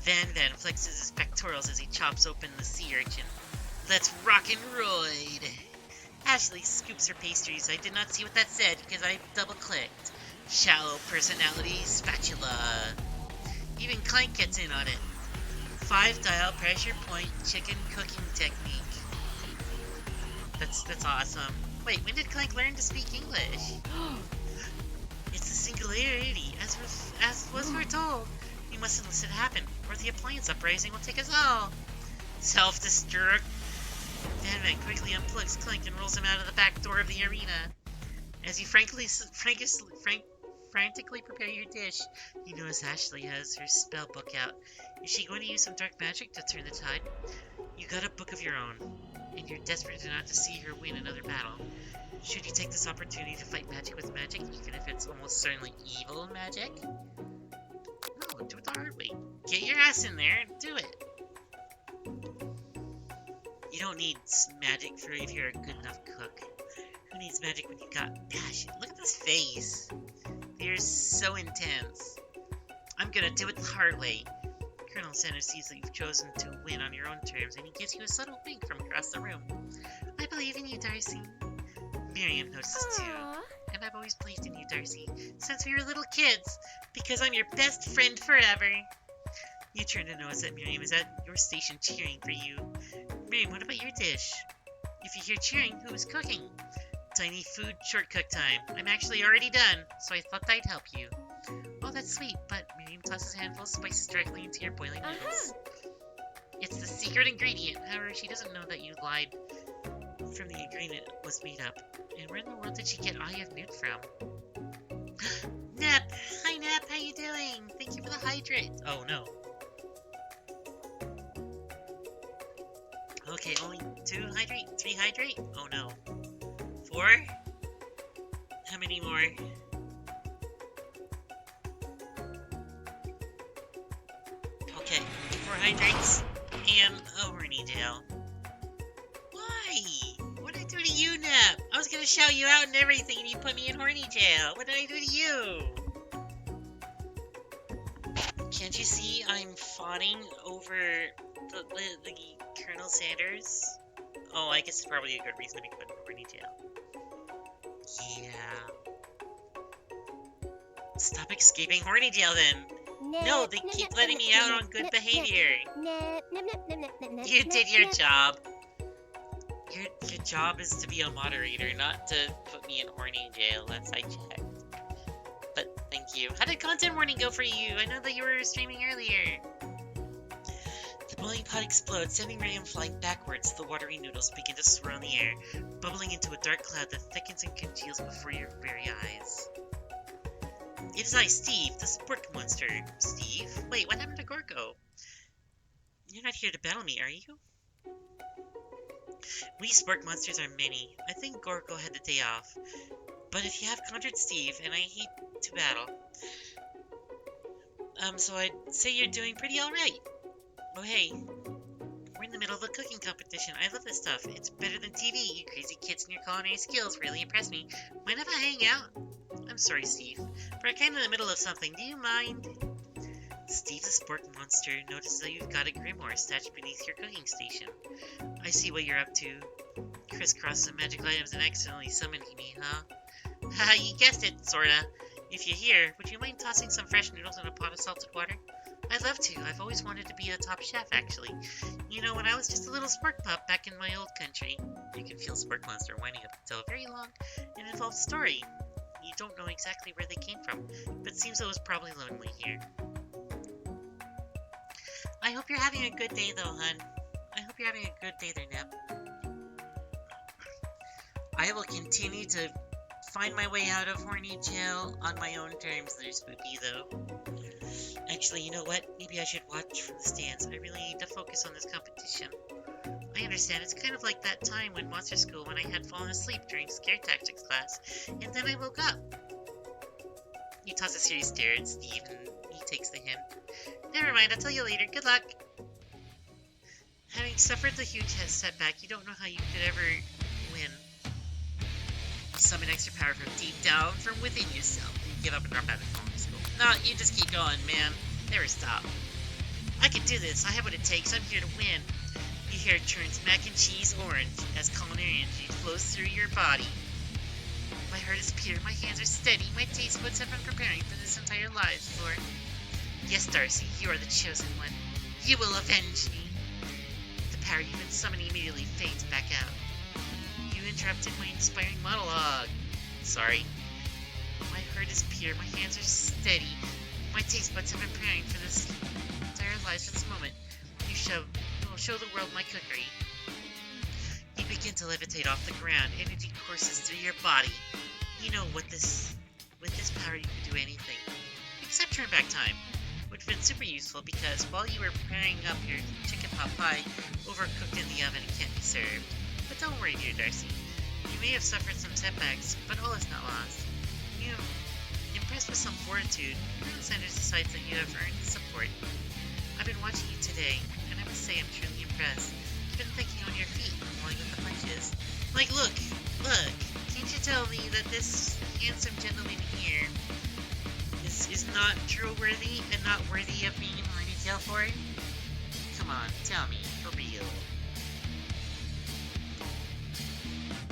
Van flexes his pectorals as he chops open the sea urchin. Let's rock and roid! Ashley scoops her pastries. I did not see what that said because I double-clicked. Shallow personality spatula. Even Clank gets in on it. 5-dial pressure point chicken cooking technique. That's awesome. Wait, when did Clank learn to speak English? It's the singularity, as was foretold. We mustn't let it happen, or the appliance uprising will take us all. Self-destruct. Van quickly unplugs Clank and rolls him out of the back door of the arena. As you frantically prepare your dish, you notice Ashley has her spell book out. Is she going to use some dark magic to turn the tide? You got a book of your own, and you're desperate not to see her win another battle. Should you take this opportunity to fight magic with magic, even if it's almost certainly evil magic? No, do it the hard way. Get your ass in there and do it. You don't need magic for if you're a good enough cook. Who needs magic when you got passion? Look at this face. You're so intense. I'm gonna do it the hard way. Colonel Sanders sees that you've chosen to win on your own terms, and he gives you a subtle wink from across the room. I believe in you, Darcy. Miriam notices too. And I've always believed in you, Darcy, since we were little kids, because I'm your best friend forever. You turn to notice that Miriam is at your station cheering for you. Miriam, what about your dish? If you hear cheering, who is cooking? tiny food short cook time. I'm actually already done, so I thought I'd help you. Oh, that's sweet, but Miriam tosses a handful of spices directly into your boiling noodles. It's the secret ingredient. However, she doesn't know that you lied from the ingredient was made up. And where in the world did she get Eye of Newt from? Nep! Hi, Nep! How you doing? Thank you for the hydrate. Oh, no. Okay, only 2 hydrate? 3 hydrate? Oh, no. 4? How many more? Okay, 4 hydrates and a horny tail. Why? What did I do to you, Nep? I was gonna shout you out and everything, and you put me in horny jail. What did I do to you? Can't you see I'm fawning over the Colonel Sanders? Oh, I guess it's probably a good reason to be put in horny jail. Yeah. Stop escaping horny jail then. No, they keep letting me out on good behavior. You did your job. Your job is to be a moderator, not to put me in horny jail, as I checked. But thank you. How did content warning go for you? I know that you were streaming earlier. The boiling pot explodes, sending Miriam flying backwards. The watery noodles begin to swirl in the air, bubbling into a dark cloud that thickens and congeals before your very eyes. It is I, Steve, the sport monster. Steve? Wait, what happened to Gorko? You're not here to battle me, are you? We sport monsters are many. I think Gorko had the day off. But if you have conjured Steve, and I hate to battle, so I'd say you're doing pretty alright. Oh hey, we're in the middle of a cooking competition. I love this stuff. It's better than TV. You crazy kids and your culinary skills really impress me. Mind if I hang out? I'm sorry, Steve, but we're kind of in the middle of something. Do you mind? Steve the sport monster notices that you've got a grimoire stashed beneath your cooking station. I see what you're up to. Crisscross some magic items and accidentally summoning me, huh? Haha, you guessed it, sorta. If you're here, would you mind tossing some fresh noodles in a pot of salted water? I'd love to. I've always wanted to be a top chef, actually. You know, when I was just a little spark pup back in my old country. You can feel Spark Monster winding up to tell a very long and involved story. You don't know exactly where they came from, but it seems it was probably lonely here. I hope you're having a good day, though, hun. I hope you're having a good day there, Nep. I will continue to find my way out of horny jail on my own terms there, Spoopy, though. Actually, you know what? Maybe I should watch from the stands. I really need to focus on this competition. I understand. It's kind of like that time when Monster School when I had fallen asleep during Scare Tactics class, and then I woke up. You toss a serious stare at Steve, and he takes the hint. Never mind, I'll tell you later. Good luck. Having suffered the huge setback, you don't know how you could ever win. You summon extra power from deep down from within yourself. You give up and drop out of falling school. No, you just keep going, man. Never stop. I can do this. I have what it takes. I'm here to win. Your hair turns mac and cheese orange as culinary energy flows through your body. My heart is pure. My hands are steady. My taste buds have been preparing for this entire lives for. Yes, Darcy, you are the chosen one. You will avenge me. The power you've been summoning immediately fades back out. You interrupted my inspiring monologue. Sorry. My heart is pure. My hands are steady. My taste buds have been preparing for this entire lives for this moment. You will show the world my cookery. You begin to levitate off the ground. Energy courses through your body. You know with this power you can do anything. Except turn back time, which would have been super useful because while you were preparing up your chicken pot pie, overcooked in the oven and can't be served. But don't worry, dear Darcy. You may have suffered some setbacks, but all is not lost. You, impressed with some fortitude, Colonel Sanders decides that you have earned his support. I've been watching you today, and I must say I'm truly impressed. You've been thinking on your feet, rolling with the punches. Like, look, can't you tell me that this handsome gentleman here is not drill-worthy and not worthy of being in horny jail for it? Come on, tell me, for real.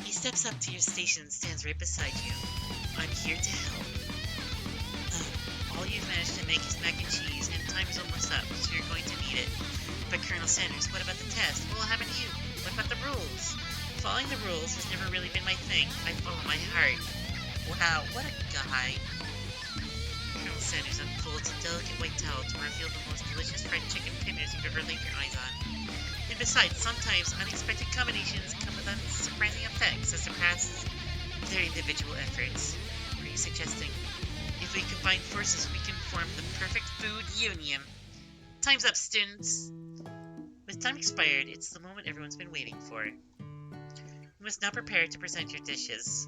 He steps up to your station and stands right beside you. I'm here to help. All you've managed to make is mac and cheese, and time is almost up, so you're going to need it. But Colonel Sanders, what about the test? What will happen to you? What about the rules? Following the rules has never really been my thing. I follow my heart. Wow, what a guy. Colonel Sanders unfolds a delicate white towel to reveal the most delicious fried chicken tenders you've ever laid your eyes on. And besides, sometimes unexpected combinations come with surprising effects that surpass their individual efforts. Are you suggesting if we combine forces we can form the perfect food union? Time's up, students! With time expired, it's the moment everyone's been waiting for. You must now prepare to present your dishes.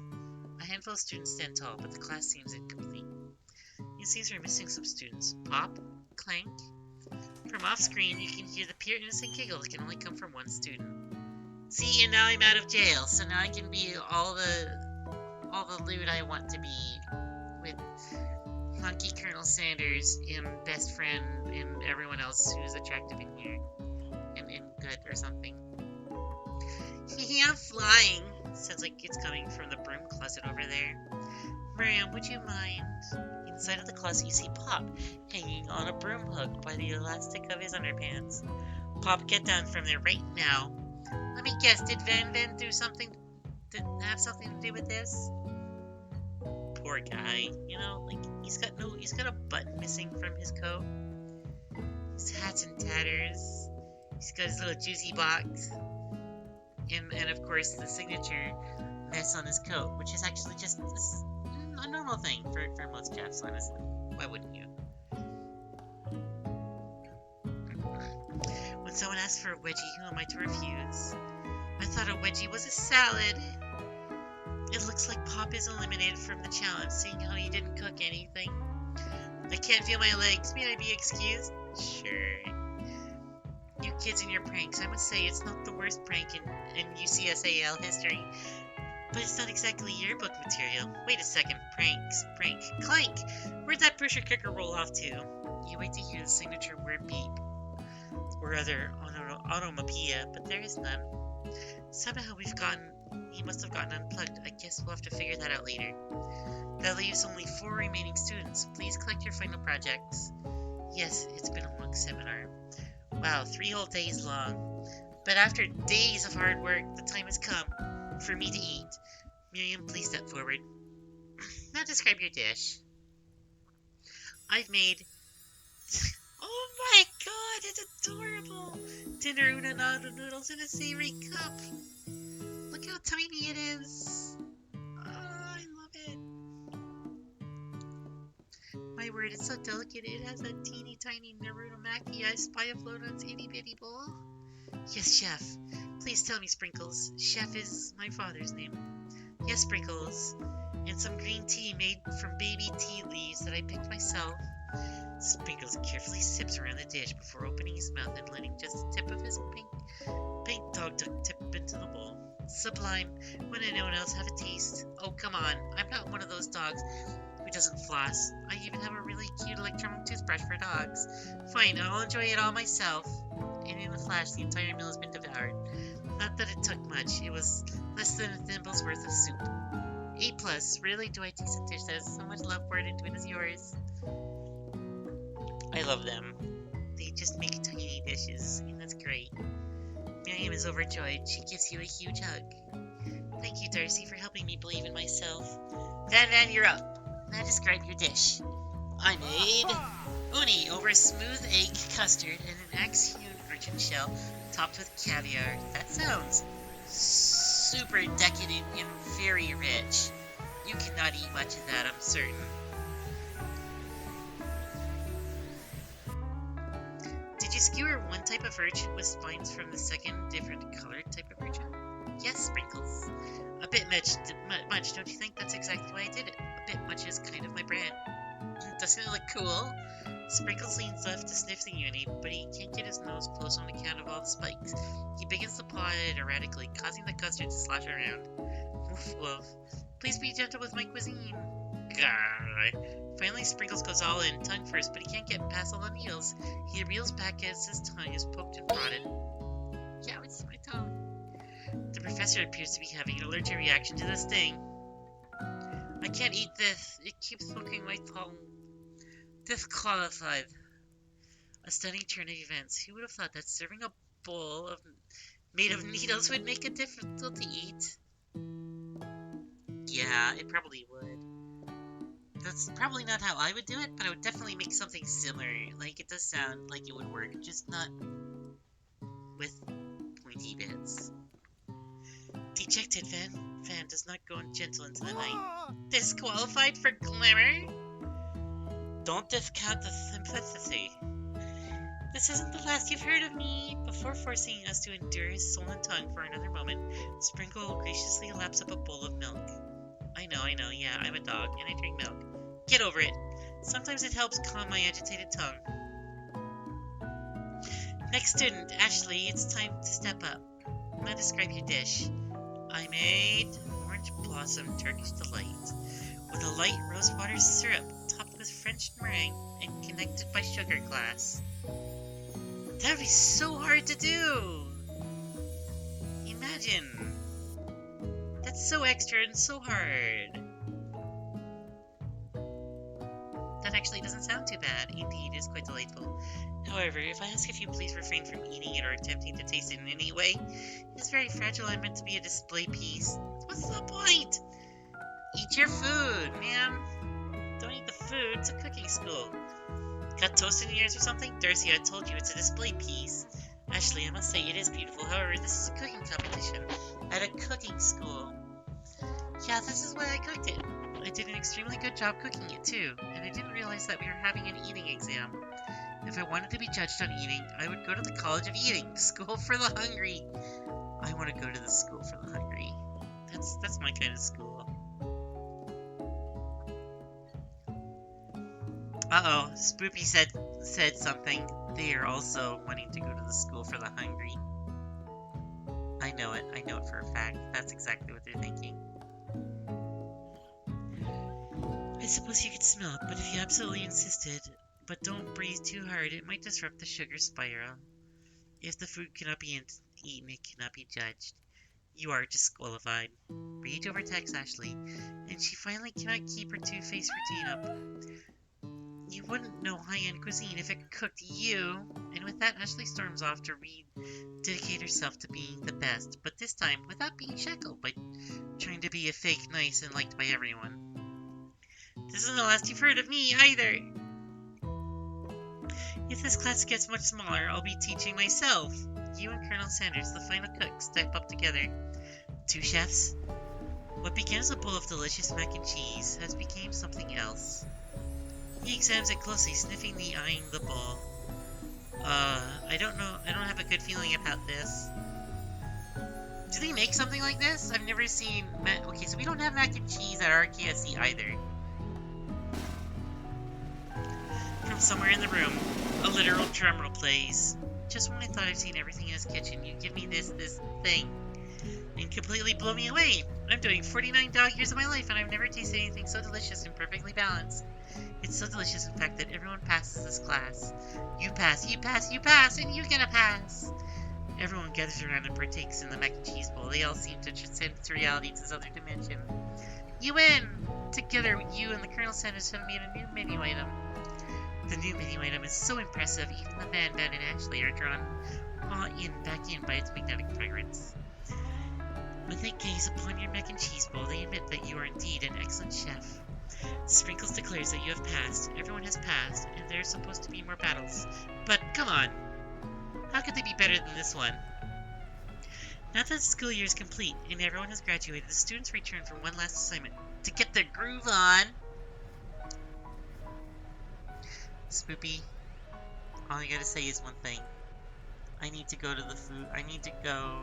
A handful of students stand tall, but the class seems incomplete. It seems we're missing some students. Pop? Clank? From off screen, you can hear the pure innocent giggle that can only come from one student. See, and now I'm out of jail, so now I can be all the lewd I want to be with Hunky Colonel Sanders and best friend and everyone else who's attractive in here and good or something. I'm flying. Sounds like it's coming from the broom closet over there. Miriam, would you mind? Inside of the closet, you see Pop hanging on a broom hook by the elastic of his underpants. Pop, get down from there right now. Let me guess, did Van do something? Did have something to do with this? Poor guy. You know, like he's got a button missing from his coat. His hat's in tatters. He's got his little juicy box. And of course the signature mess on his coat, which is actually just a normal thing for most chefs, honestly. Why wouldn't you? When someone asks for a wedgie, who am I to refuse? I thought a wedgie was a salad. It looks like Pop is eliminated from the challenge, seeing how he didn't cook anything. I can't feel my legs. May I be excused? Sure. You kids and your pranks. I must say, it's not the worst prank in UCSAL history. But it's not exactly yearbook material. Wait a second. Prank. Clank! Where'd that pressure cooker roll off to? You wait to hear the signature word beep. Or other onomatopoeia, but there is none. Somehow he must have gotten unplugged. I guess we'll have to figure that out later. That leaves only 4 remaining students. Please collect your final projects. Yes, it's been a long seminar. Wow, 3 whole days long. But after days of hard work, the time has come for me to eat. Miriam, please step forward. Now describe your dish. I've made... Oh my god, it's adorable! Tender unadado noodles in a savory cup. Look how tiny it is. Oh, I love it. My word, it's so delicate. It has a teeny tiny Narudamaki I spy afloat on its itty bitty bowl. Yes, Chef. Please tell me, Sprinkles. Chef is my father's name. Yes, Sprinkles. And some green tea made from baby tea leaves that I picked myself. Sprinkles carefully sips around the dish before opening his mouth and letting just the tip of his pink dog duck tip into the bowl. Sublime. When did anyone else have a taste? Oh, come on. I'm not one of those dogs who doesn't floss. I even have a really cute electronic toothbrush for dogs. Fine, I'll enjoy it all myself. And in a flash, the entire meal has been devoured. Not that it took much. It was less than a thimble's worth of soup. A+. Really? Do I taste a dish that has so much love poured into it as yours? I love them. They just make tiny dishes, and that's great. Miriam is overjoyed. She gives you a huge hug. Thank you, Darcy, for helping me believe in myself. Van, you're up. Now describe your dish. I made uni over smooth egg custard and an axe-hewn urchin shell topped with caviar. That sounds super decadent and very rich. You cannot eat much of that, I'm certain. Did you skewer one type of urchin with spines from the second different colored type of urchin? Yes, Sprinkles. A bit much, don't you think? That's exactly why I did it. A bit much is kind of my brand. Doesn't it look cool? Sprinkles leans left to sniff the uni, but he can't get his nose close on account of all the spikes. He begins to paw at it erratically, causing the custard to slosh around. Woof woof. Please be gentle with my cuisine. Gah. Finally, Sprinkles goes all in, tongue first, but he can't get past all the needles. He reels back as his tongue is poked and prodded. Yeah, it's my tongue. The professor appears to be having an allergic reaction to this thing. I can't eat this. It keeps poking my tongue. Disqualified. A stunning turn of events. Who would have thought that serving a bowl of made of needles would make it difficult to eat. Yeah, it probably would. That's probably not how I would do it, but I would definitely make something similar. Like, it does sound like it would work, just not with pointy bits. Dejected Van does not go gentle into the night. Disqualified for glamour? Don't discount the sympathy. This isn't the last you've heard of me. Before forcing us to endure his soul and tongue for another moment, Sprinkle graciously laps up a bowl of milk. I know, yeah, I'm a dog, and I drink milk. Get over it. Sometimes it helps calm my agitated tongue. Next student, Ashley, it's time to step up. Now describe your dish. I made orange blossom Turkish delight with a light rosewater syrup topped with French meringue and connected by sugar glass. That would be so hard to do! Imagine! That's so extra and so hard. That actually doesn't sound too bad. Indeed, it is quite delightful. However, if I ask if you please refrain from eating it or attempting to taste it in any way, it is very fragile and meant to be a display piece. What's the point? Eat your food, man. Don't eat the food. It's a cooking school. Got toast in your ears or something? Darcy, I told you it's a display piece. Ashley, I must say it is beautiful. However, this is a cooking competition at a cooking school. Yeah, this is why I cooked it. I did an extremely good job cooking it too, and I didn't realize that we were having an eating exam. If I wanted to be judged on eating, I would go to the College of Eating, School for the Hungry. I want to go to the School for the Hungry. That's my kind of school. Uh-oh, Spoopy said something. They are also wanting to go to the School for the Hungry. I know it for a fact. That's exactly what they're thinking. I suppose you could smell it, but if you absolutely insisted, but don't breathe too hard, it might disrupt the sugar spiral. If the food cannot be eaten, it cannot be judged. You are disqualified. Rage overtakes Ashley, and she finally cannot keep her two-faced routine up. You wouldn't know high-end cuisine if it cooked you. And with that, Ashley storms off to dedicate herself to being the best, but this time without being shackled by trying to be a fake nice and liked by everyone. This isn't the last you've heard of me, either. If this class gets much smaller, I'll be teaching myself. You and Colonel Sanders, the final cook, step up together. Two chefs. What began as a bowl of delicious mac and cheese has become something else. He examines it closely, sniffingly eyeing the bowl. I don't know. I don't have a good feeling about this. Do they make something like this? I've never seen okay, so we don't have mac and cheese at our KFC either. From somewhere in the room, a literal drumroll plays. Just when I thought I'd seen everything in his kitchen, you give me this thing, and completely blow me away. I'm doing 49 dog years of my life, and I've never tasted anything so delicious and perfectly balanced. It's so delicious, in fact, that everyone passes this class. You pass, and you get a pass. Everyone gathers around and partakes in the mac and cheese bowl. They all seem to transcend to reality to this other dimension. You win! Together, you and the Colonel Sanders have made a new menu item. The new menu item is so impressive, even the Van and Ashley are drawn back in by its magnetic fragrance. When they gaze upon your mac and cheese bowl, they admit that you are indeed an excellent chef. Sprinkles declares that you have passed. Everyone has passed, and there are supposed to be more battles. But come on! How could they be better than this one? Now that the school year is complete and everyone has graduated, the students return for one last assignment to get their groove on. Spoopy, all I gotta say is one thing. I need to go to the food. I need to go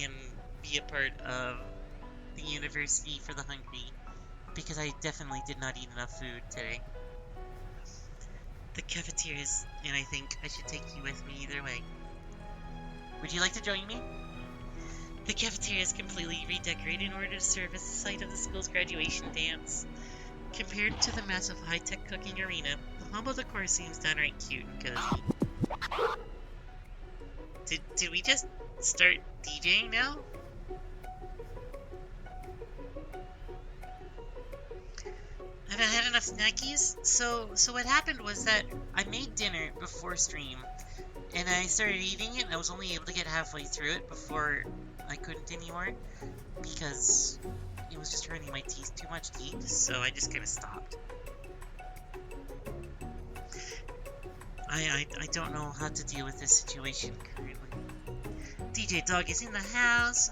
and be a part of the University for the Hungry, because I definitely did not eat enough food today. The cafeterias, and I think I should take you with me either way. Would you like to join me? The cafeteria is completely redecorated in order to serve as the site of the school's graduation dance. Compared to the massive high-tech cooking arena, the humble decor seems downright cute and cozy. Did we just start DJing now? Have I had enough snackies? So what happened was that I made dinner before stream, and I started eating it. And I was only able to get halfway through it before I couldn't anymore because it was just hurting my teeth too much to eat. So I just kind of stopped. I don't know how to deal with this situation currently. DJ Dog is in the house.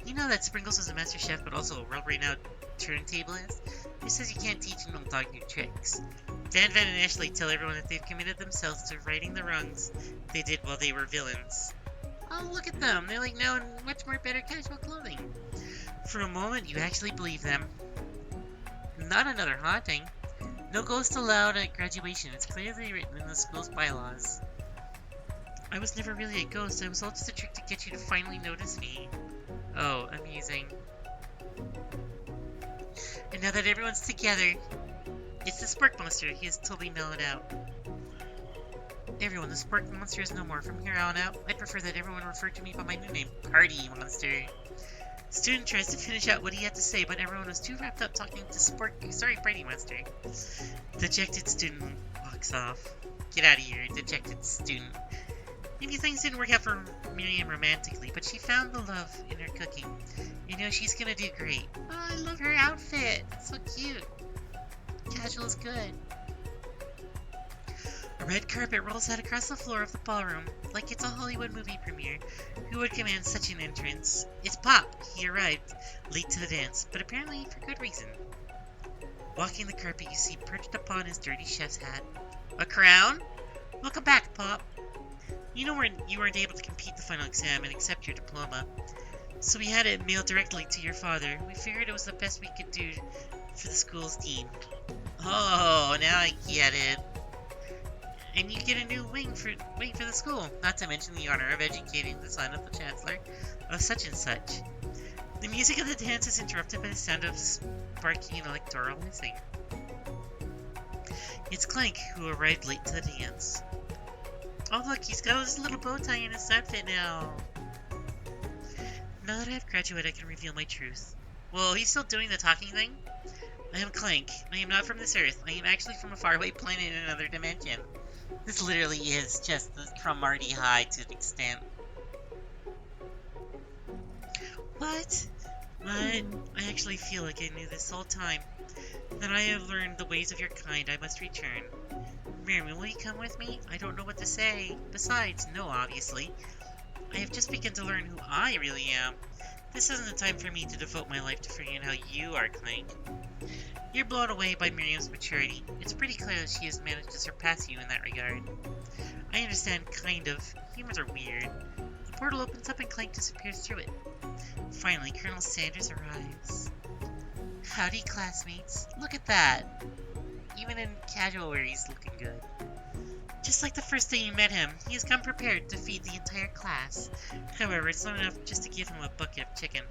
You know that Sprinkles is a master chef, but also a world-renowned turntablist? Who says you can't teach an old dog new tricks? Dan, Van, and Ashley tell everyone that they've committed themselves to righting the wrongs they did while they were villains. Oh, look at them. They're like now in much more better casual clothing. For a moment, you actually believe them. Not another haunting. No ghost allowed at graduation. It's clearly written in the school's bylaws. I was never really a ghost. I was all just a trick to get you to finally notice me. Oh, amusing. And now that everyone's together, it's the Spark Monster. He has totally mellowed out. Everyone, the Spark Monster is no more. From here on out, I prefer that everyone refer to me by my new name, Party Monster. Student tries to finish out what he had to say, but everyone was too wrapped up talking to Party Monster. Dejected student walks off. Get out of here, dejected student. Maybe things didn't work out for Miriam romantically, but she found the love in her cooking. You know, she's gonna do great. Oh, I love her outfit. It's so cute. Casual is good. A red carpet rolls out across the floor of the ballroom, like it's a Hollywood movie premiere. Who would command such an entrance? It's Pop. He arrived late to the dance, but apparently for good reason. Walking the carpet, you see perched upon his dirty chef's hat. A crown? Welcome back, Pop. You know you weren't able to compete the final exam and accept your diploma, so we had it mailed directly to your father. We figured it was the best we could do for the school's dean. Oh, now I get it. And you get a new wing for the school, not to mention the honor of educating the son of the chancellor of such and such. The music of the dance is interrupted by the sound of sparking electoral hissing. It's Clank, who arrived late to the dance. Oh look, he's got his little bow tie in his outfit now. Now that I've graduated, I can reveal my truth. Whoa, he's still doing the talking thing? I am Clank. I am not from this earth. I am actually from a faraway planet in another dimension. This literally is just from Marty High to an extent. What? I actually feel like I knew this whole time. That I have learned the ways of your kind, I must return. Miriam, will you come with me? I don't know what to say. Besides, no, obviously. I have just begun to learn who I really am. This isn't the time for me to devote my life to figuring out how you are, Clank. You're blown away by Miriam's maturity. It's pretty clear that she has managed to surpass you in that regard. I understand, kind of. Humans are weird. The portal opens up and Clank disappears through it. Finally, Colonel Sanders arrives. Howdy, classmates. Look at that. Even in casual wear, he's looking good. Just like the first day you met him, he has come prepared to feed the entire class. However, it's not enough just to give him a bucket of chicken.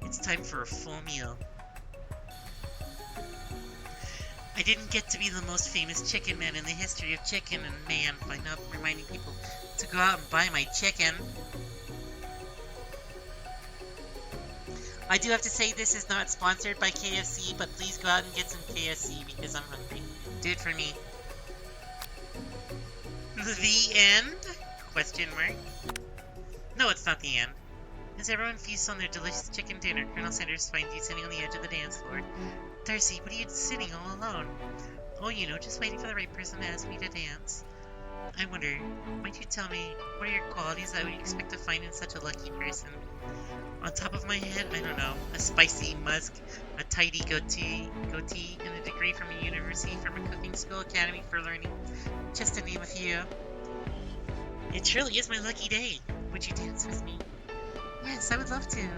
It's time for a full meal. I didn't get to be the most famous chicken man in the history of chicken and man by not reminding people to go out and buy my chicken. I do have to say this is not sponsored by KFC, but please go out and get some KFC because I'm hungry. Do it for me. The end? Question mark. No, it's not the end. As everyone feasts on their delicious chicken dinner, Colonel Sanders finds you sitting on the edge of the dance floor. Darcy, what are you sitting all alone? Oh, you know, just waiting for the right person to ask me to dance. I wonder, might you tell me, what are your qualities that I would expect to find in such a lucky person? On top of my head, I don't know, a spicy musk, a tidy goatee, and a degree from a university from a cooking school academy for learning, just to name a few. It surely is my lucky day. Would you dance with me? Yes, I would love to.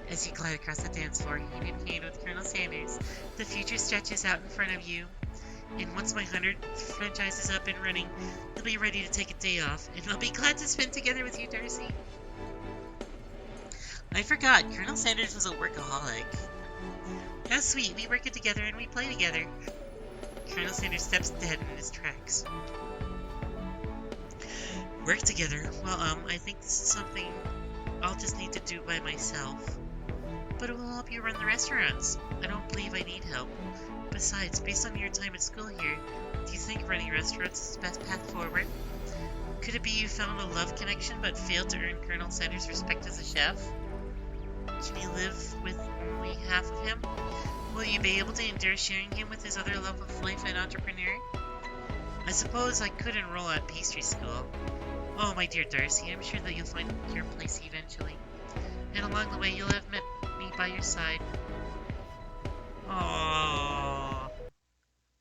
As you glide across the dance floor, hand in hand with Colonel Sanders, the future stretches out in front of you. And once my 100th franchise is up and running, you'll be ready to take a day off, and I'll be glad to spend together with you, Darcy. I forgot, Colonel Sanders was a workaholic. How sweet, we work it together and we play together. Colonel Sanders steps dead in his tracks. Work together? Well, I think this is something I'll just need to do by myself. But it will help you run the restaurants. I don't believe I need help. Besides, based on your time at school here, do you think running restaurants is the best path forward? Could it be you found a love connection but failed to earn Colonel Sanders' respect as a chef? Can you live with only half of him? Will you be able to endure sharing him with his other love of life and entrepreneur? I suppose I could enroll at pastry school. Oh, my dear Darcy, I'm sure that you'll find your place eventually. And along the way, you'll have met me by your side. Oh,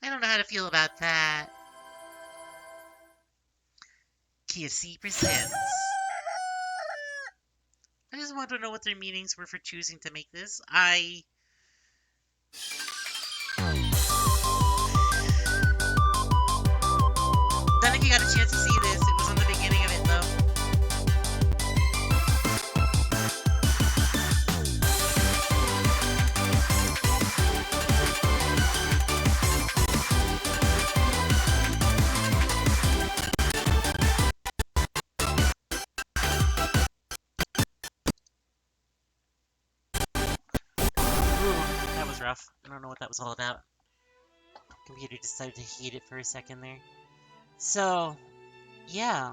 I don't know how to feel about that. KFC presents. I just want to know what their meanings were for choosing to make this. Don't think you got a chance to see this. It was on the beginning of it, though. Ooh, that was rough. I don't know what that was all about. Computer decided to hate it for a second there. So, yeah,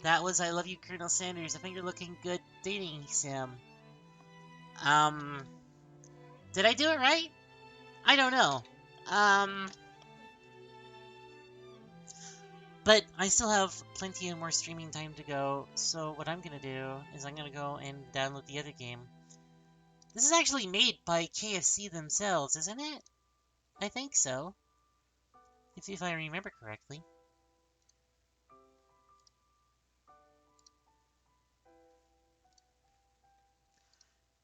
that was I Love You, Colonel Sanders. I think you're looking good dating, Sam. Um, did I do it right? I don't know. Um, but I still have plenty of more streaming time to go, so what I'm gonna do is I'm gonna go and download the other game. This is actually made by KFC themselves, isn't it? I think so, if I remember correctly.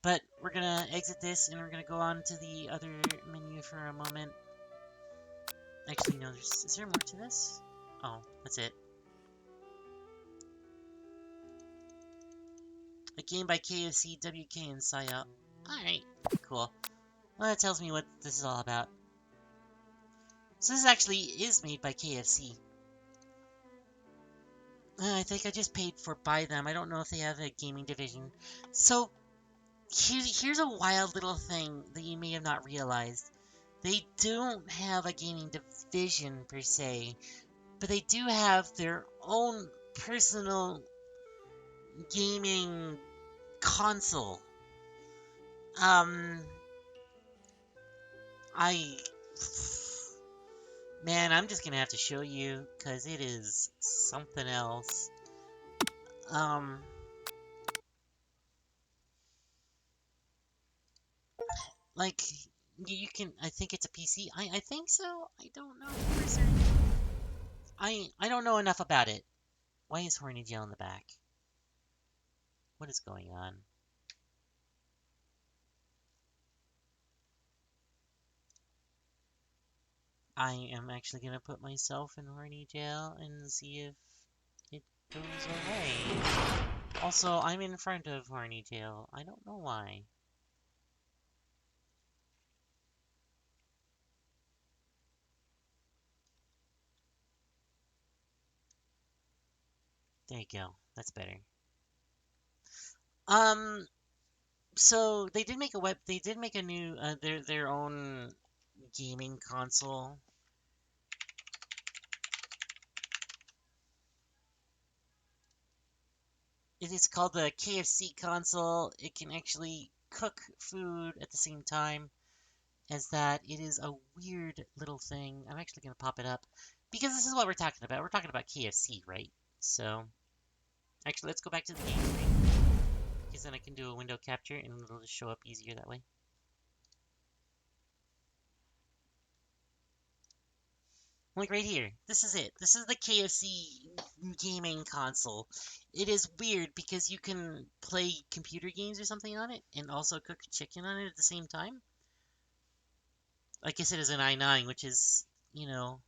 But we're gonna exit this and we're gonna go on to the other menu for a moment. Actually, no, is there more to this? Oh, that's it. A game by KFC, WK, and PsyOp. Alright, cool. Well, that tells me what this is all about. So this actually is made by KFC. I think I just paid for by them. I don't know if they have a gaming division. So, here's a wild little thing that you may have not realized. They don't have a gaming division, per se, but they do have their own personal gaming console. Um, I. Man, I'm just gonna have to show you, because it is something else. Um, like, you can. I think it's a PC. I think so. I don't know for certain. I don't know enough about it. Why is Horny Jill in the back? What is going on? I am actually gonna put myself in horny jail and see if it goes away. Also, I'm in front of horny jail. I don't know why. There you go. That's better. Um, so they did make a web. They did make a new their own gaming console. It is called the KFC console. It can actually cook food at the same time as that. It is a weird little thing. I'm actually going to pop it up because this is what we're talking about. We're talking about KFC, right? So, actually, let's go back to the game screen because then I can do a window capture and it'll just show up easier that way. Like right here. This is it. This is the KFC gaming console. It is weird because you can play computer games or something on it and also cook chicken on it at the same time. I guess it is an i9, which is, you know,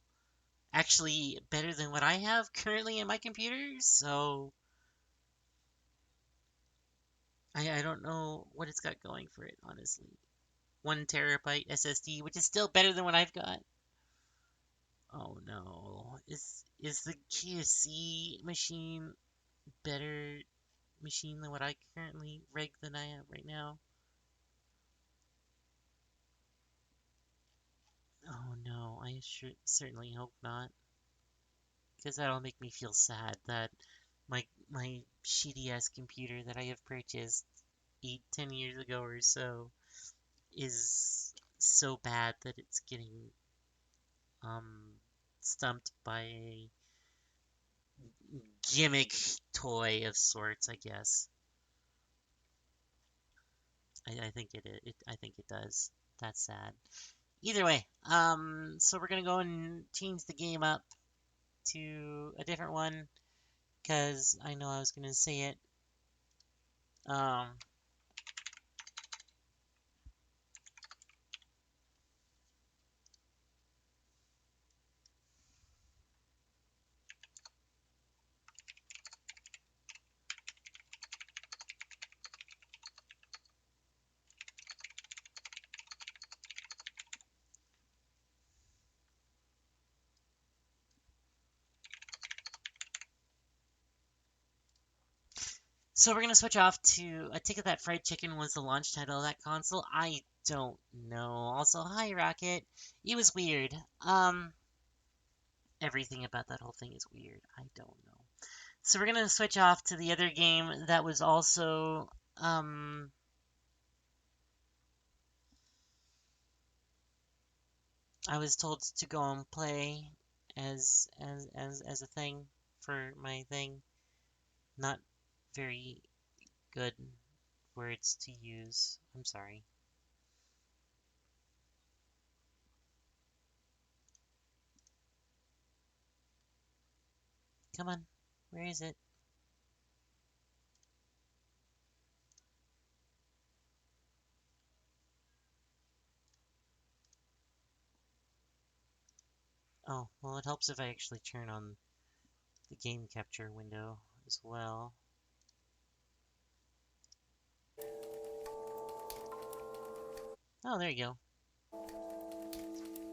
actually better than what I have currently in my computer. So I don't know what it's got going for it, honestly. 1 terabyte SSD, which is still better than what I've got. Oh no. Is the KFC machine better machine than what I currently rig than I have right now? Oh no, I should certainly hope not, because that'll make me feel sad that my shitty ass computer that I have purchased 8, 10 years ago or so is so bad that it's getting um stumped by a gimmick toy of sorts, I guess. I think I think it does. That's sad. Either way, so we're gonna go and change the game up to a different one because I know I was gonna say it. Um, so we're gonna switch off to I take it that Fried Chicken was the launch title of that console. I don't know. Also, hi Rocket. It was weird. Everything about that whole thing is weird. I don't know. So we're gonna switch off to the other game that was also I was told to go and play as a thing for my thing. Not very good words to use. I'm sorry. Come on. Where is it? Oh, well, it helps if I actually turn on the game capture window as well. Oh, there you go.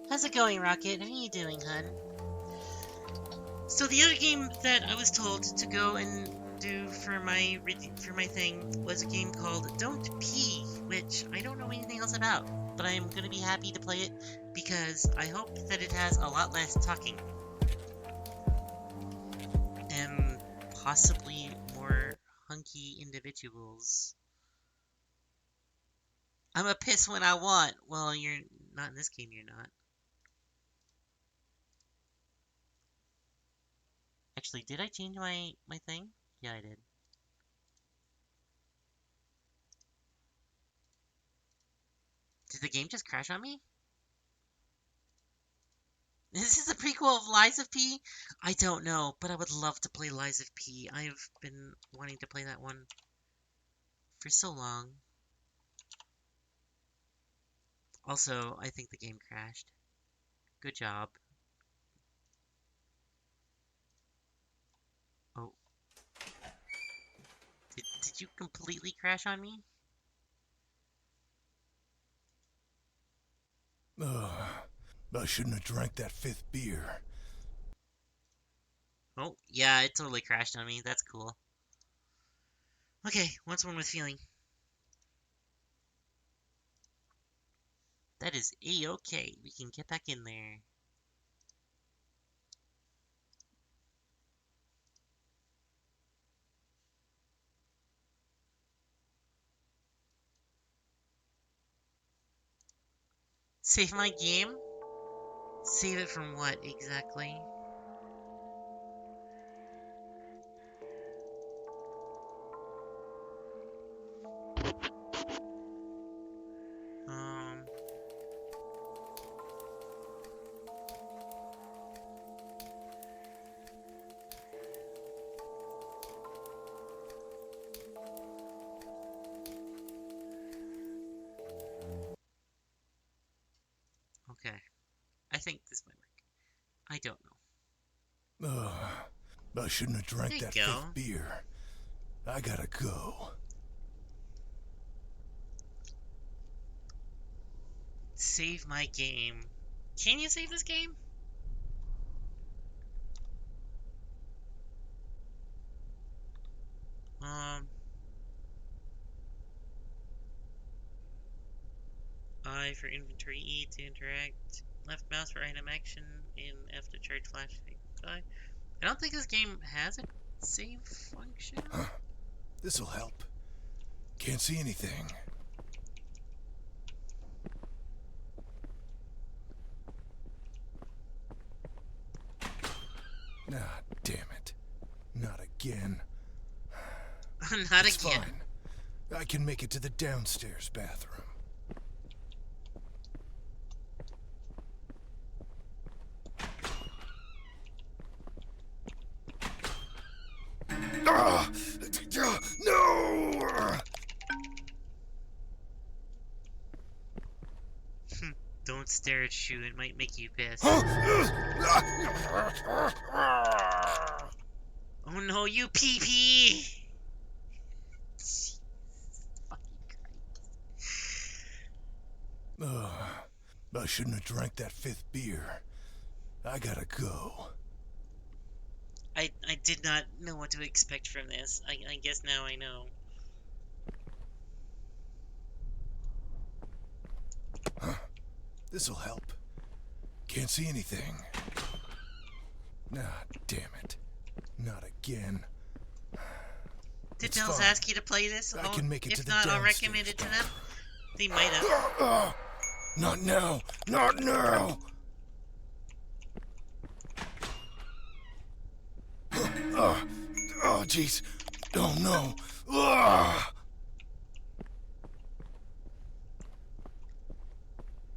How's it going, Rocket? How are you doing, hun? So the other game that I was told to go and do for my thing was a game called Don't Pee, which I don't know anything else about, but I'm gonna be happy to play it because I hope that it has a lot less talking and possibly more hunky individuals. I'm a piss when I want. Well, you're not in this game. You're not. Actually, did I change my thing? Yeah, I did. Did the game just crash on me? Is this a prequel of Lies of P? I don't know, but I would love to play Lies of P. I've been wanting to play that one for so long. Also, I think the game crashed. Good job. Oh, did you completely crash on me? Ugh, I shouldn't have drank that fifth beer. Oh, yeah, it totally crashed on me. That's cool. Okay, what's one with feeling? That is a-okay. We can get back in there. Save my game? Save it from what exactly? Um, okay. I think this might work. I don't know. Ugh, I shouldn't have There drank you that fifth go. beer. I gotta go. Save my game. Can you save this game? Um, I for inventory, E to interact. Left mouse for item action and F to charge flashlight. I don't think this game has a save function. Huh? This'll help. Can't see anything. Ah, damn it. Not again. Not It's again. fine. I can make it to the downstairs bathroom. Ah! No! Don't stare at Shu, it might make you pissed. Oh no, you pee-pee! I shouldn't have drank that 5th beer. I gotta go. I did not know what to expect from this. I guess now I know. Huh? This'll help. Can't see anything. Ah, damn it. Not again. Did It's Nels fine. ask you to play this? I can make it if to the not, I'll downstairs recommend it to them. bathroom. They might have. Not now! Not now! Oh, jeez. Oh, no.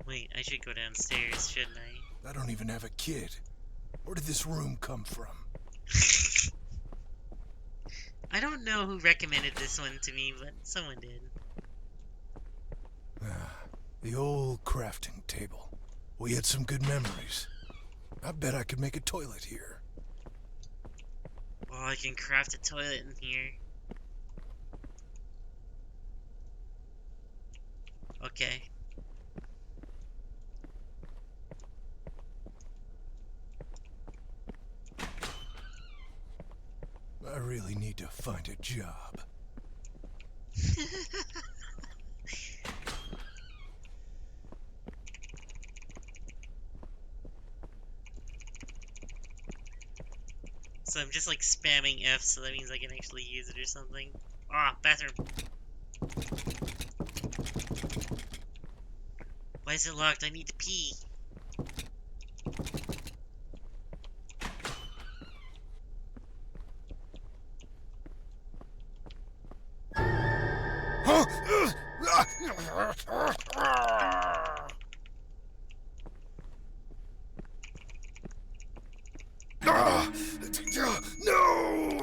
Wait, I should go downstairs, shouldn't I? I don't even have a kid. Where did this room come from? I don't know who recommended this one to me, but someone did. The old crafting table. We had some good memories. I bet I could make a toilet here. Oh, I can craft a toilet in here. Okay. I really need to find a job. So I'm just like spamming F, so that means I can actually use it or something. Ah, bathroom. Why is it locked? I need to pee. No!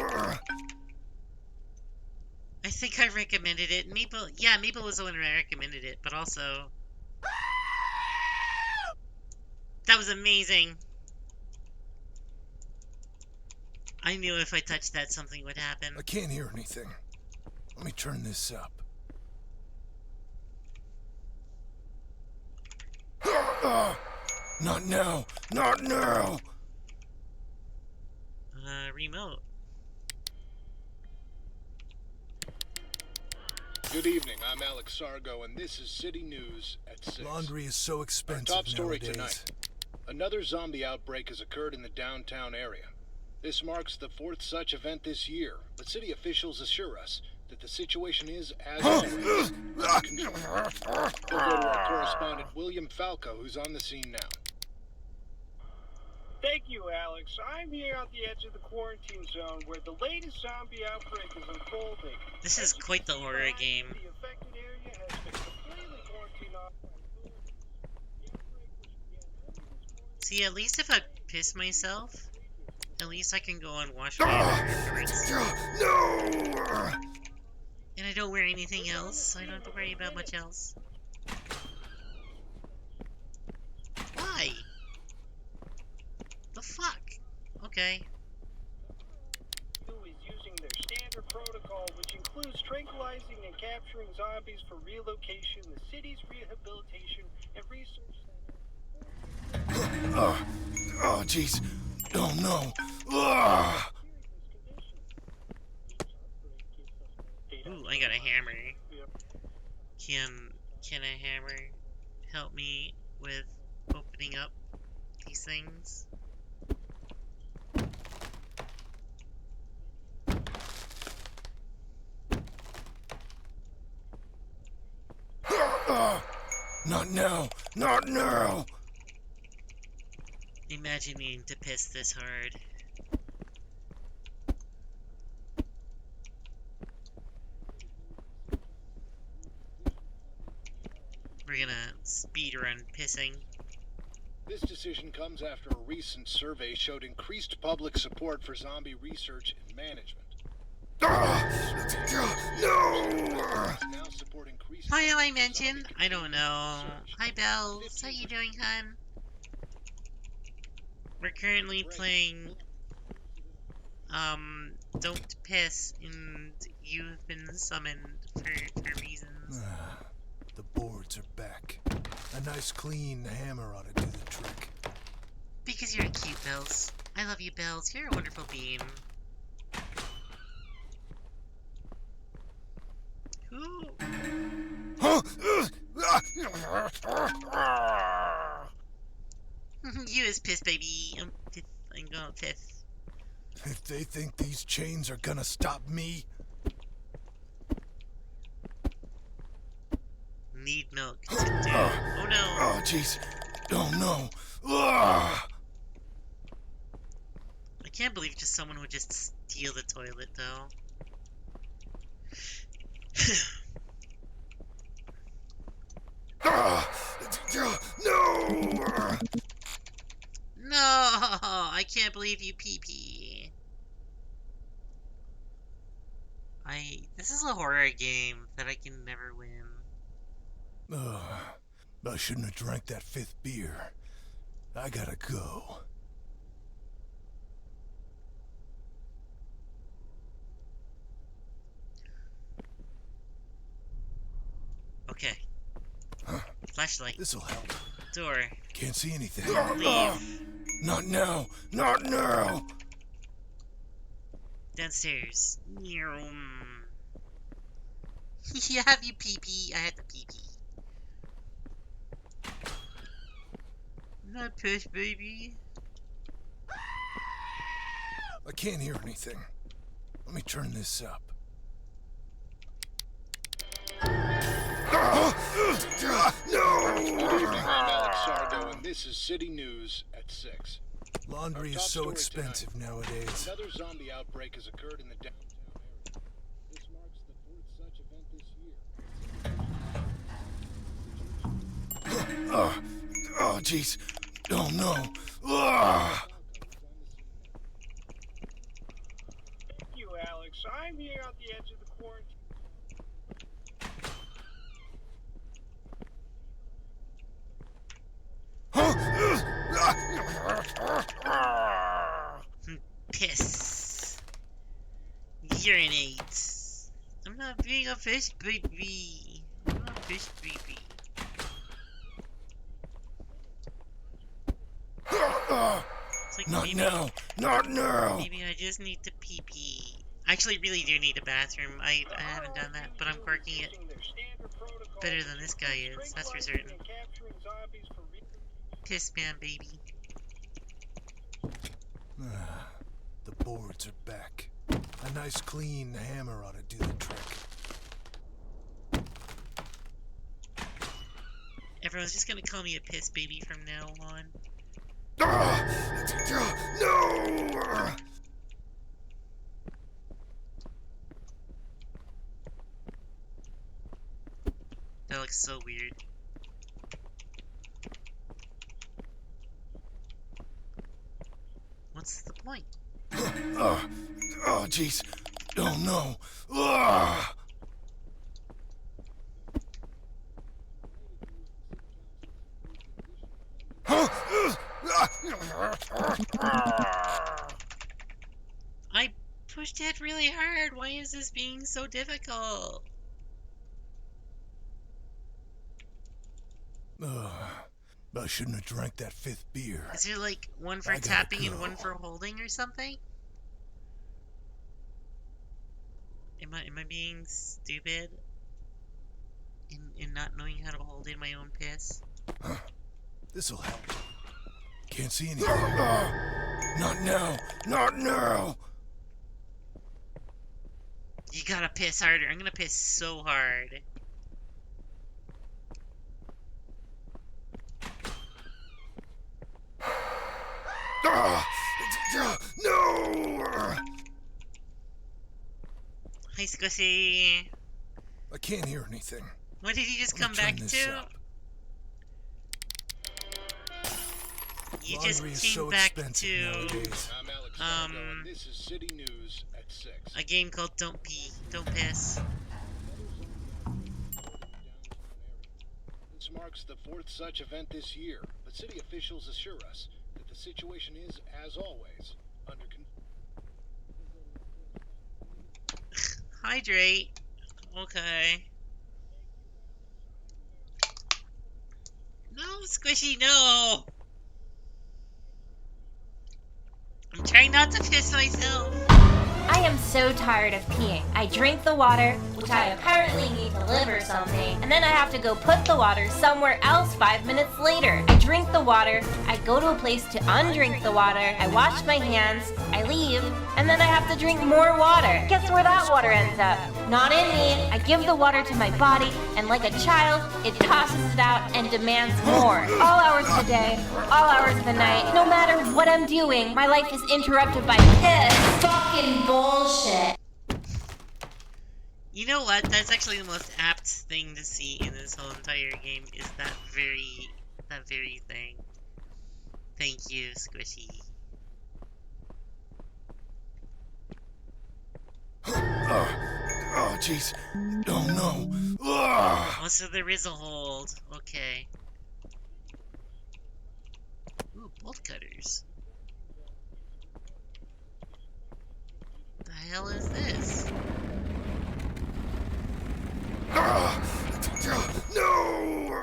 I think I recommended it. Maple, yeah, Maple was the one who recommended it, but also... That was amazing! I knew if I touched that, something would happen. I can't hear anything. Let me turn this up. Not now! Not now! Remote. Good evening, I'm Alex Sargo, and this is City News at 6. Laundry is so Our expensive top story nowadays. tonight. Another zombie outbreak has occurred in the downtown area. This marks the 4th such event this year, but city officials assure us that the situation is, as always, under control. We'll go to our correspondent, William Falco, who's on the scene now. Thank you, Alex. I'm here at the edge of the quarantine zone where the latest zombie outbreak is unfolding. This is As you quite the can see horror behind me, game. The affected area has been completely quarantined off by authorities. The outbreak, which began early this morning, See, at least if I piss myself, at least I can go and wash my afterwards. No! And I don't wear anything else, so I don't have to worry about much else. Why? The fuck? Okay. who is using their standard protocol, which includes tranquilizing and capturing zombies for relocation, the city's rehabilitation and research center. Oh, jeez. Oh, no. Ah! Ooh, I got a hammer. Can a hammer help me with opening up these things. Not now! Not now! Imagine needing to piss this hard. We're gonna speed run pissing. This decision comes after a recent survey showed increased public support for zombie research and management. No! Now support increased Why am I funding for mentioned? zombie I don't know. research. Hi Bells, how you doing, hun? We're currently playing Don't Piss, and you've been summoned for reasons. The boards are back. A nice clean hammer ought to do the trick. Because you're cute, Bells. I love you, Bells. You're a wonderful being. Ooh. Huh? You is piss, baby. I'm gonna piss. If they think these chains are gonna stop me, Need milk to do. Oh no. oh jeez, oh no. Ah! I can't believe just someone would just steal the toilet, though. No! No! I can't believe you pee-pee. This is a horror game that I can never win. I shouldn't have drank that 5th beer. I gotta go. Okay. Flashlight. This'll help. Door. Can't see anything. Leave. Not now! Not now! Downstairs. You have you pee-pee. I had the pee-pee. Not piss, baby. I can't hear anything. Let me turn this up. No! I'm Alex Sardo, and this is City News at 6. Laundry Our is top so story expensive nowadays. Another zombie outbreak has occurred in the downtown area. This marks the 4th such event this year. Oh, jeez. Oh, no. Ah! Thank you, Alex. I'm here at the edge of the quarantine. Piss. Urinate. I'm not being a fish baby. I'm not a fish baby. It's like Not maybe, now! Not now! maybe I just need to pee pee. I actually really do need a bathroom. I haven't done that, but I'm quirking it better than this guy is, that's for certain. Piss man, baby. The boards are back. A nice clean hammer ought to do the trick. Everyone's just gonna call me a piss baby from now on. No! That looks so weird. What's the point? Oh, jeez. Oh, no. Ah! I pushed it really hard. Why is this being so difficult? I shouldn't have drank that 5th beer. Is there like one for I gotta tapping and go. one for holding or something? Am I being stupid? In not knowing how to hold in my own piss? This'll help. Can't see anything. Not now! Not now! You gotta piss harder. I'm gonna piss so hard. No! Hi, Squishy. I can't hear anything. What did you just Let come me turn back this to? up. You Laundry is just came so back expensive to nowadays. I'm Alex Longo, and this is City News at 6. a game called Don't Pee, Don't Piss. This marks the 4th such event this year, but city officials assure us that the situation is, as always, under control. Hydrate. Okay. No, Squishy, no! I'm trying not to piss myself. I am so tired of peeing. I drink the water, which I apparently need to live or something, and then I have to go put the water somewhere else 5 minutes later. I drink the water, I go to a place to undrink the water, I wash my hands, I leave, and then I have to drink more water. Guess where that water ends up? Not in me. I give the water to my body, and like a child, it tosses it out and demands more. All hours of the day, all hours of the night, no matter what I'm doing, my life is interrupted by piss. Fucking bullshit. You know what? That's actually the most apt thing to see in this whole entire game is that very thing. Thank you, Squishy. Oh, jeez. Oh, no. Oh, so there is a hold. Okay. Ooh, bolt cutters. The hell is this? No!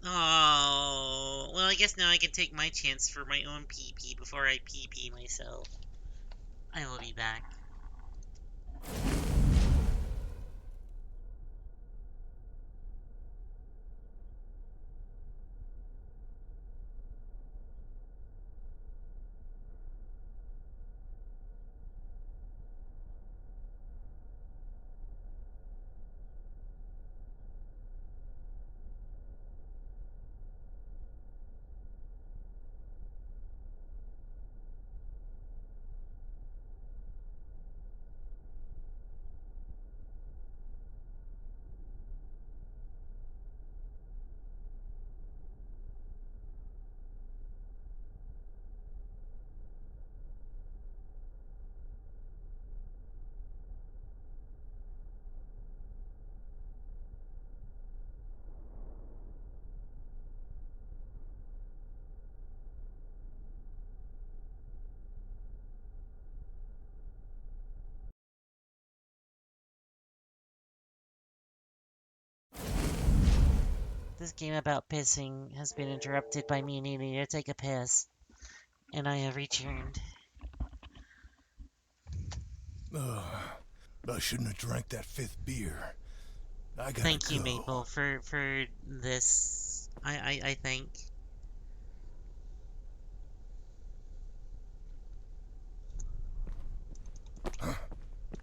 Oh, well, I guess now I can take my chance for my own pee-pee before I pee-pee myself. I will be back. This game about pissing has been interrupted by me needing to take a piss, and I have returned. I shouldn't have drank that 5th beer. I gotta Thank you, go. Maple, for this. I think.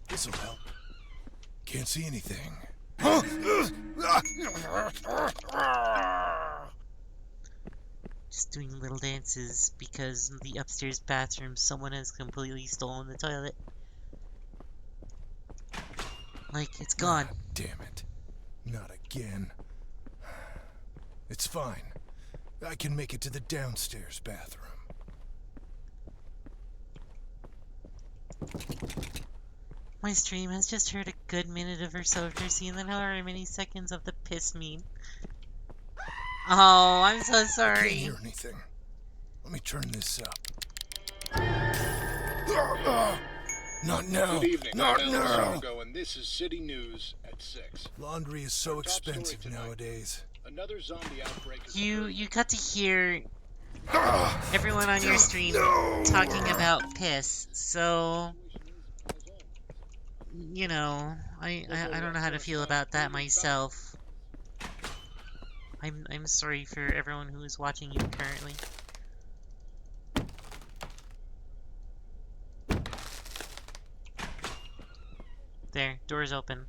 This'll help. Can't see anything. Just doing little dances because in the upstairs bathroom someone has completely stolen the toilet. Like, it's gone. Ah, damn it. Not again. It's fine. I can make it to the downstairs bathroom. My stream has just heard a good minute of her Sophie and then however many seconds of the piss meme. Oh, I'm so I can't sorry. hear anything. Let me turn this up. Not now. Good evening. Not I'm Alex now. Longo, and this is City News at 6. Laundry is so Top story expensive tonight. nowadays. Another zombie outbreak is You got to hear Ah, everyone on your stream no. talking about piss, so you know, I don't know how to feel about that myself. I'm sorry for everyone who is watching you currently. There, door's open.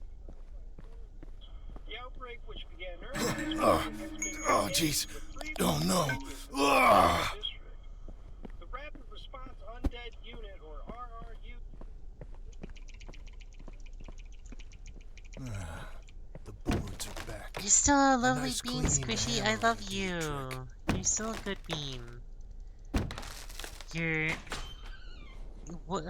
The outbreak, which began earlier this Oh, week, has been oh, contained jeez. with 3 Oh, no. previous Ah. district. The Rapid Response Undead Unit, or RRU, The boards are back. You're still a lovely nice bean, clean Squishy. I hammer love ought to do the you. trick. You're still a good bean. You're... What...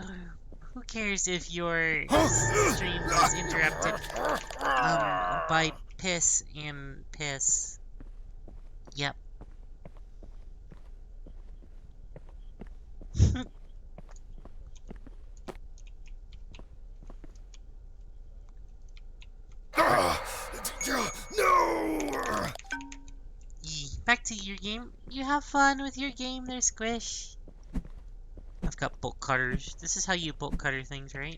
Who cares if your stream was interrupted by piss and piss? Yep. No! Back to your game. You have fun with your game there, Squish. I've got bolt cutters. This is how you bolt cutter things, right?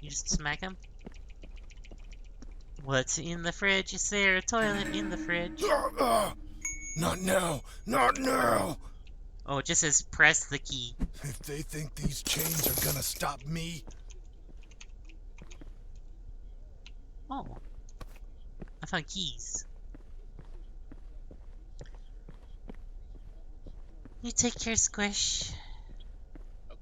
You just smack them. What's in the fridge? Is there a toilet in the fridge? Not now! Not now! Oh, it just says press the key. If they think these chains are gonna stop me... Oh. I found keys. You take care, Squish.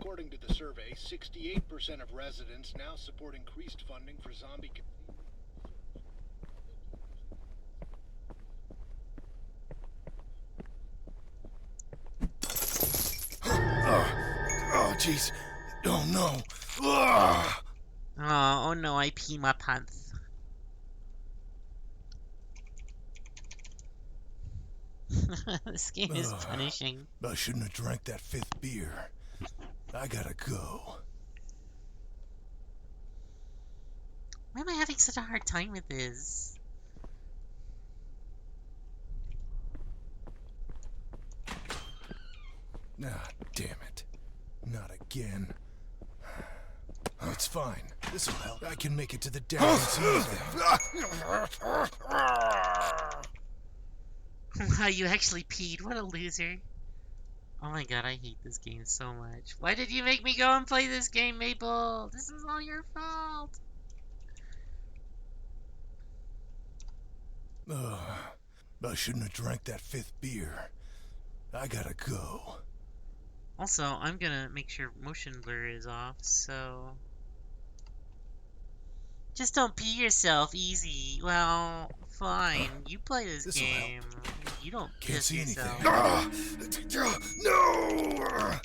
According to the survey, 68% of residents now support increased funding for zombie. Oh, jeez. Oh, no. Ah. Oh no, I pee my pants. This game is punishing. I shouldn't have drank that 5th beer. I gotta go. Why am I having such a hard time with this? Ah, damn it. Not again. Oh, it's fine. This'll help. I can make it to the downs easy. Wow, you actually peed. What a loser. Oh my god, I hate this game so much. Why did you make me go and play this game, Maple? This is all your fault. I shouldn't have drank that 5th beer. I gotta go. Also, I'm gonna make sure motion blur is off, so... Just don't pee yourself, easy. Well, fine. You play this This'll game. You don't Can't piss see yourself. anything. No!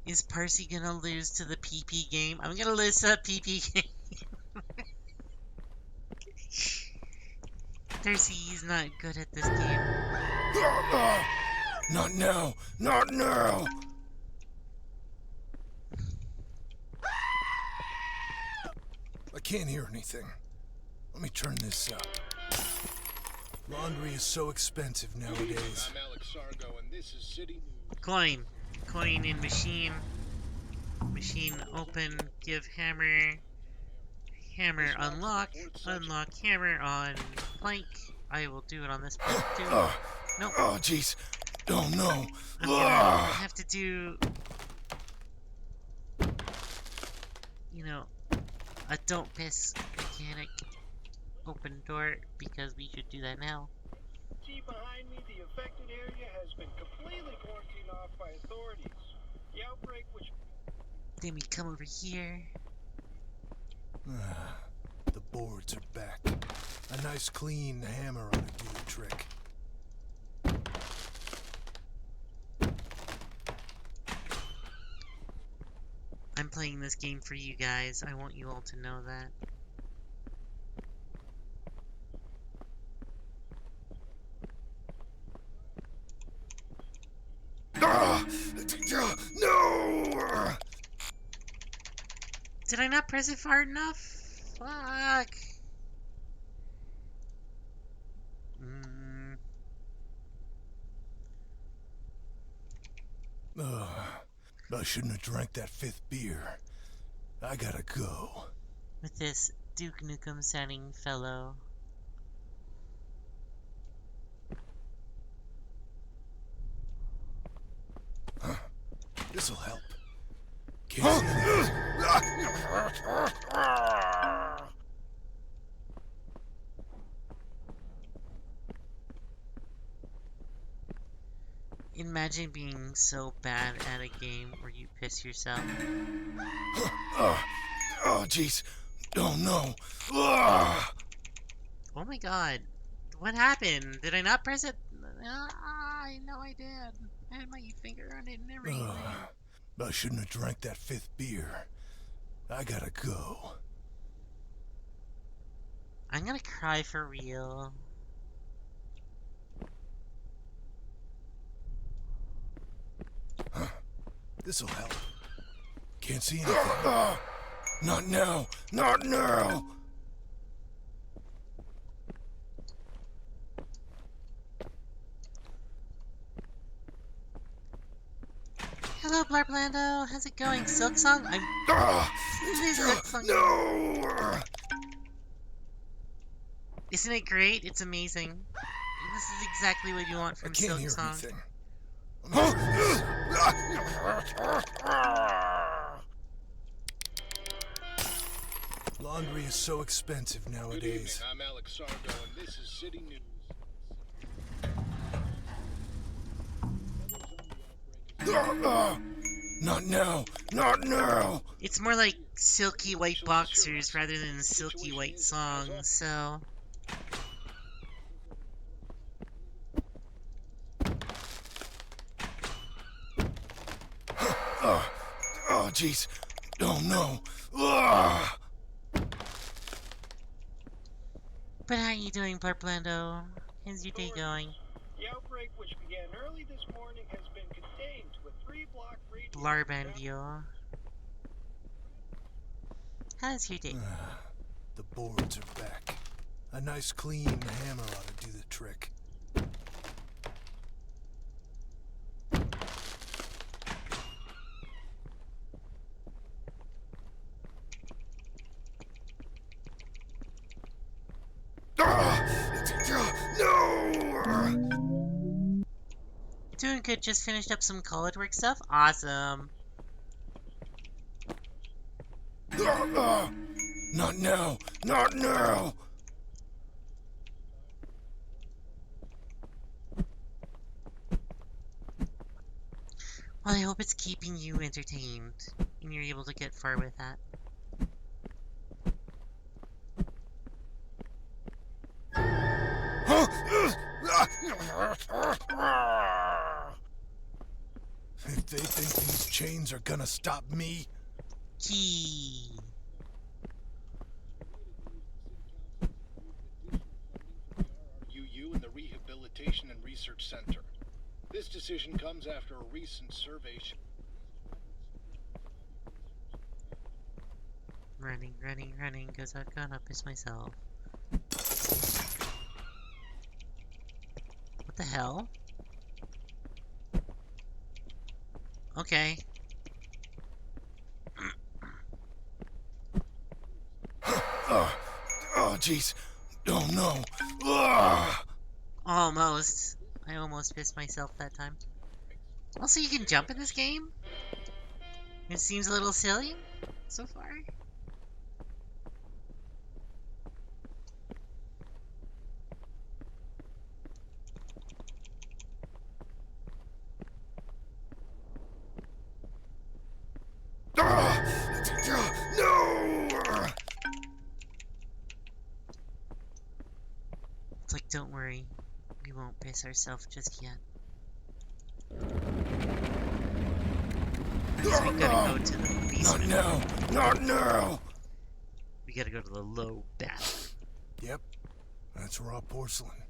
Is Parsi gonna lose to the PP game? I'm gonna lose to the PP game. Darcy's not good at this game. Not now! Not now! I can't hear anything. Let me turn this up. Laundry is so expensive nowadays. I'm Alex Sargo, and this is City News. Coin. Coin in machine. Machine open. Give hammer. Hammer unlock. Unlock hammer on plank. I will do it on this plank too. Nope. Oh, jeez. Oh, no. I'm gonna have to do... You know, a don't piss mechanic open door, because we should do that now. see behind me, the affected area has been completely quarantined off by authorities. The outbreak, which Then we come over here. The boards are back. A nice clean hammer ought to do the trick. I'm playing this game for you guys. I want you all to know that. No! Did I not press it hard enough? Fuck. I shouldn't have drank that 5th beer. I gotta go. With this Duke Nukem sounding fellow. This'll help. Can't see anything. Imagine being so bad at a game where you piss yourself. Oh, jeez. Oh, no. Ah! Oh my god. What happened? Did I not press it? I know I did. I had my finger on it and everything. I shouldn't have drank that 5th beer. I gotta go. I'm gonna cry for real. This'll help. Can't see anything. Not now. Not now. Hello, Blarblando. How's it going? Silk Song? I'm... Silk Song. No. Isn't it great? It's amazing. This is exactly what you want I from can't Silk hear Song. anything. Laundry is so expensive Good evening. nowadays. I'm Alex Sardo, and this is City News. Not now. Not now. It's more like silky white boxers rather than silky white songs, so... Oh, jeez. Oh, no. Ah! But how you doing, Blarblando? How's your day going? The outbreak, which began early this morning, has been contained to a 3-block radius. Blarbandio. How's your day? The boards are back. A nice clean hammer ought to do the trick. No! Doing good, just finished up some college work stuff. Awesome. Not now! Not now! Well, I hope it's keeping you entertained, and you're able to get far with that. If they think these chains are gonna stop me... Key. UU and the Rehabilitation and Research Center. This decision comes after a recent survey. Running, running, running, cause I've gonna piss myself. What the hell? Okay. Oh, jeez. Oh, no. Ah! Almost. I almost pissed myself that time. Also, you can jump in this game? It seems a little silly so far. No! It's like, don't worry. We won't piss ourselves just yet. So we gotta go to the Not basement. now! Not now! We gotta go to the low bathroom. Yep, that's raw porcelain.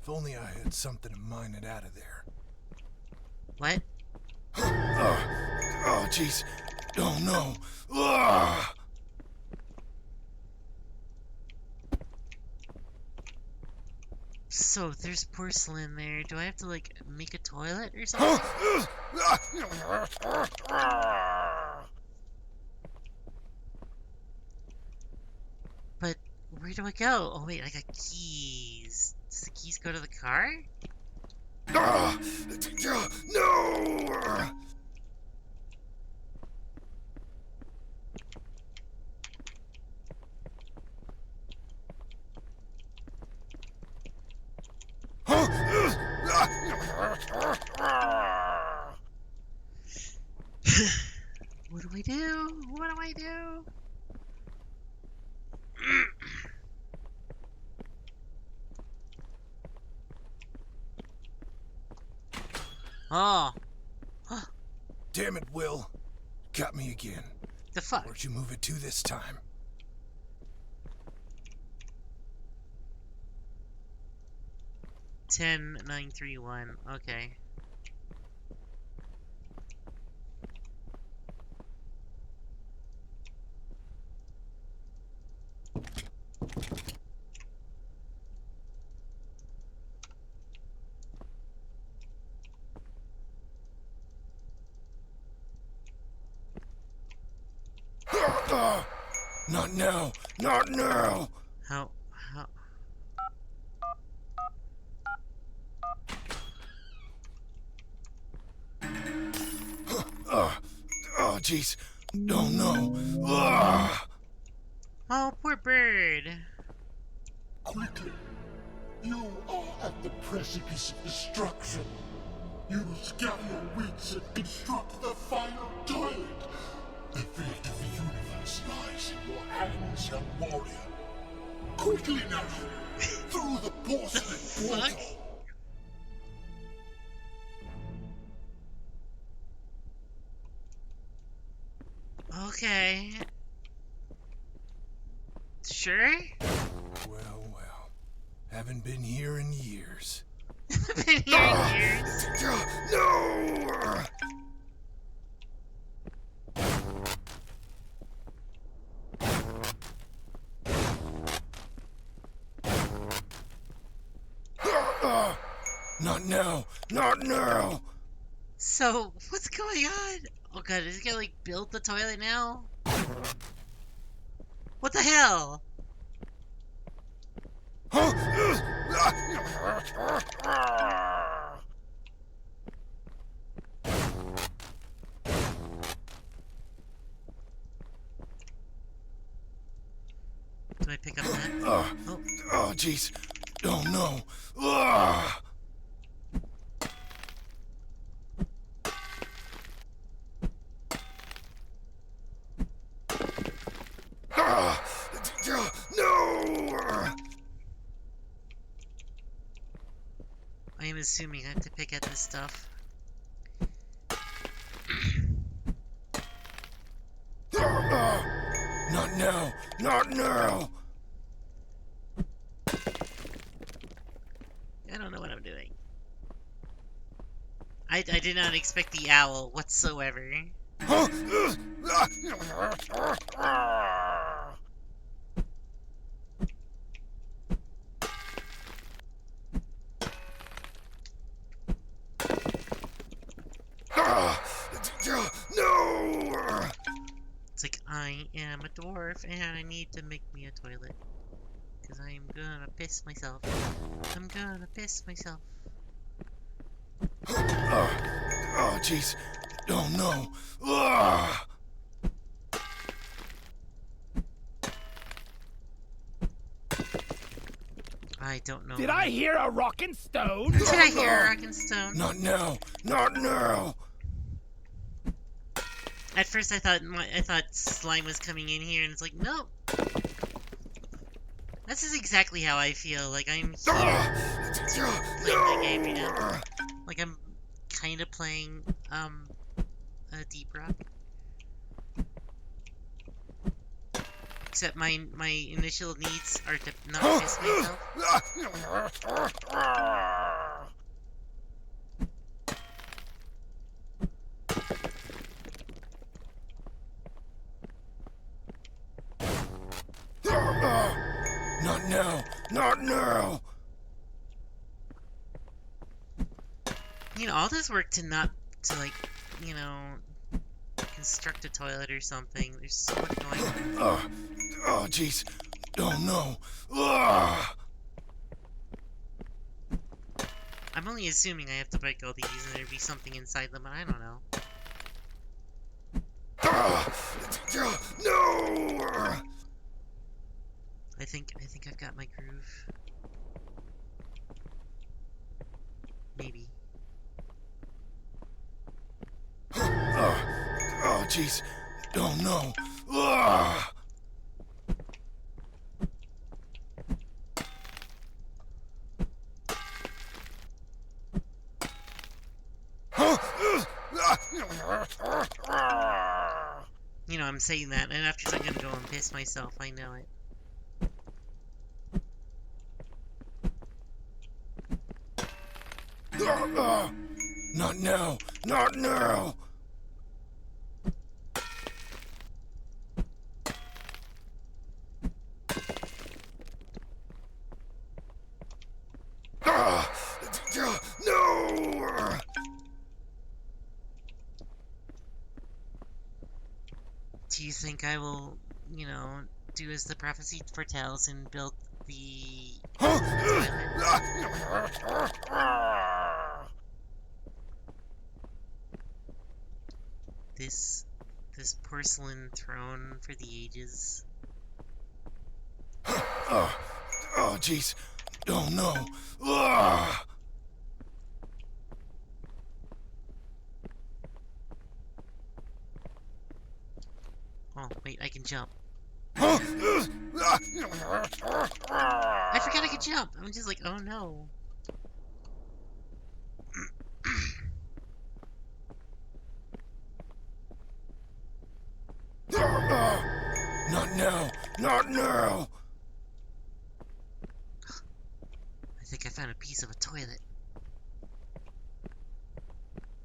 If only I had something to mine it out of there. What? Oh, jeez. Oh, no. Ah! So, there's porcelain there. Do I have to, like, make a toilet or something? But, where do I go? Oh, wait, I got keys. Does the keys go to the car? No! What do I do? What do I do? Oh. Damn it, Will. Got me again. The fuck? Where'd you move it to this time? Ten 931. Okay. Not now! Not now! How? Oh, jeez. Oh, no. Ah! Oh, poor bird. Quickly! You are at the precipice of destruction. Use gather your wits and construct the final toilet. The fate of the universe lies in your hands, young warrior. Quickly now! Through the porcelain portal! Okay. Sure? Well. Haven't been here in years. Been here in years. No! Not now! Not now! So, what's going on? Oh god, is he gonna like build the toilet now? What the hell? Do I pick up that? Oh, jeez. Oh, no. Ah! No! I am assuming I have to pick at this stuff. Not now! Not now! I don't know what I'm doing. I did not expect the owl whatsoever. No! It's like, I am a dwarf and I need to make me a toilet. Because I'm gonna piss myself. I'm gonna piss myself. Oh, jeez. Oh, no. Ah! I don't know. Did I hear a rockin' stone? Did I hear a rockin' stone? Not now. Not now. At first I thought slime was coming in here, and it's like, nope. This is exactly how I feel. Like I'm here to play my game right now. Like I'm kind of playing a Deep Rock. Except my initial needs are to not piss myself. Not now. Not now. You know, all this work to like, you know, construct a toilet or something. There's so much going on. Oh, jeez. Oh, no. Ah! I'm only assuming I have to break all these and there'd be something inside them, but I don't know. No! I think I've got my groove. Maybe. jeez. Oh, no. Ah! You know, I'm saying that, and after I'm gonna go and piss myself. I know it. Not now. Not now. No! Do you think I will, you know, do as the prophecy foretells and build the toilet? This this porcelain throne for the ages. Oh, jeez. Oh, no. Ah! Oh, wait, I can jump. I I forgot I could jump. I'm just like, oh no. Not now. Not now. I think I found a piece of a toilet.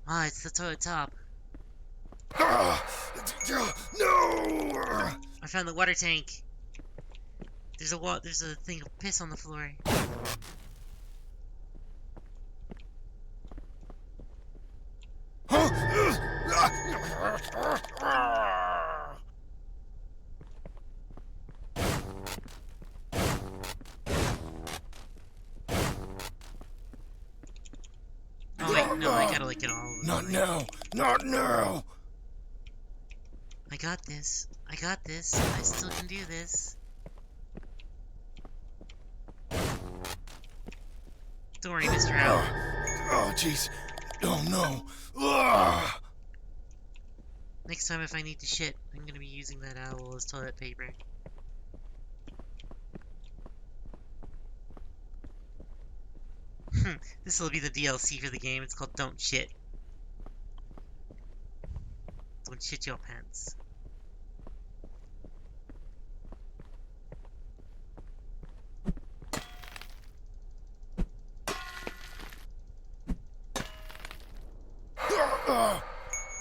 Ah, it's the toilet top. No! I found the water tank. There's a thing of piss on the floor. Oh wait, no, I gotta like get all over. Not now. Not now. I got this. I got this. I still can do this. Don't worry, Mr. Owl. Oh, jeez. Oh, no. Ah! Next time if I need to shit, I'm gonna be using that owl as toilet paper. This will be the DLC for the game. It's called Don't Shit. Don't shit your pants.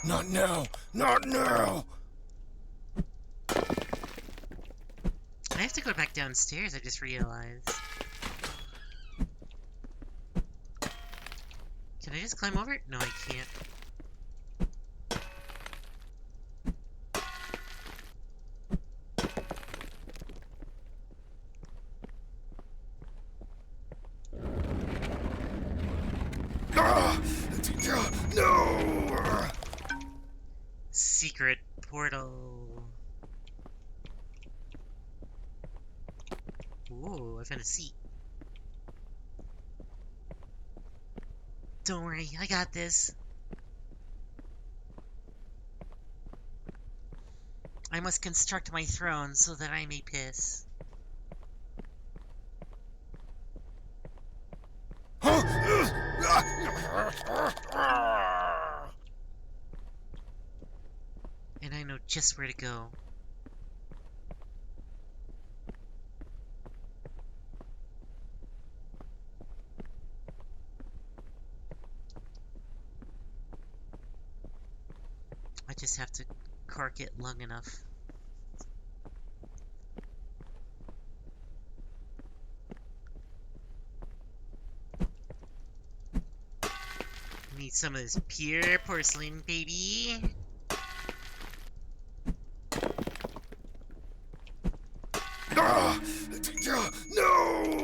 Not now. Not now. I have to go back downstairs, I just realized. Can I just climb over it? No, I can't. No! Secret portal. Ooh, I found a seat. Don't worry, I got this. I must construct my throne so that I may piss. And I know just where to go. I just have to cork it long enough. Need some of this pure porcelain, baby. No!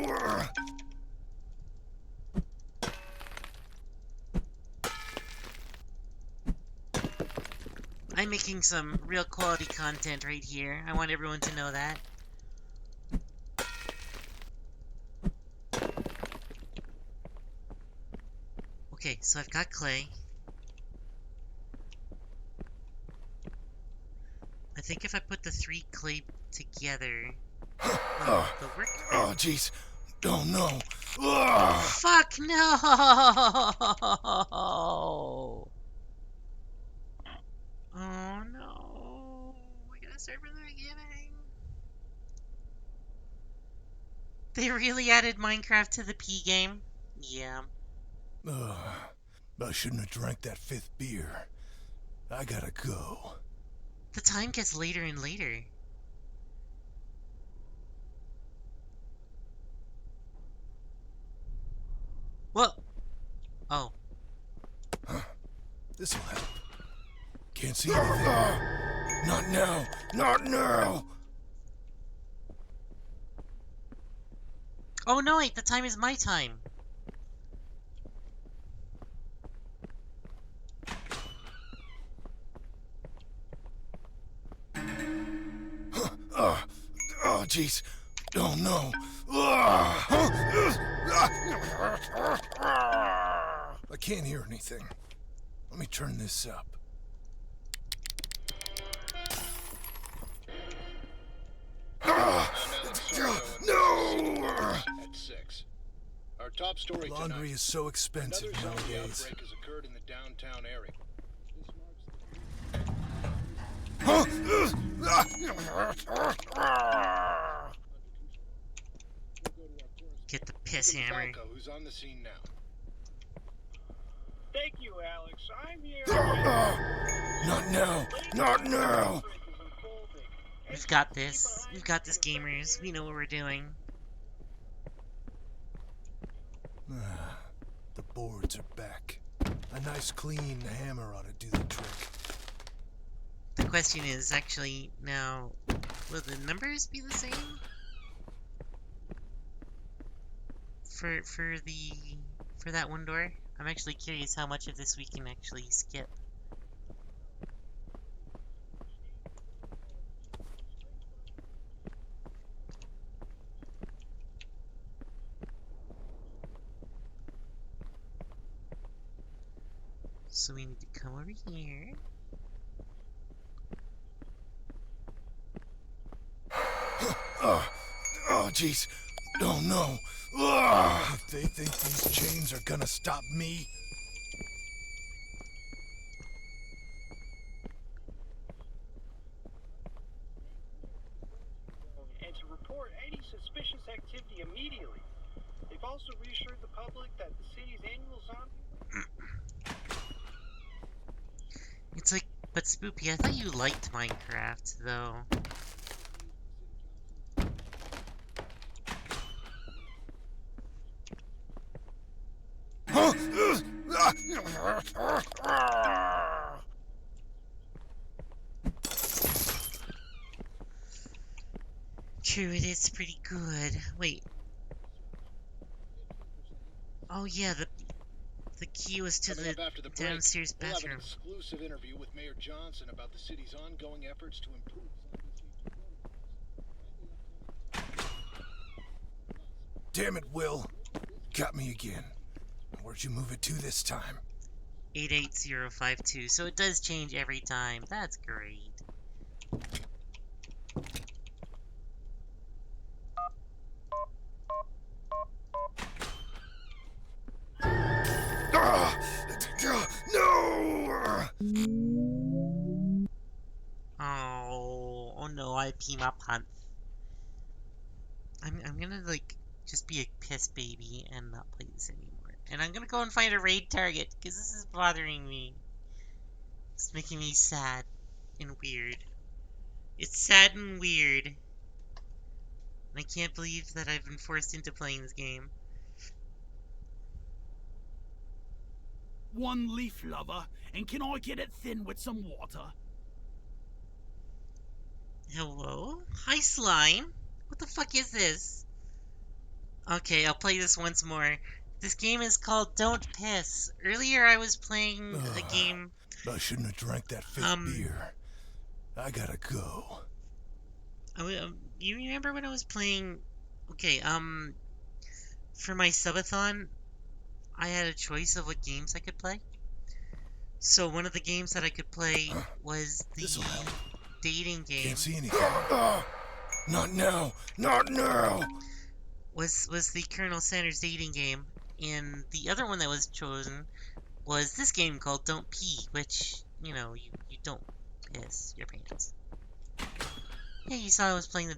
I'm making some real quality content right here. I want everyone to know that. Okay, so I've got clay. think if I put the 3 clay together, Oh, they'll work. oh, jeez. Oh, no. Ugh. Fuck no! Oh no! We gotta start from the beginning. They really added Minecraft to the P game? Yeah. Ugh. I shouldn't have drank that 5th beer. I gotta go. The time gets later and later. Well, oh. This'll help. Can't see anything. Not now. Not now. Oh no, wait, the time is my time. Oh, jeez. Oh, no. I can't hear anything. Let me turn this up. No! At 6. Our top story Laundry tonight. is so expensive Another zombie nowadays. outbreak has occurred in the downtown area. Get the piss hammer. Falco, who's on the scene now. Thank you, Alex. I'm here. Not now. Not now. We've got this. We've got this, gamers. We know what we're doing. The boards are back. A nice clean hammer ought to do the trick. The question is actually now, will the numbers be the same? For that one door? I'm actually curious how much of this we can actually skip. So we need to come over here. Oh, jeez. Oh, no. If they think these chains are gonna stop me... And to report any suspicious activity immediately. They've also reassured the public that the city's annual zombie... It's like, but Spoopy, I thought you liked Minecraft, though. True, it is pretty good. Wait. Oh yeah, the key was to Coming the up after the break, downstairs we'll have an bathroom. exclusive interview with Mayor Johnson about the city's ongoing efforts to improve zombie safety protocols. Damn it, Will. Got me again. Where'd you move it to this time? 88052. So it does change every time. That's great. No! Oh no, I pee my pants. I'm gonna like just be a piss baby and not play this anymore. And I'm gonna go and find a raid target because this is bothering me. It's making me sad and weird. It's sad and weird. And I can't believe that I've been forced into playing this game. One leaf lover, and can I get it thin with some water? Hello? Hi, slime. What the fuck is this? Okay, I'll play this once more. This game is called Don't Piss. Earlier I was playing a game... I shouldn't have drank that 5th beer. I gotta go. You remember when I was playing... Okay, for my subathon, I had a choice of what games I could play. So one of the games that I could play was the... This'll help. dating game Can't see anything. Not now. Not now. was the Colonel Sanders dating game, and the other one that was chosen was this game called Don't Pee, which, you know, you don't piss your pants. Yeah, you saw I was playing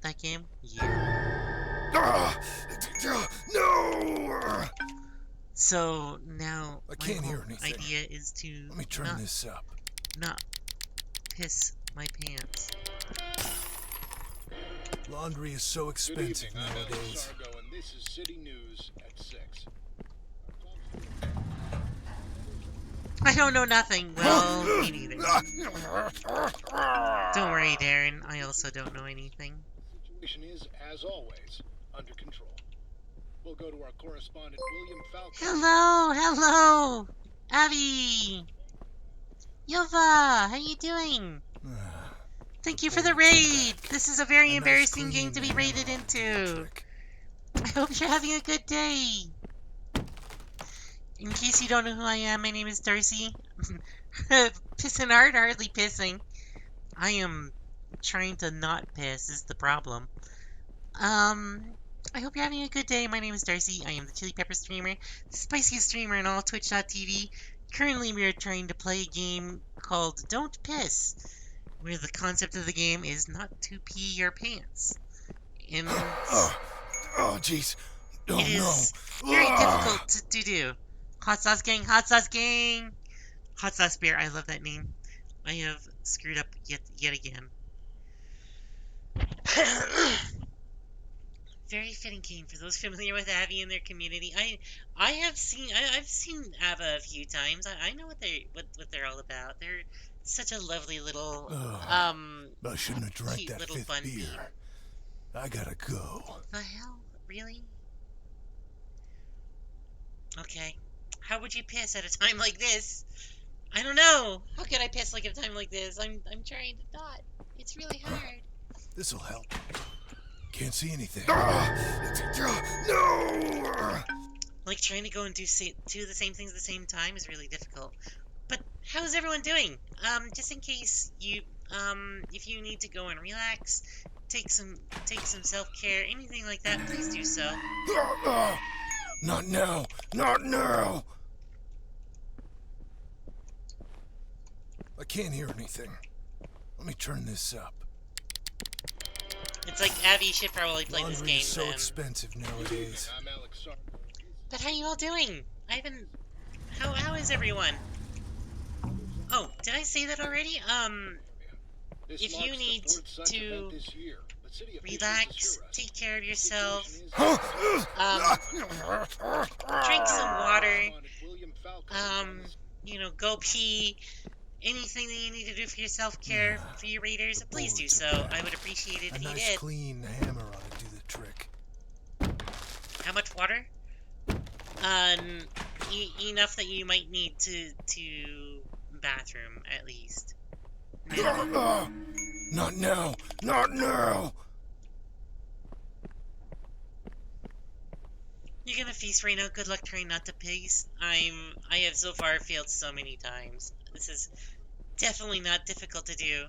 that game? Yeah. No! So now I my can't whole hear anything. idea is to Let me turn this up. not piss my pants. Laundry is so Good expensive evening, I'm Alex nowadays. Sargo, and this is City News at 6. I don't know nothing. Well, me neither. Don't worry, Darren. I also don't know anything. The situation is, as always, under control. We'll go to our correspondent, William Falcon. Hello! Abby! Yova! How you doing? Thank you for the raid! This is a very embarrassing game to be raided into. I hope you're having a good day. In case you don't know who I am, my name is Darcy. Pissing hard, hardly pissing. I am trying to not piss is the problem. I hope you're having a good day. My name is Darcy. I am the Chili Pepper streamer, the spiciest streamer in all Twitch.tv. Currently, we are trying to play a game called Don't Piss, where the concept of the game is not to pee your pants. And Oh, jeez. Oh, it is no. very difficult to do. Hot Sauce Gang, Hot Sauce Gang! Hot Sauce Bear, I love that name. I have screwed up yet again. Very fitting game for those familiar with Abby and their community. I've seen Ava a few times. I know what they're all about. They're such a lovely little I shouldn't have drank cute that little fifth fun beer. bee. I gotta go. The hell? Really? Okay. How would you piss at a time like this? I don't know. How could I piss like at a time like this? I'm trying to not. It's really hard. This'll help. Can't see anything. No! Like trying to go and do the same things at the same time is really difficult. But how is everyone doing? Just in case if you need to go and relax, take some self-care, anything like that, please do so. Not now! Not now! I can't hear anything. Let me turn this up. It's like Abby should probably play this Laundry game is so then. expensive nowadays. I'm Alex Sargo. But how are you all doing? How is everyone? Oh, did I say that already? This If you marks the need fourth such to event this year, but city officials relax, assure us take care of the yourself, situation is- drink some water, Correspondent William Falcon is on the go pee, anything that you need to do for your self-care, for your raiders, please do so. I would appreciate it A if you nice did. clean hammer ought to do the trick. How much water? Enough that you might need to bathroom, at least. Not now! Not now! You're gonna feast right now. Good luck trying not to piss. I have so far failed so many times. This is definitely not difficult to do.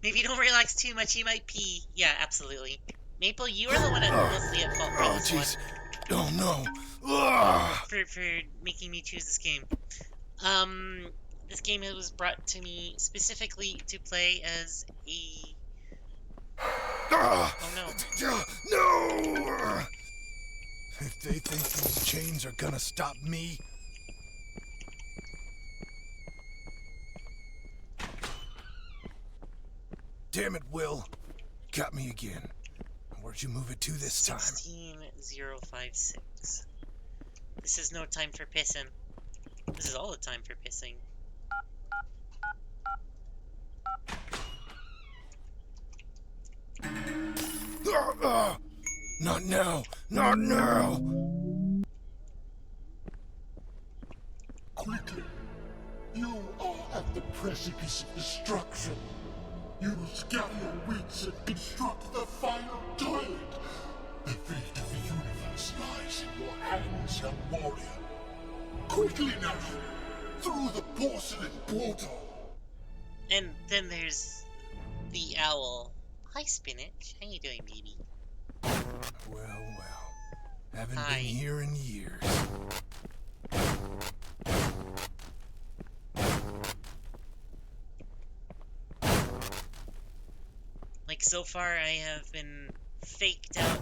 Maybe don't relax too much, you might pee. Yeah, absolutely. Maple, you are the one mostly at fault for Oh, this jeez. one. Oh, no. Ugh. For making me choose this game. This game was brought to me specifically to play as a... Oh no. No! If they think these chains are gonna stop me... Damn it, Will. Got me again. Where'd you move it to this time? 16056. This is no time for pissing. This is all the time for pissing. Not now! Not now! Quickly! You are at the precipice of destruction. Use gather your wits and construct the final toilet. The fate of the universe lies in your hands, young warrior. Quickly now! Through the porcelain portal! And then there's the owl. Hi, Spinach. How you doing, baby? Well, well. Haven't Hi. been here in years. Like, so far, I have been faked out.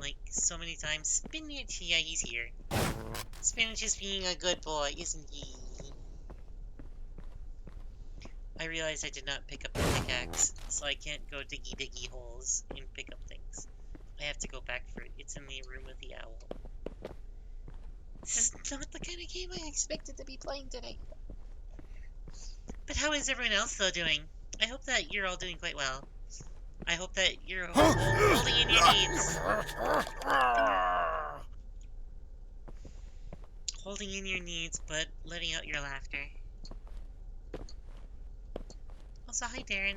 Like, so many times. Spinach, yeah, he's here. Spinach is being a good boy, isn't he? I realized I did not pick up the pickaxe, so I can't go diggy holes and pick up things. I have to go back for it. It's in the room with the owl. This is not the kind of game I expected to be playing today. But how is everyone else, though, doing? I hope that you're all doing quite well. I hope that you're holding in your needs. Holding in your needs, but letting out your laughter. Also, hi, Darren.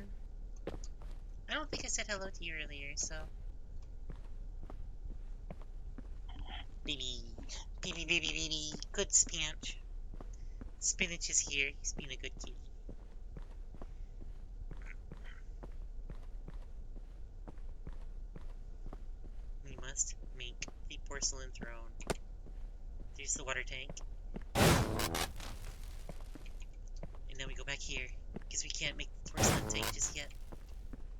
I don't think I said hello to you earlier, so... Baby. Baby. Good Spinach. Spinach is here. He's being a good kid. We must make the porcelain throne. There's the water tank. And now we go back here, because we can't make the porcelain tank just yet.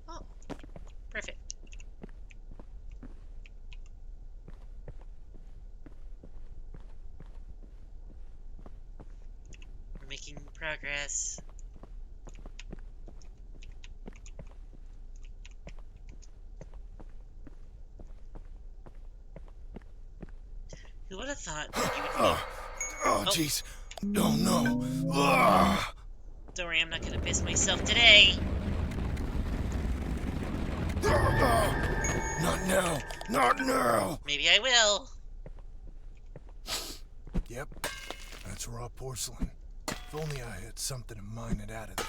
Oh, perfect. We're making progress. Who would have thought that you would need... Oh, jeez. Oh, no. Ugh. Don't worry, I'm not gonna piss myself today. Not now. Not now. Maybe I will. Yep. That's raw porcelain. If only I had something to mine it out of there.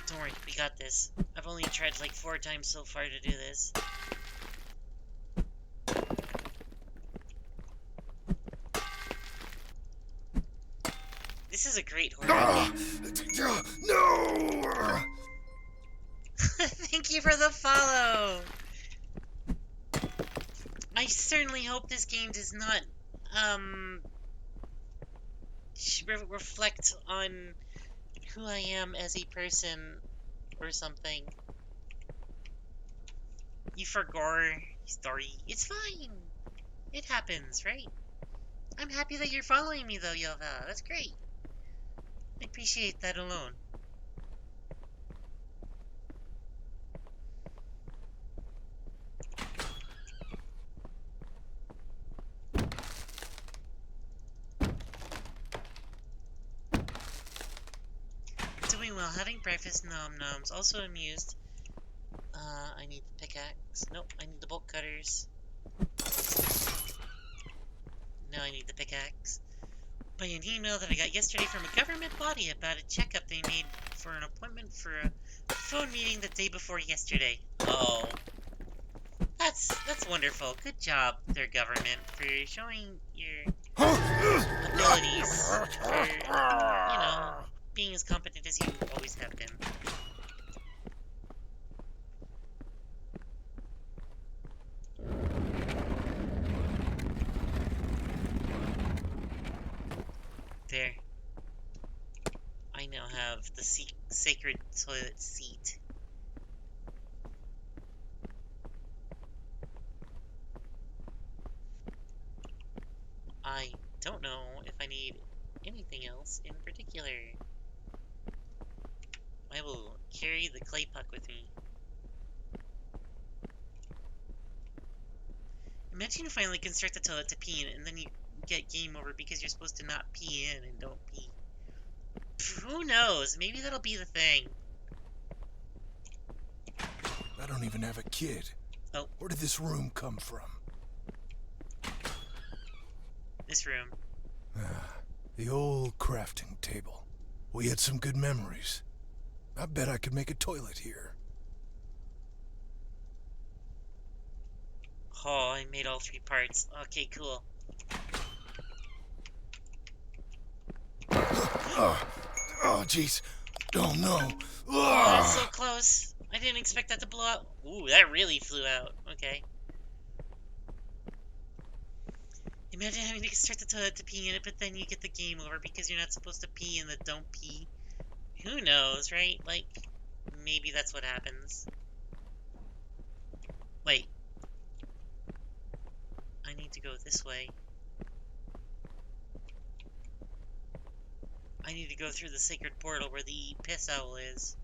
Don't worry, we got this. I've only tried like 4 times so far to do this. This is a great horror game. No! Thank you for the follow! I certainly hope this game does not, reflect on who I am as a person or something. You forgot story. It's fine. It happens, right? I'm happy that you're following me though, Yova. That's great. I appreciate that alone. Doing well, having breakfast, nom noms. Also amused. I need the pickaxe. Nope, I need the bolt cutters. Now I need the pickaxe. By an email that I got yesterday from a government body about a checkup they made for an appointment for a phone meeting the day before yesterday. Oh. That's wonderful. Good job, their government, for showing your abilities for, being as competent as you always have been. There. I now have the sacred toilet seat. I don't know if I need anything else in particular. I will carry the clay puck with me. Imagine you finally construct the toilet to pee in, and then you get game over because you're supposed to not pee in and don't pee. Pff, who knows? Maybe that'll be the thing. I don't even have a kid. Oh. Where did this room come from? This room. The old crafting table. We had some good memories. I bet I could make a toilet here. Oh, I made all 3 parts. Okay, cool. Oh, jeez. Oh, no. Oh, so Ugh. close. I didn't expect that to blow out. Ooh, that really flew out. Okay. Imagine having to start the toilet to pee in it, but then you get the game over because you're not supposed to pee in the don't pee. Who knows, right? Like, maybe that's what happens. Wait, I need to go this way. I need to go through the sacred portal where the piss owl is.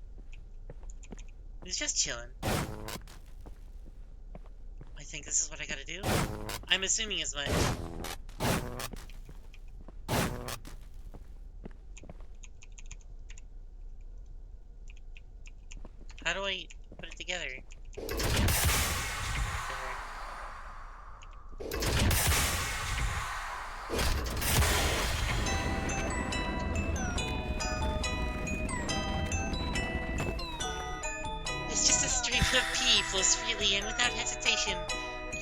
He's just chilling. I think this is what I gotta do. I'm assuming as much. How do I put it together? It's just a stream of pee flows freely and without hesitation.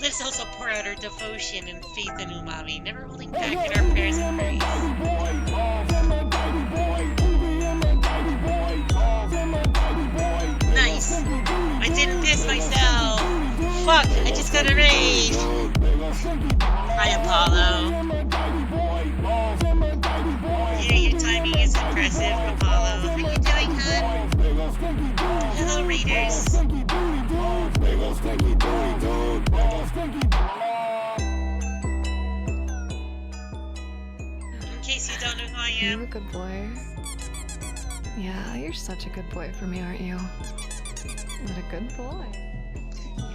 Let's also pour out our devotion and faith in umami, never holding back in our prayers and praise. Nice! I didn't piss myself! Fuck! I just got a raid! Hi, Apollo. Yeah, your timing is impressive, Apollo. How you doing, hun? Hello, raiders. In case you don't know who I You're am, a good boy. Yeah, you're such a good boy for me, aren't you? What a good boy.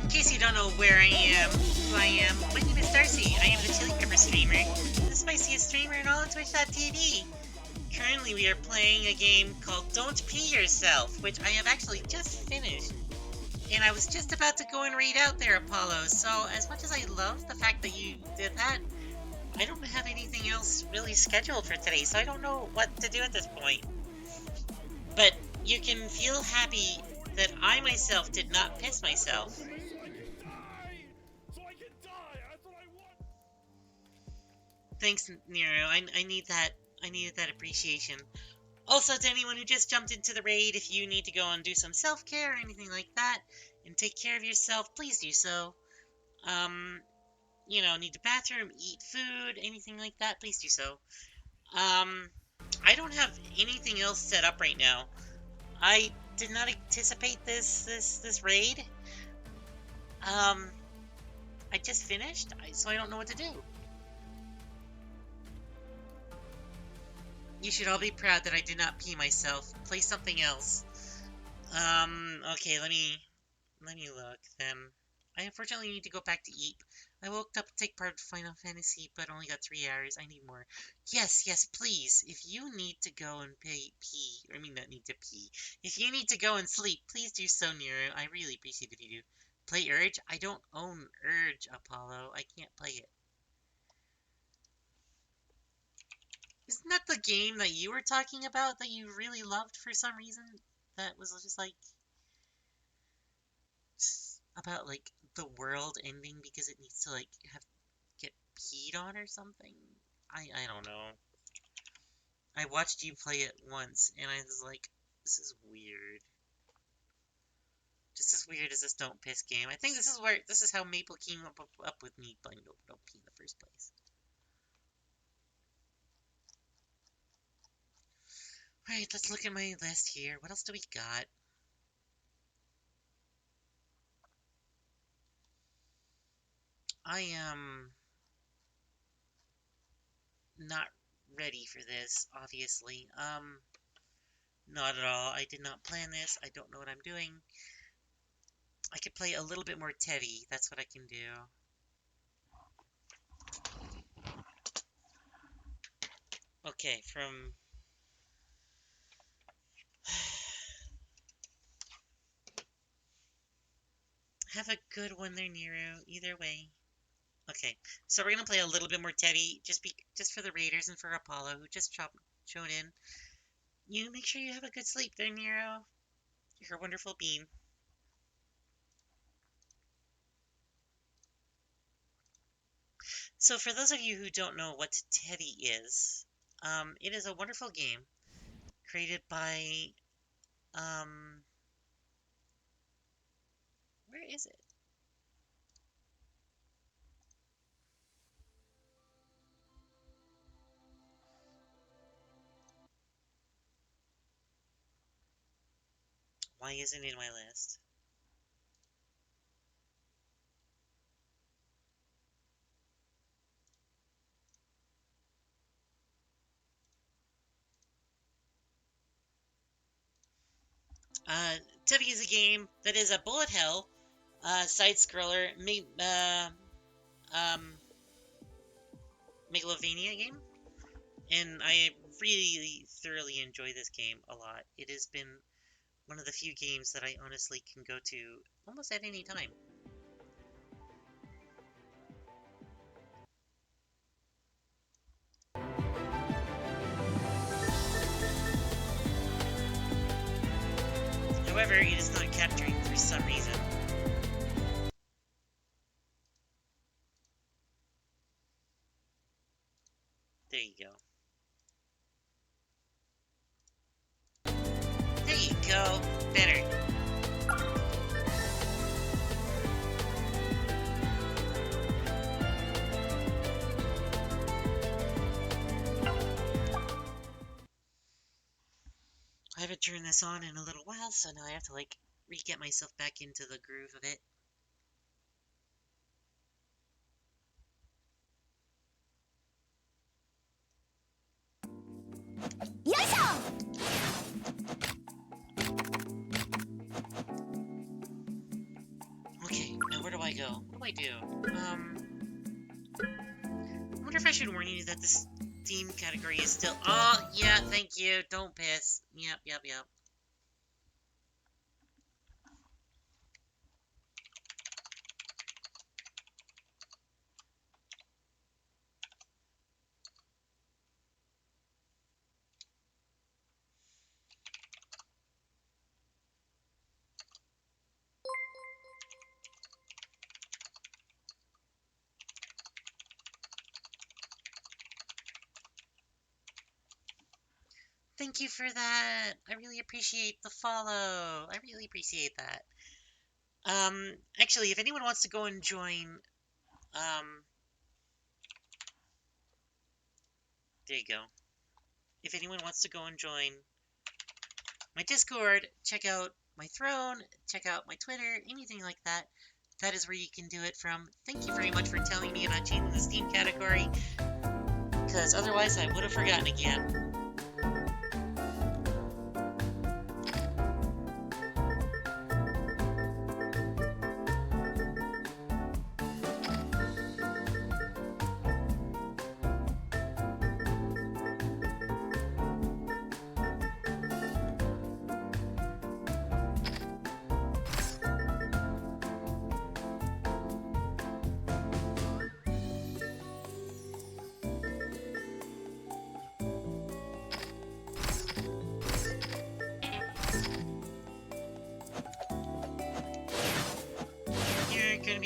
in case you don't know where I am, who I am, my name is Darcy. I am the Chili Pepper streamer, the spiciest streamer in all of Twitch.tv. Currently, we are playing a game called Don't Pee Yourself, which I have actually just finished. And I was just about to go and read out there, Apollo. So, as much as I love the fact that you did that, I don't have anything else really scheduled for today, so I don't know what to do at this point. But you can feel happy that I myself did not piss myself. Thanks, Nero. I need that. I needed that appreciation. Also, to anyone who just jumped into the raid, if you need to go and do some self-care or anything like that, and take care of yourself, please do so. Need the bathroom, eat food, anything like that, please do so. I don't have anything else set up right now. I did not anticipate this raid. I just finished, so I don't know what to do. You should all be proud that I did not pee myself. Play something else. Okay, let me look then. I unfortunately need to go back to eat. I woke up to take part in Final Fantasy, but only got 3 hours. I need more. Yes, please. If you need to go and not need to pee. If you need to go and sleep, please do so, Nero. I really appreciate if you do. Play Urge? I don't own Urge, Apollo. I can't play it. Isn't that the game that you were talking about that you really loved for some reason? That was just like about like the world ending because it needs to like get peed on or something. I don't know. I watched you play it once and I was like, this is weird. Just as weird as this don't piss game. I think this is how Maple came up with me playing don't pee in the first place. Alright, let's look at my list here. What else do we got? I am not ready for this, obviously. Not at all. I did not plan this. I don't know what I'm doing. I could play a little bit more Teddy. That's what I can do. Okay, from... Have a good one there, Nero. Either way. Okay, so we're gonna play a little bit more Teddy, just for the Raiders and for Apollo, who just showed in. You make sure you have a good sleep there, Nero. You're a wonderful being. So, for those of you who don't know what Teddy is, it is a wonderful game created by, um, where is it? Why isn't it in my list? Uh, Teddy is a game that is a bullet hell, side scroller, um, Megalovania game, and I really thoroughly enjoy this game a lot. It has been one of the few games that I honestly can go to almost at any time. However, it is not capturing for some reason. There you go. There you go. Better. I haven't turned this on in a little while, so now I have to re-get myself back into the groove of it. Okay, now where do I go? What do I do? I wonder if I should warn you that this Steam category is still... Oh, yeah, thank you. Don't piss. Yep. Thank you for that. I really appreciate the follow. I really appreciate that. Actually, if anyone wants to go and join, there you go. If anyone wants to go and join my Discord, check out my throne, check out my Twitter, anything like that, that is where you can do it from. Thank you very much for telling me about changing the Steam category, because otherwise I would have forgotten again.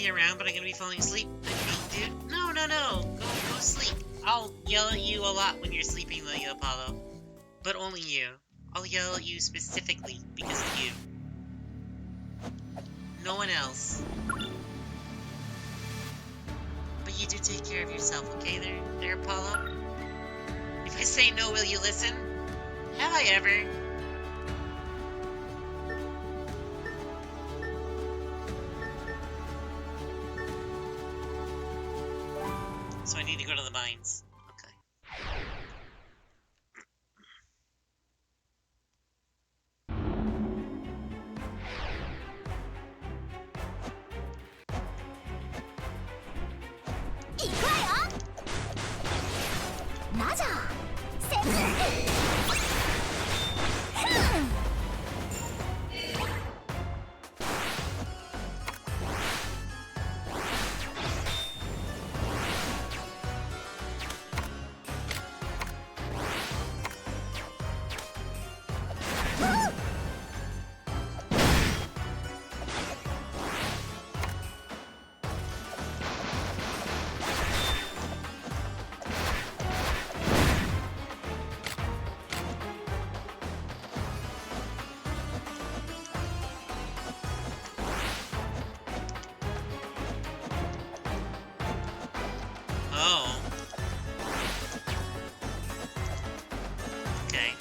Around, but I'm gonna be falling asleep. Dude, no. Go sleep. I'll yell at you a lot when you're sleeping, though, Apollo. But only you. I'll yell at you specifically because of you. No one else. But you do take care of yourself, okay there, Apollo? If I say no, will you listen? Have I ever? So I need to go to the mines. Okay. Oh. Okay.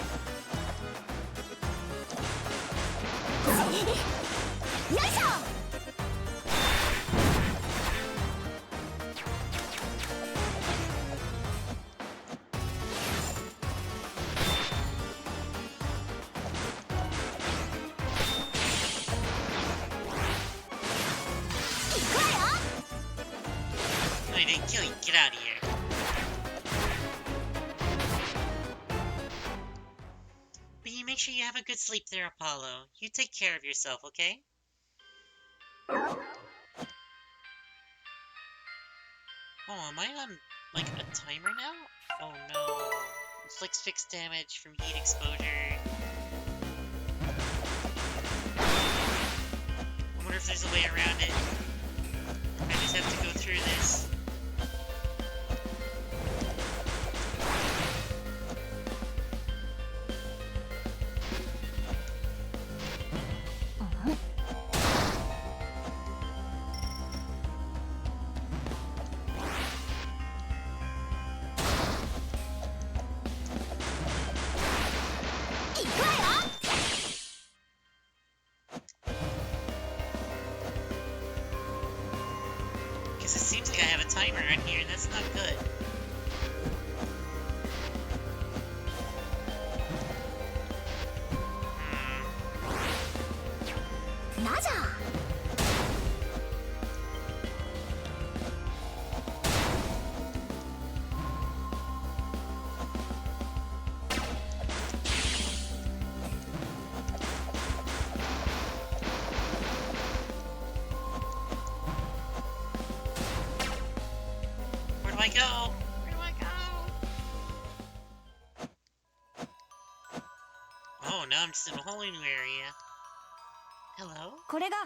No, I didn't kill you. Get out of here. But you make sure you have a good sleep there, Apollo. You take care of yourself, okay? Oh, am I on, like, a timer now? Oh no. Inflicts fixed damage from heat exposure. I wonder if there's a way around it. I just have to go through this. Because it seems like I have a timer on here, and that's not good. Where do I go? Where do I go? Oh, now I'm just in a whole new area. Hello? これが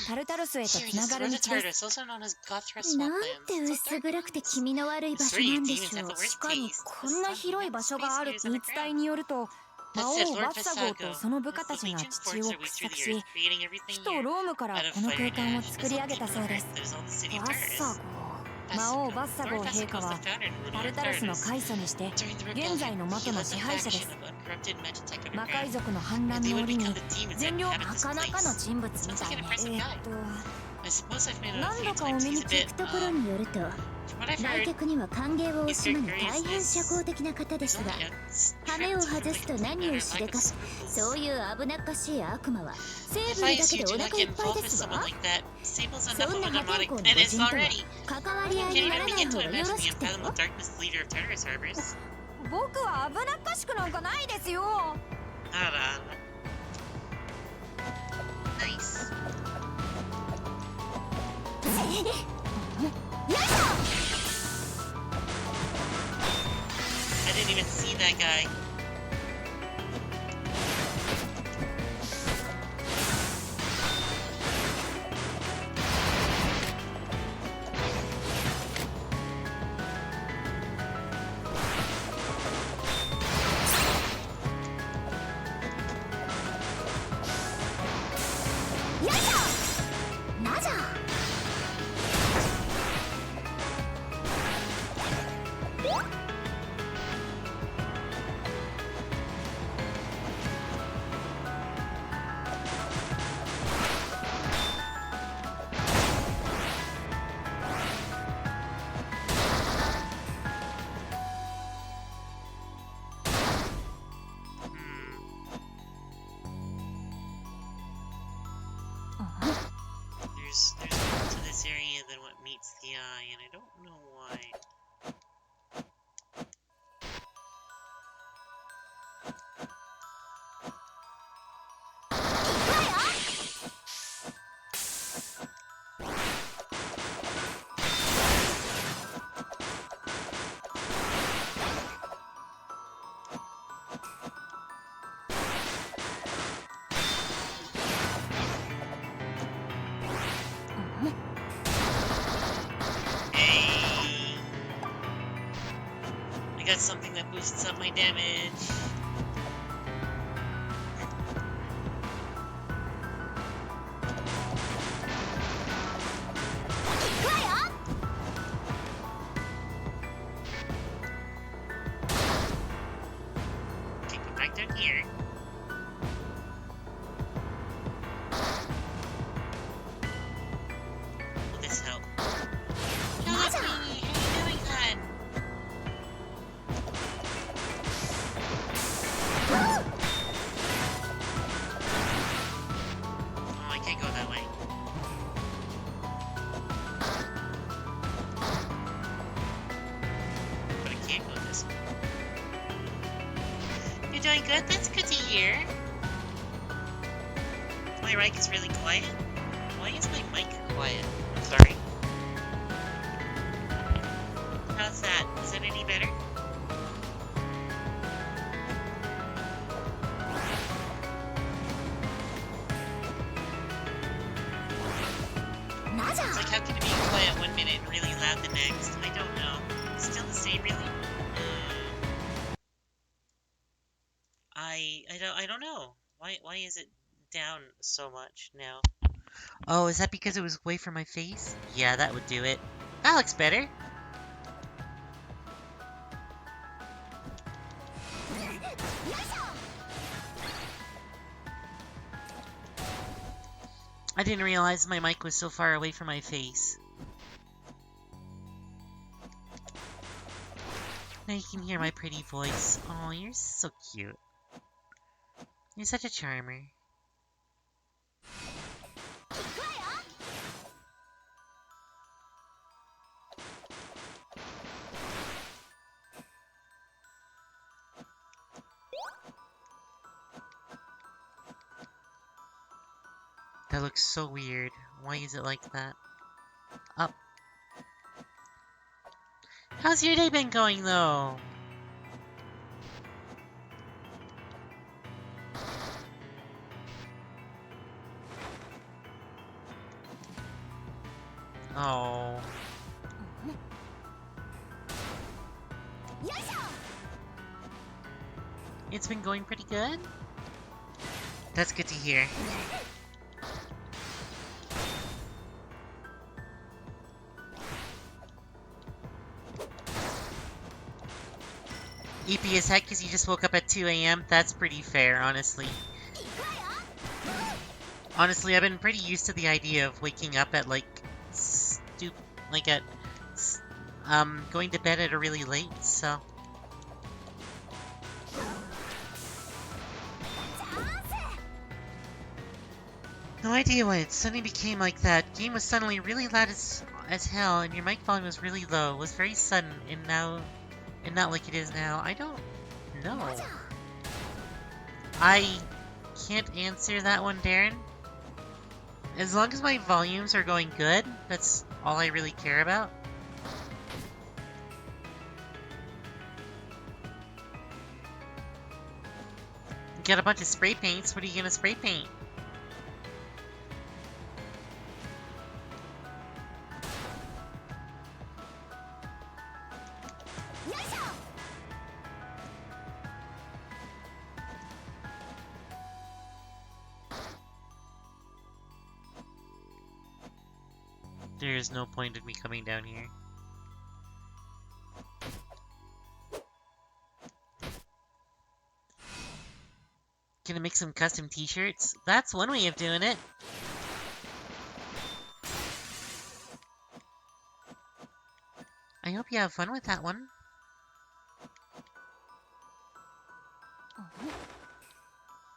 タルタロスへとつ Here, な this が is る Rosa 道です Tardis, also known as Gothra な Swamplands. んて So 薄暗くて dark. 気味の悪い場所なんでしょ Three demons have the う worst しかに taste. こんな広い場所があるって言い伝えによると That 魔 said, 王 Lord バッサ号と Vassago その部下 is た the ちが Legion 地 sports を their way 掘 through 削 the し earth, creating everything 首都 here. ロームから Out of この fire 空間 and を ash, 作り上げた the そうです earth that is all the city バッサ Tardis. 号魔王バッサ号 Lord 陛下 Vassago is は the founder and タ ruler ル of タロスの Tardis. 開祖にして During the 現在 rebellion, の he 元 led の the 支配者で faction す of uncorrupted Magitech 魔海 underground. 賊の反乱 And they の would 折に become the demons 善 that 良な inhabit this かなかの place. 人物み Sounds た like い an ね impressive guy. I suppose I've met him a 何 few 度かお times. 目 He's に a 聞 bit, くところによると from what I've 来 heard, 客には歓迎を惜 his しまぬ character 大 is 変社 this 交的な方ですが He's 羽 only を tripped from 外 the すと complete 何を utter し lack で of かす scruples. そういう危なっかしい悪魔は生 If 分 I だ used け you でお do not 腹い get っぱい involved で with す someone わ like that, Sable's そ enough ん of な a 破天 demonic 荒な menace 御人とは already. 関わ I り合い can't になら even ない begin 方 to がよろ imagine the しくて unfathomable darkness leader of Tartarus harbors. 僕は危なっかしくなんかないですよ Nice. よいしょ I didn't even see that guy. There's more to this area than what meets the eye, and I don't know why. Hey! I got something that boosts up my damage. can't go that way. But I can't go this way. You're doing good? That's good to hear. My mic is really quiet. Why is my mic quiet? I'm sorry. How's that? Is it any better? It's like, how can it be quiet 1 minute and really loud the next? I don't know. It's still the same, really? I don't know. Why is it down so much now? Oh, is that because it was away from my face? Yeah, that would do it. That looks better. I didn't realize my mic was so far away from my face. Now you can hear my pretty voice. Oh, you're so cute. You're such a charmer. That looks so weird. Why is it like that? Up. How's your day been going, though? Oh. It's been going pretty good? That's good to hear. EP as heck because you just woke up at 2 a.m. That's pretty fair, honestly. Honestly, I've been pretty used to the idea of waking up at going to bed at a really late, so. No idea why it suddenly became like that. Game was suddenly really loud as hell, and your mic volume was really low. It was very sudden, and not like it is now. I don't know. I can't answer that one, Darren. As long as my volumes are going good, that's all I really care about. You got a bunch of spray paints. What are you gonna spray paint? There is no point of me coming down here. Gonna make some custom t-shirts? That's one way of doing it. I hope you have fun with that one.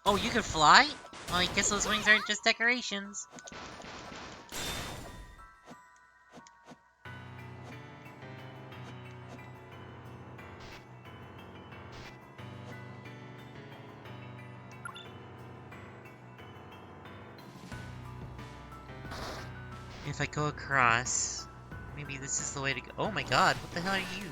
Oh, you can fly? Well, I guess those wings aren't just decorations. If I go across, maybe this is the way to go. Oh my god, what the hell are you?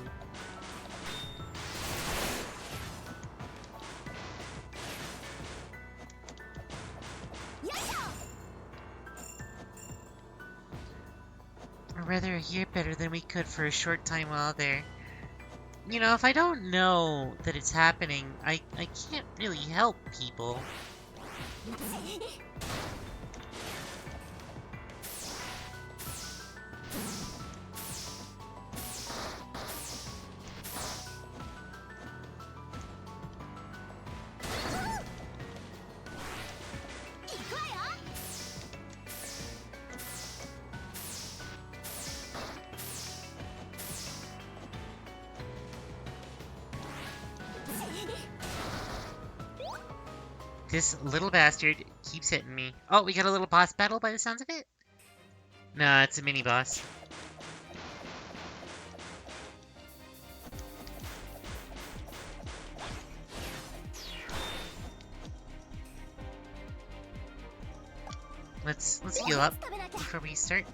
Or rather, a year better than we could for a short time while there. You know, if I don't know that it's happening, I can't really help people. This little bastard keeps hitting me. Oh, we got a little boss battle by the sounds of it? Nah, it's a mini boss. Let's heal up before we start.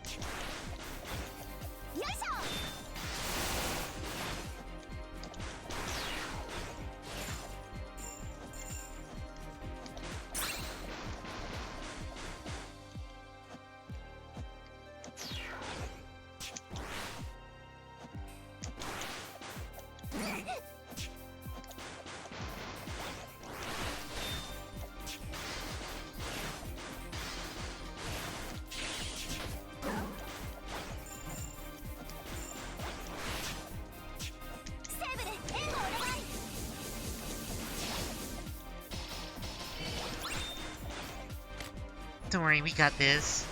Don't worry, we got this.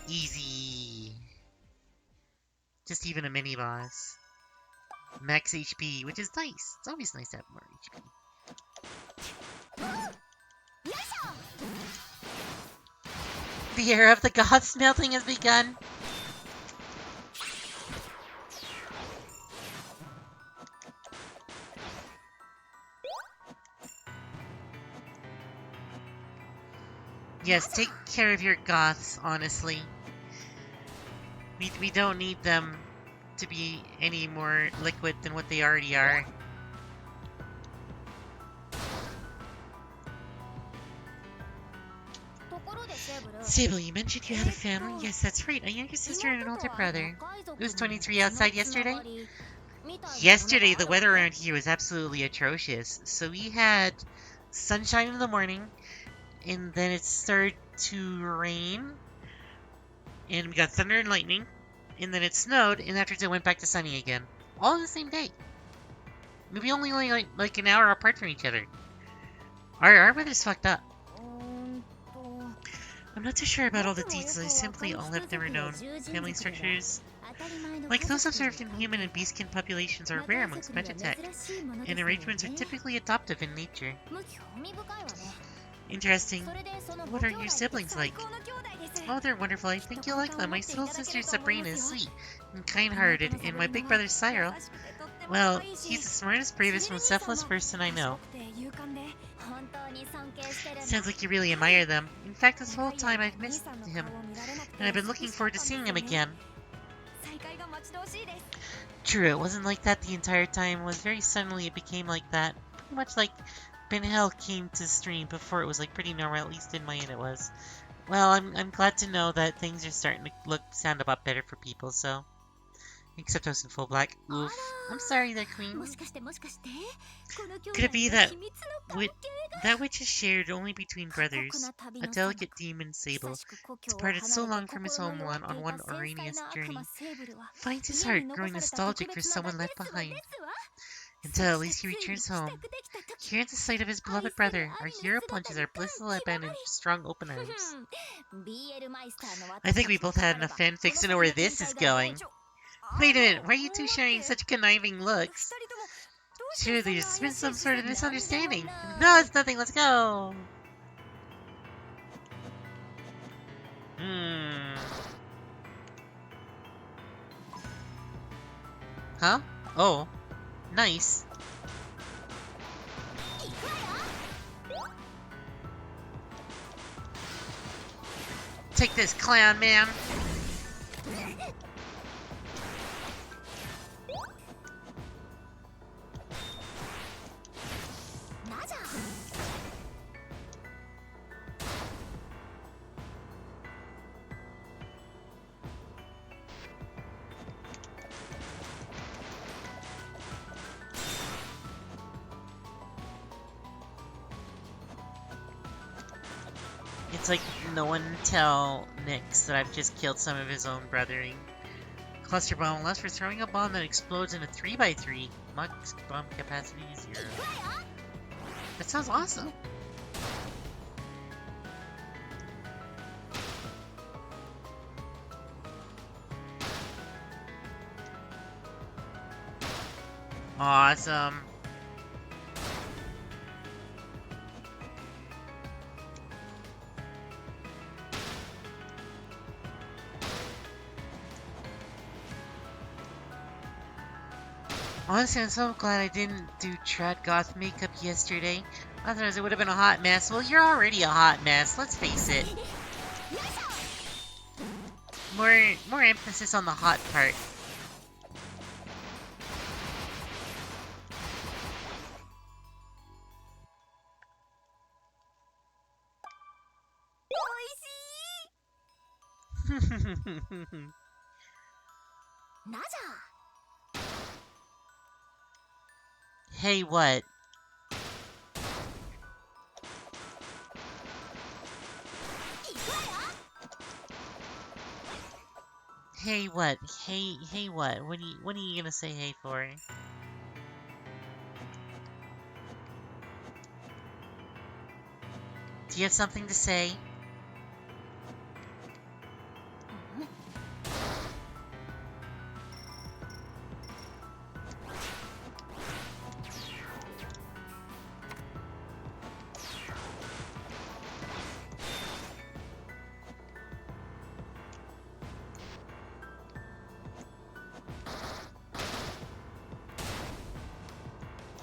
Easy. Just even a mini boss. Max HP, which is nice. It's always nice to have more HP. The era of the gods melting has begun. Yes, take care of your goths, honestly. We don't need them to be any more liquid than what they already are. Sable, you mentioned you had a family? Yes, that's right. A younger sister and an older brother. It was 23 outside yesterday? Yesterday, the weather around here was absolutely atrocious. So we had sunshine in the morning, and then it started to rain, and we got thunder and lightning, and then it snowed, and afterwards it went back to sunny again. All in the same day. Maybe only like an hour apart from each other. Our weather's fucked up. I'm not too sure about all the details. I simply all have never known. Family structures like those observed in human and beastkin populations are rare amongst Vegetech, and arrangements are typically adoptive in nature. Interesting. What are your siblings like? Oh, they're wonderful. I think you'll like them. My little sister Sabrina is sweet and kind-hearted, and my big brother Cyril, well, he's the smartest, bravest, most selfless person I know. Sounds like you really admire them. In fact, this whole time I've missed him, and I've been looking forward to seeing him again. True, it wasn't like that the entire time. It was very suddenly it became like that. Pretty much like Ben Hell came to stream before it was like pretty normal, at least in my end it was. Well, I'm glad to know that things are starting to sound a lot better for people, so. Except I was in full black. Oof. I'm sorry there, Queen. Could it be that which is shared only between brothers? A delicate demon Sable, departed so long from his homeland on one erroneous journey, finds his heart growing nostalgic for someone left behind. Until at least he returns home. Here at the sight of his beloved brother, our hero plunges our blissful abandon into strong open arms. I think we both had enough fanfics to know where this is going. Wait a minute, why are you two sharing such conniving looks? Sure, there's been some sort of misunderstanding. No, it's nothing, let's go! Huh? Oh. Nice. Take this, clown man! It's like no one tell Nyx that I've just killed some of his own brothering. Cluster bomb allows for throwing a bomb that explodes in a 3x3. Max bomb capacity is 0. That sounds awesome. Awesome. Honestly, I'm so glad I didn't do trad goth makeup yesterday. Otherwise, it would have been a hot mess. Well, you're already a hot mess. Let's face it. More emphasis on the hot part. Hey, what? Hey, what? Hey, what? What are you gonna say hey for? Do you have something to say?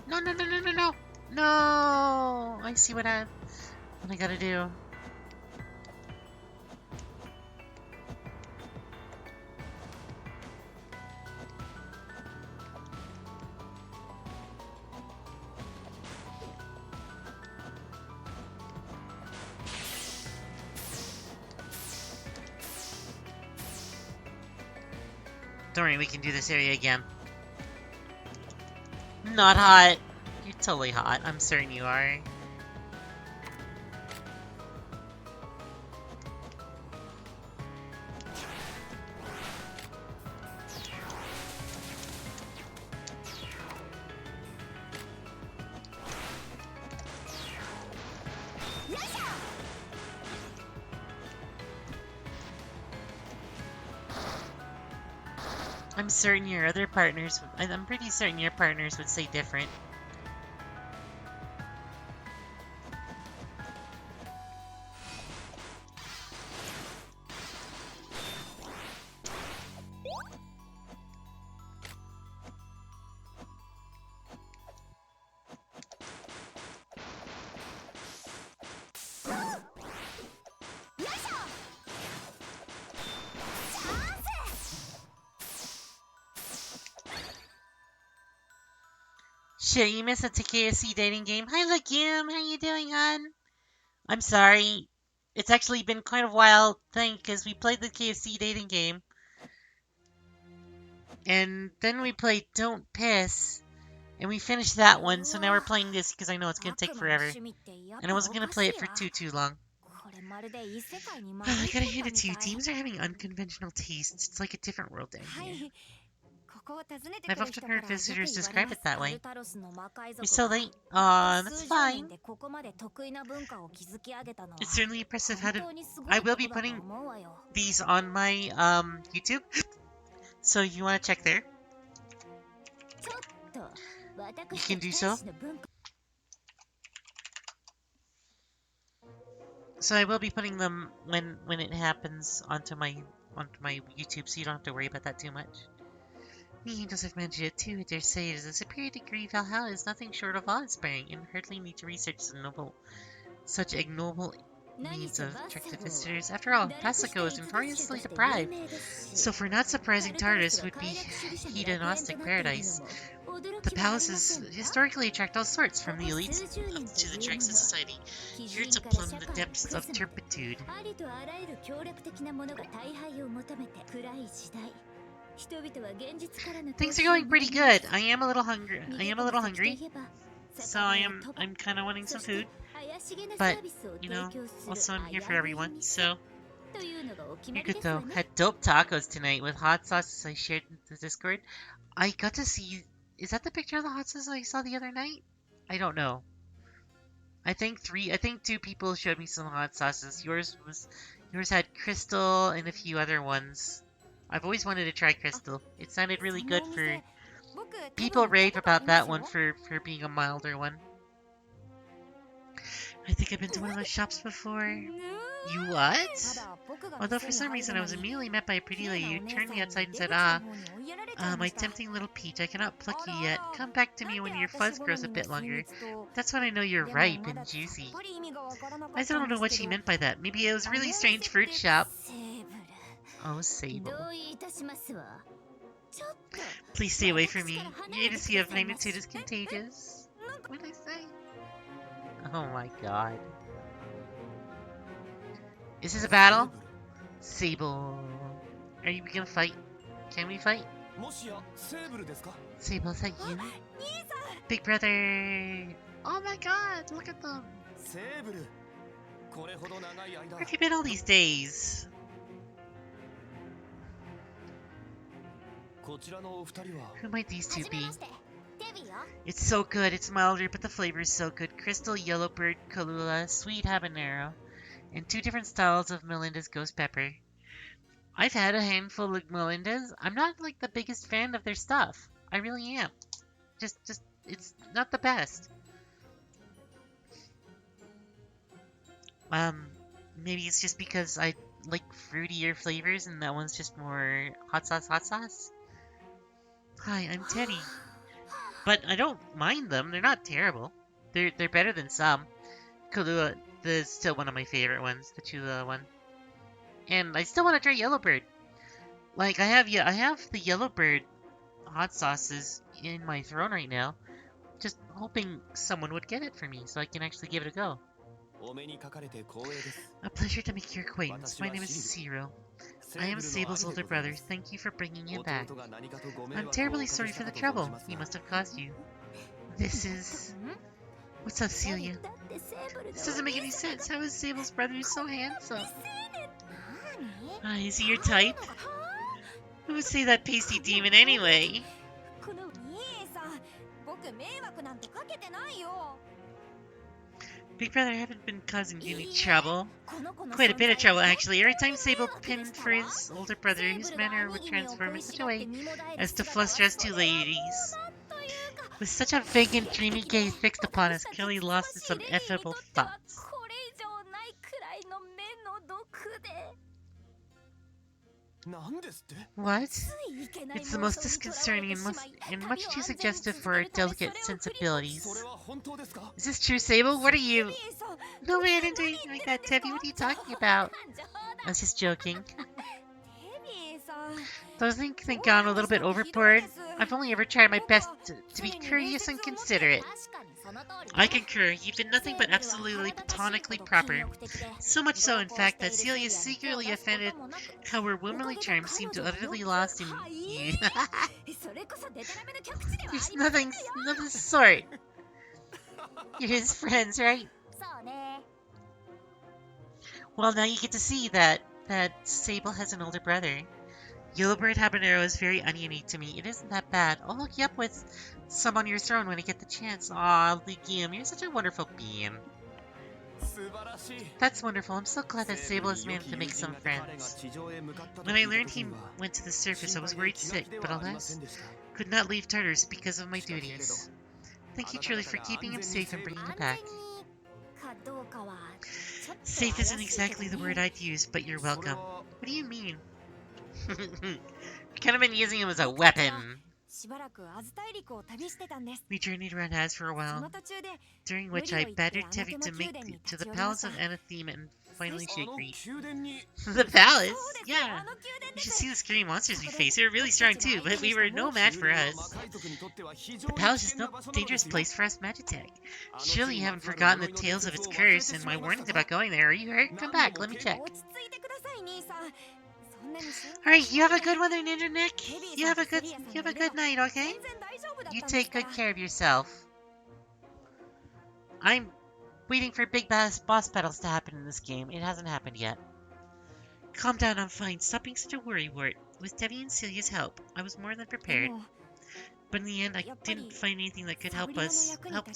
No, no, no, no, no, no! No! I see what I gotta do. Don't worry, we can do this area again. Not hot. You're totally hot. I'm certain you are. I'm certain your other partners, I'm pretty certain your partners would say different. Shit, you missed a KFC dating game. Hi, Lickin. How you doing, hon? I'm sorry. It's actually been quite a while, because we played the KFC dating game. And then we played Don't Piss. And we finished that one, so now we're playing this because I know it's gonna take forever. And I wasn't gonna play it for too long. I gotta hand it to you. Teams are having unconventional tastes. It's like a different world down here. I've often heard visitors describe it that way. You're so late. That's fine. It's certainly impressive how to... I will be putting these on my YouTube. So you want to check there? You can do so. So I will be putting them when it happens onto my YouTube, so you don't have to worry about that too much. Me, Joseph mentioned it too. I dare say it is a superior degree. Valhalla is nothing short of awe-inspiring, and hardly need to research such ignoble means of attractive visitors. After all, Pacifico is notoriously deprived, so for not surprising Tardis would be hedonistic paradise. The palaces historically attract all sorts, from the elites up to the dregs of society, here to plumb the depths of turpitude. Things are going pretty good. I am a little hungry. So I'm kind of wanting some food. But, also I'm here for everyone, so you're good though. Had dope tacos tonight with hot sauces I shared in the Discord. I got to see... Is that the picture of the hot sauce I saw the other night? I don't know. I think two people showed me some hot sauces. Yours had Crystal and a few other ones. I've always wanted to try Crystal. It sounded really good for... People rave about that one for being a milder one. I think I've been to one of those shops before. You what? Although for some reason I was immediately met by a pretty lady who turned me outside and said, my tempting little peach, I cannot pluck you yet. Come back to me when your fuzz grows a bit longer. That's when I know you're ripe and juicy. I still don't know what she meant by that. Maybe it was a really strange fruit shop. Oh, Sable. Please stay away from me. Your agency of magnitude is contagious. What did I say? Oh my god. Is this a battle? Sable. Are you gonna fight? Can we fight? Sable, is that you? Big brother! Oh my god, look at them! Where have you been all these days? Who might these two be? It's so good, it's milder, but the flavor is so good. Crystal Yellowbird Kahlua, Sweet Habanero, and 2 different styles of Melinda's Ghost Pepper. I've had a handful of Melinda's. I'm not like the biggest fan of their stuff. I really am. Just, it's not the best. Maybe it's just because I like fruitier flavors and that one's just more hot sauce. Hi, I'm Teddy. But I don't mind them. They're not terrible. They're better than some. Kahlua is still one of my favorite ones, the Chula one. And I still want to try Yellowbird. Like I have the Yellowbird hot sauces in my throne right now. Just hoping someone would get it for me so I can actually give it a go. A pleasure to make your acquaintance. My name is Zero. I am Sable's older brother. Thank you for bringing him back. I'm terribly sorry for the trouble he must have caused you. This is... What's up, Celia? This doesn't make any sense. How is Sable's brother so handsome? Is he your type? Who would say that pasty demon anyway? Big brother, I haven't been causing you any trouble. Quite a bit of trouble, actually. Every time Sable pinned for his older brother, his manner would transform in such a way as to fluster us two ladies. With such a vacant, dreamy gaze fixed upon us, clearly lost in some ineffable thoughts. What? It's the most disconcerting and much too suggestive for our delicate sensibilities. Is this true, Sable? What are you? No way, I didn't do anything like that, Tebby. What are you talking about? I was just joking. Those things think gone a little bit overboard. I've only ever tried my best to be courteous and considerate. I concur. You've been nothing but absolutely platonically proper. So much so, in fact, that Celia is secretly offended how her womanly charms seem to utterly lost in you. There's nothing of the sort. You're his friends, right? Well, now you get to see that Sable has an older brother. Yellowbird Habanero is very oniony to me. It isn't that bad. I'll hook you up with some on your throne when I get the chance. Aw, Lickin, you're such a wonderful being. That's wonderful. I'm so glad that Sable has managed to make some friends. When I learned he went to the surface, I was worried sick, but alas, could not leave Tartarus because of my duties. Thank you truly for keeping him safe and bringing him back. Safe isn't exactly the word I'd use, but you're welcome. What do you mean? Could have been using him as a weapon. We journeyed around Az for a while, during which I battered Tevi to make to the palace of Anathema, and finally she agreed. The palace? Yeah. You should see the scary monsters we faced. They were really strong too, but we were no match for us. The palace is no dangerous place for us Magitech. Surely you haven't forgotten the tales of its curse and my warnings about going there. Are you hurt? Come back, let me check. Alright, you have a good one there, Ninja Nick. You have a good night, okay? You take good care of yourself. I'm waiting for big boss battles to happen in this game. It hasn't happened yet. Calm down, I'm fine. Stop being such a worrywart. With Debbie and Celia's help, I was more than prepared. But in the end, I didn't find anything that could help to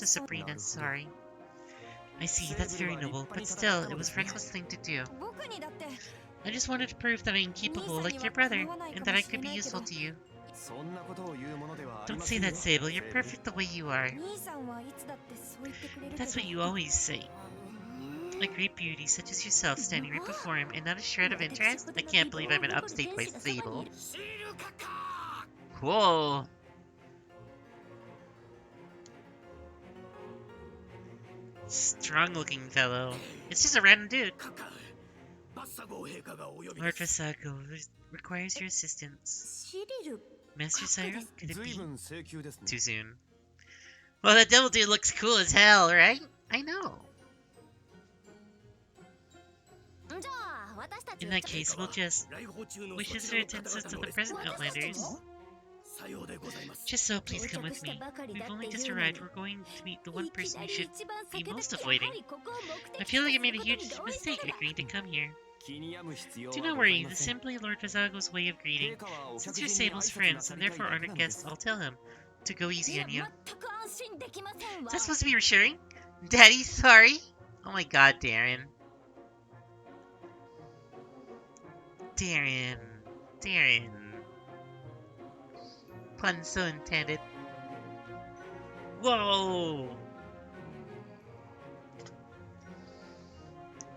Sabrina. Sorry. I see, that's very noble, but still, it was a reckless thing to do. I just wanted to prove that I am capable like your brother, and that I could be useful to you. Don't say that, Sable. You're perfect the way you are. That's what you always say. A great beauty such as yourself standing right before him and not a shred of interest? I can't believe I've been upstate by Sable. Whoa. Strong looking fellow. It's just a random dude. Lord Vasago requires your assistance. Master Siren, could it be? Too soon. Well, that devil dude looks cool as hell, right? I know. In that case, we'll just wish us for attention to the present Outlanders. Just so, please come with me. We've only just arrived. We're going to meet the one person you should be most avoiding. I feel like I made a huge mistake agreeing to come here. Do not worry, this is simply Lord Vazago's way of greeting. Since you're Sable's friends and therefore honored guests, I'll tell him to go easy on you. Is that supposed to be reassuring? Daddy, sorry. Oh my god, Darren. Darren. Pun so intended. Whoa!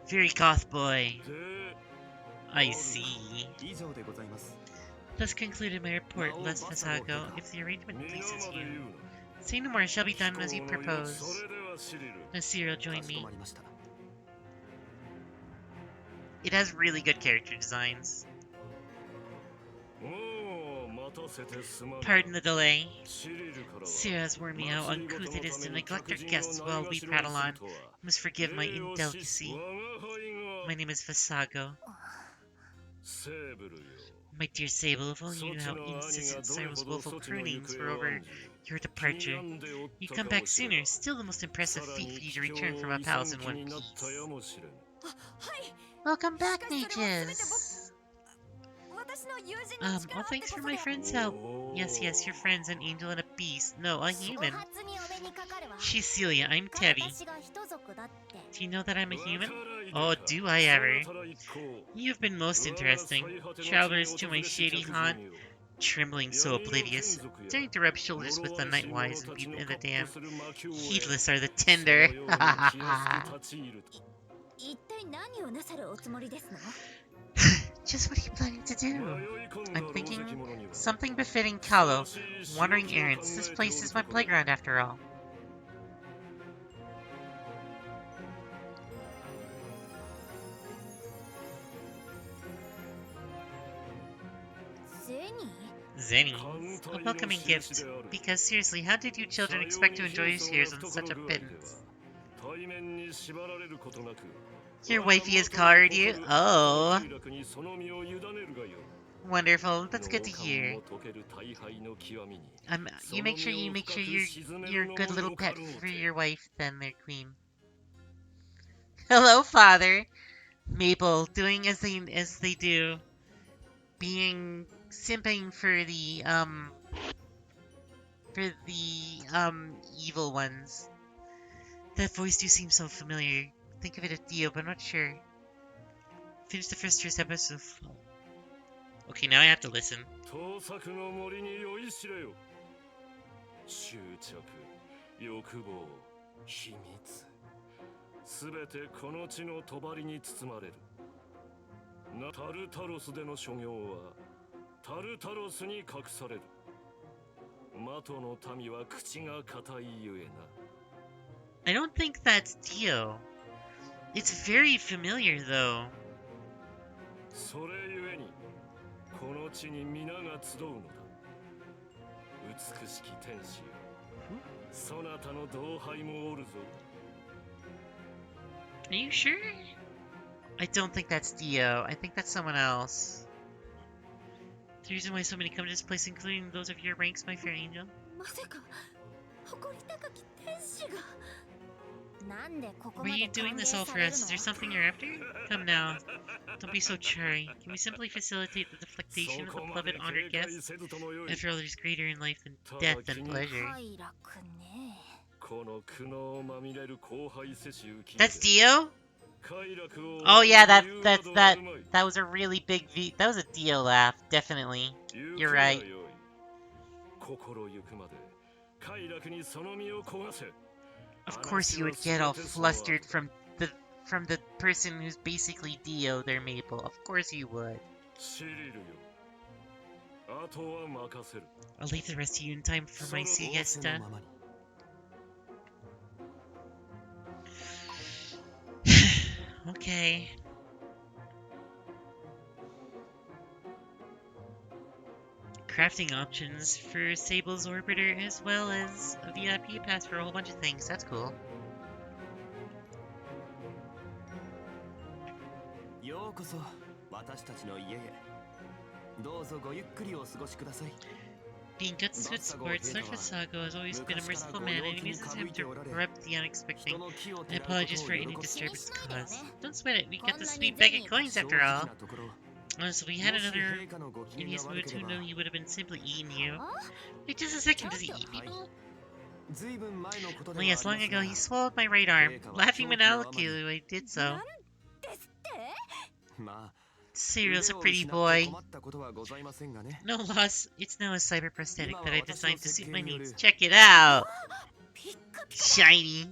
Very goth boy. I see. Thus concluded my report, Les Fasago, if the arrangement pleases you. Say no more, shall be done as you propose. Now Cyril, join me. It has really good character designs. Pardon the delay. Cyril has warned me how uncouth it is to neglect our guests while we prattle on. You must forgive my indelicacy. My name is Vasago. My dear Sable, if only you knew how insistent Cyril's woeful croonings were over your departure. You come back sooner. Still the most impressive feat for you to return from a palace in one piece. Welcome back, mages! All thanks for my friend's help. Yes, your friends, an angel and a beast. No, a human. She's Celia, I'm Teddy. Do you know that I'm a human? Oh, do I ever? You've been most interesting. Travelers to my shady haunt, trembling so oblivious, daring to rub shoulders with the nightwise and the damned. Heedless are the tender. Just what are you planning to do? I'm thinking something befitting Kahlo, wandering errands. This place is my playground after all. Zenny? A welcoming gift. Because seriously, how did you children expect to enjoy your years on such a pittance? Your wifey has colored you? Oh. Wonderful. That's good to hear. You make sure you're a good little pet for your wife then, there, Queen. Hello, Father. Maple, doing as they do. Simping for the evil ones. That voice do seem so familiar. Think of it as Dio, but I'm not sure. Finish the first 2 episodes. Okay, now I have to listen. I don't think that's Dio. It's very familiar, though. Are you sure? I don't think that's Dio. I think that's someone else. The reason why so many come to this place, including those of your ranks, my fair angel. Were you doing this all for us? Is there something you're after? Come now. Don't be so chary. Can we simply facilitate the deflectation of the beloved honored guest? After all, there's greater in life than death and pleasure. That's Dio? Oh yeah, that was a really big that was a Dio laugh, definitely. You're right. Of course you would get all flustered from from the person who's basically Dio, their Maple. Of course you would. I'll leave the rest of you in time for my siesta. Okay. Crafting options for Sable's Orbiter as well as a VIP pass for a whole bunch of things. That's cool. Being Guts with sports, Lord Fasago has always been a merciful man and he uses him to prep the unexpected. I apologize for any disturbance caused. Don't sweat it, we got the sweet bag of coins after all. So we had another India's mood who knew he would have been simply eating you. Wait just a second, does he eat people? Well, yes, long ago he swallowed my right arm. Laughing maniacally, I did so. Cereal's a pretty boy. No loss, it's now a cyber prosthetic that I designed to suit my needs. Check it out! Shiny!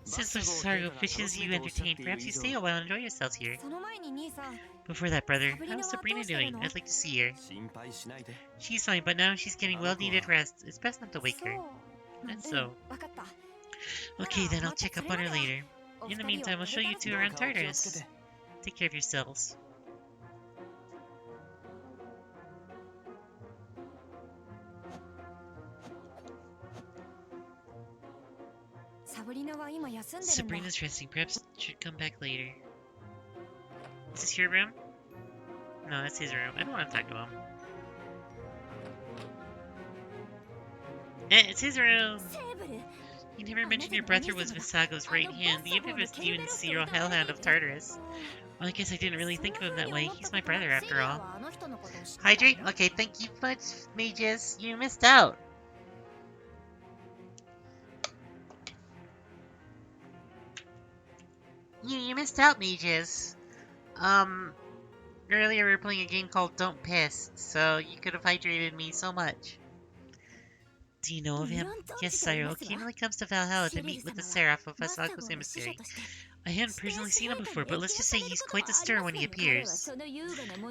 Since Lord Sargo fishes you entertained, perhaps you stay a while and enjoy yourselves here. Before that, brother, how's Sabrina doing? I'd like to see her. She's fine, but now she's getting well-needed rest. It's best not to wake her. That's so. Okay, then I'll check up on her later. In the meantime, I'll show you two around Tartarus. Take care of yourselves. Sabrina's resting. Perhaps should come back later. Is this your room? No, that's his room. I don't want to talk to him. It's his room! You never mentioned your brother was Visago's right hand, the infamous demon serial hellhound of Tartarus. Well, I guess I didn't really think of him that way. He's my brother, after all. Hydrate? Okay, thank you much, mages. You missed out. You missed out, mages. Earlier we were playing a game called Don't Piss, so you could have hydrated me so much. Do you know of him? Yes, sire. Occasionally comes to Valhalla to meet with the Seraph of Vasago's emissary. I hadn't personally seen him before, but let's just say he's quite the stir when he appears.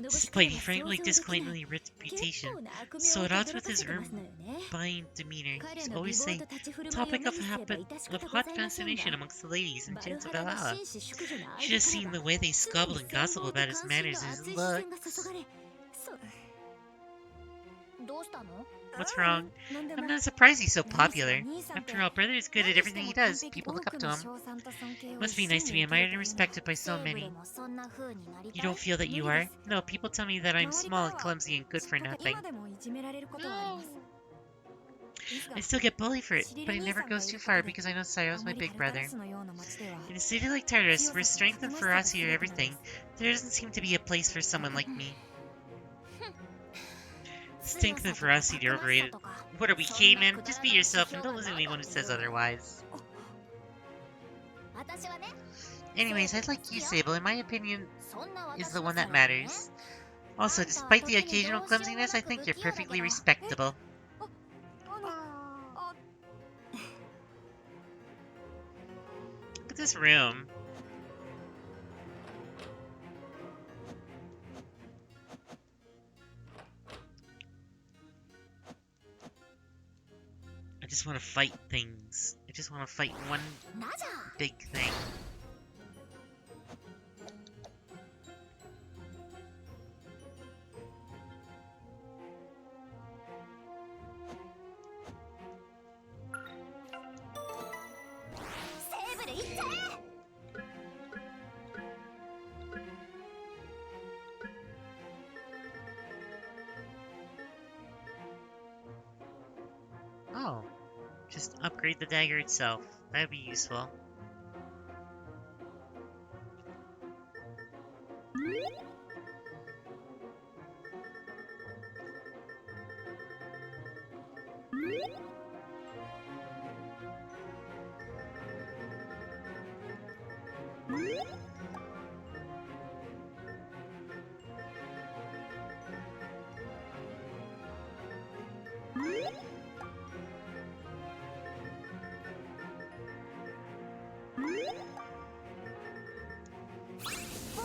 Despite his frankly disappointingly reputation, so at odds with his urbane demeanor, he's always a topic of hot fascination amongst the ladies and gents of Valhalla. You should have seen the way they squabble and gossip about his manners and his looks. What's wrong? I'm not surprised he's so popular. After all, brother is good at everything he does. People look up to him. Must be nice to be admired and respected by so many. You don't feel that you are? No, people tell me that I'm small and clumsy and good for nothing. I still get bullied for it, but it never goes too far because I know Sayo's my big brother. In a city like Tartarus, where strength and ferocity are everything, there doesn't seem to be a place for someone like me. Strength and ferocity are overrated. What are we, cavemen? Just be yourself and don't listen to anyone who says otherwise. Anyways, I'd like you, Sable. In my opinion, is the one that matters. Also, despite the occasional clumsiness, I think you're perfectly respectable. Look at this room. I just want to fight things. I just want to fight one big thing. Oh, just upgrade the dagger itself. That would be useful.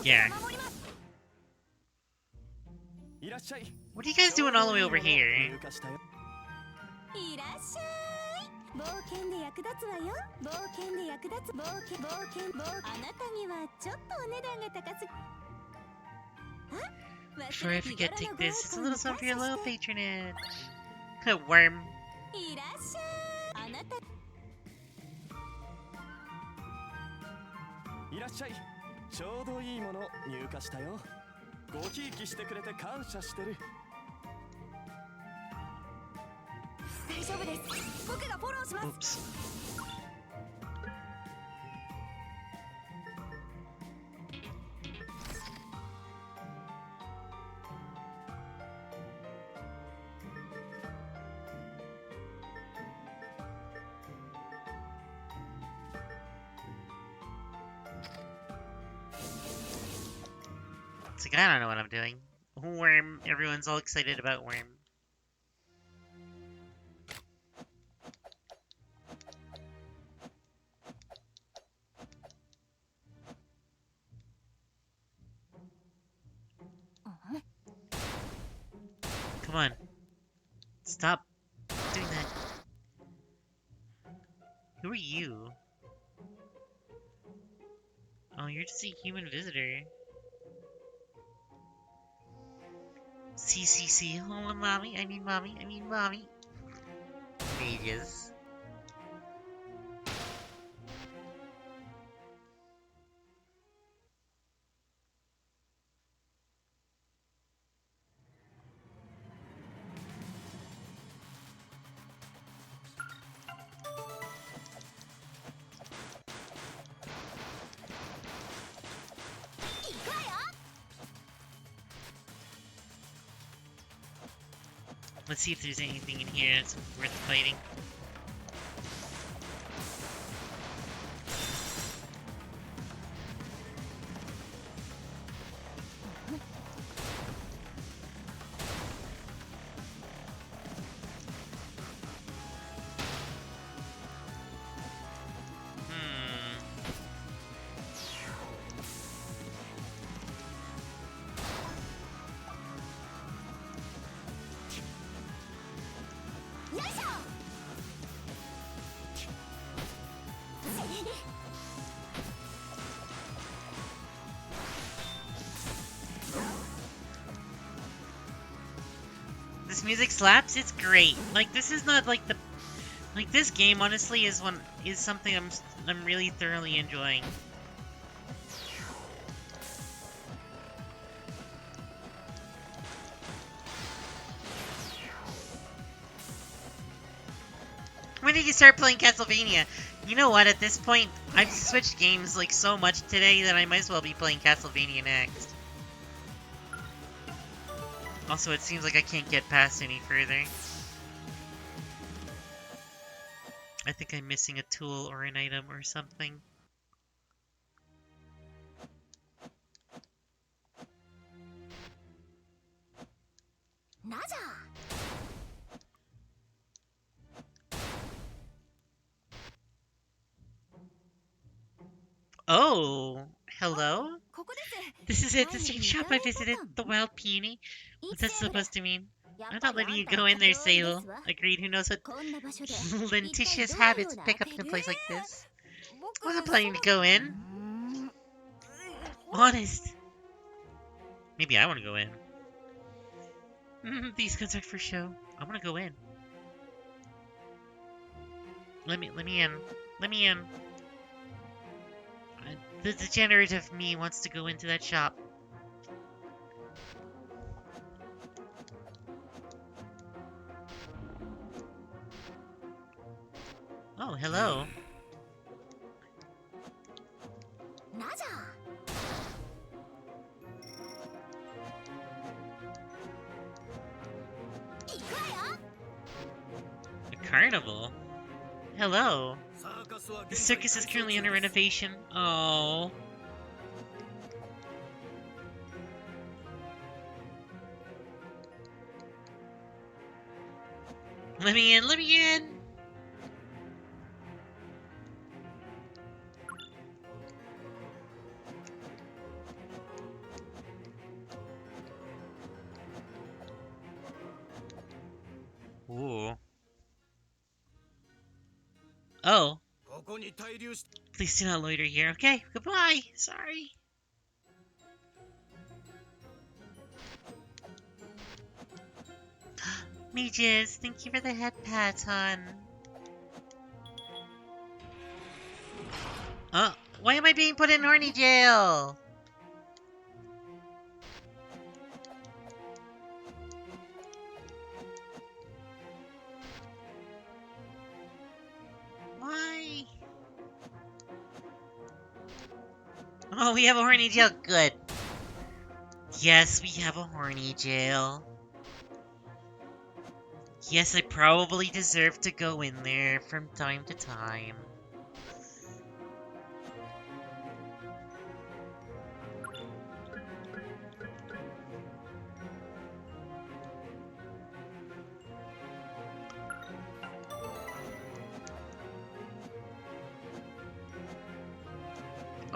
Yeah. What are you guys doing all the way over here? いらっしゃい。冒険で役立つわよ。冒険で役立つ。あなたにはちょっとお値段が高すぎ。 Before I forget, take this. It's a little something for your low patronage. Worm. いらっしゃい。あなた。いらっしゃい。ちょうどいいもの入荷したよ。ごひいきしてくれて感謝してる。大丈夫です。僕がフォローします。 Oops. It's like, I don't know what I'm doing. Worm. Everyone's all excited about Worm. Come on. Stop doing that. Who are you? Oh, you're just a human visitor. CCC. Oh, mommy. I mean mommy. Mages. Let's see if there's anything in here that's worth fighting. This music slaps. It's great. Like, this is not like the, like, this game honestly is something I'm really thoroughly enjoying. When did you start playing Castlevania? You know what, at this point, I've switched games like so much today that I might as well be playing Castlevania next. Also, it seems like I can't get past any further. I think I'm missing a tool or an item or something. Oh, hello? This is it, the strange shop I visited, the Wild Peony. What's that supposed to mean? I'm not letting you go in there, Sable. Agreed, who knows what lentitious habits pick up in a place like this. I wasn't planning to go in. Honest. Maybe I want to go in. These guns are for show. I want to go in. Let me in. Let me in. The degenerative me wants to go into that shop. Oh, hello. A carnival? Hello. The circus is currently under renovation. Oh. Let me in, let me in! Ooh. Oh. Please do not loiter here. Okay, goodbye. Sorry. Mages, thank you for the head pat, hon. Why am I being put in horny jail? Why? Oh, we have a horny jail. Good. Yes, we have a horny jail. Yes, I probably deserve to go in there from time to time.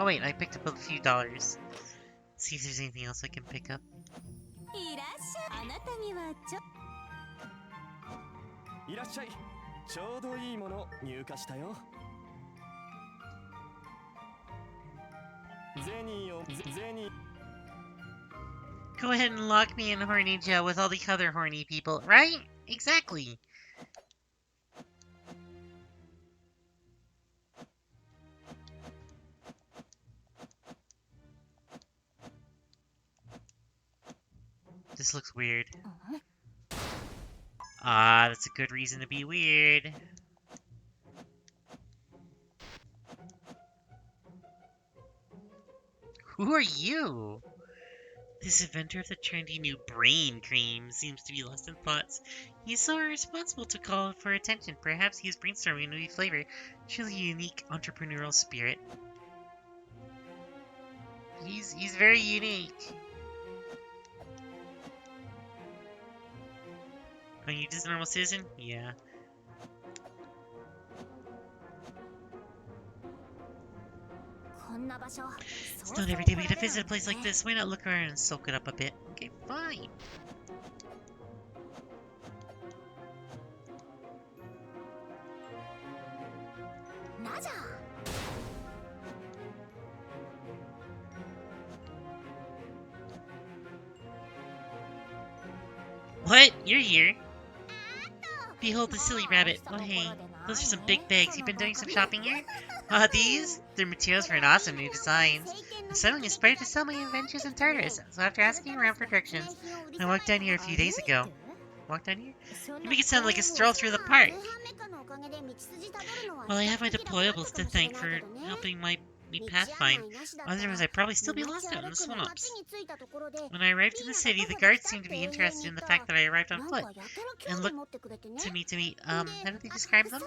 Oh wait, I picked up a few dollars. See if there's anything else I can pick up. いらっしゃい。あなたにはちょいらっしゃい。ちょうどいいもの入荷したよ。ゼニーをゼニー。 Go ahead and lock me in horny jail with all the other horny people, right? Exactly. This looks weird. Ah, that's a good reason to be weird. Who are you? This inventor of the trendy new brain cream seems to be lost in thoughts. He's so irresponsible to call for attention. Perhaps he is brainstorming a new flavor. Truly unique entrepreneurial spirit. He's very unique. Are you just a normal citizen? Yeah. It's not every day we get to visit a place like this. Why not look around and soak it up a bit? Okay, fine. What? You're here? Behold the silly rabbit. Oh hey, those are some big bags. You've been doing some shopping here? These? They're materials for an awesome new designs. I'm suddenly inspired to sell my adventures in Tartarus, so after asking around for directions, I walked down here a few days ago. Walked down here? You make it sound like a stroll through the park. Well, I have my deployables to thank for helping me pathfind. Otherwise, I'd probably still be lost out in the swamps. When I arrived in the city, the guards seemed to be interested in the fact that I arrived on foot, and looked to me, how did they describe them?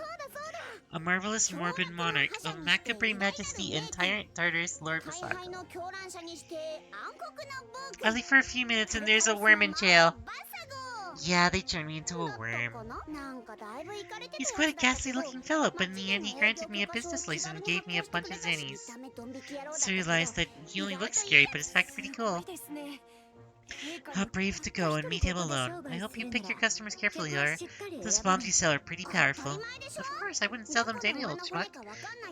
A marvelous morbid monarch of macabre majesty and tyrant Tartarus Lord Vasako. I leave for a few minutes and there's a worm in jail. Yeah, they turned me into a worm. He's quite a ghastly looking fellow, but in the end he granted me a business license and gave me a bunch of zennies. So I realized that he only looks scary, but his fact pretty cool. How brave to go and meet him alone. I hope you pick your customers carefully, Laura. Those bombs you sell are pretty powerful. Of course, I wouldn't sell them to any old schmuck.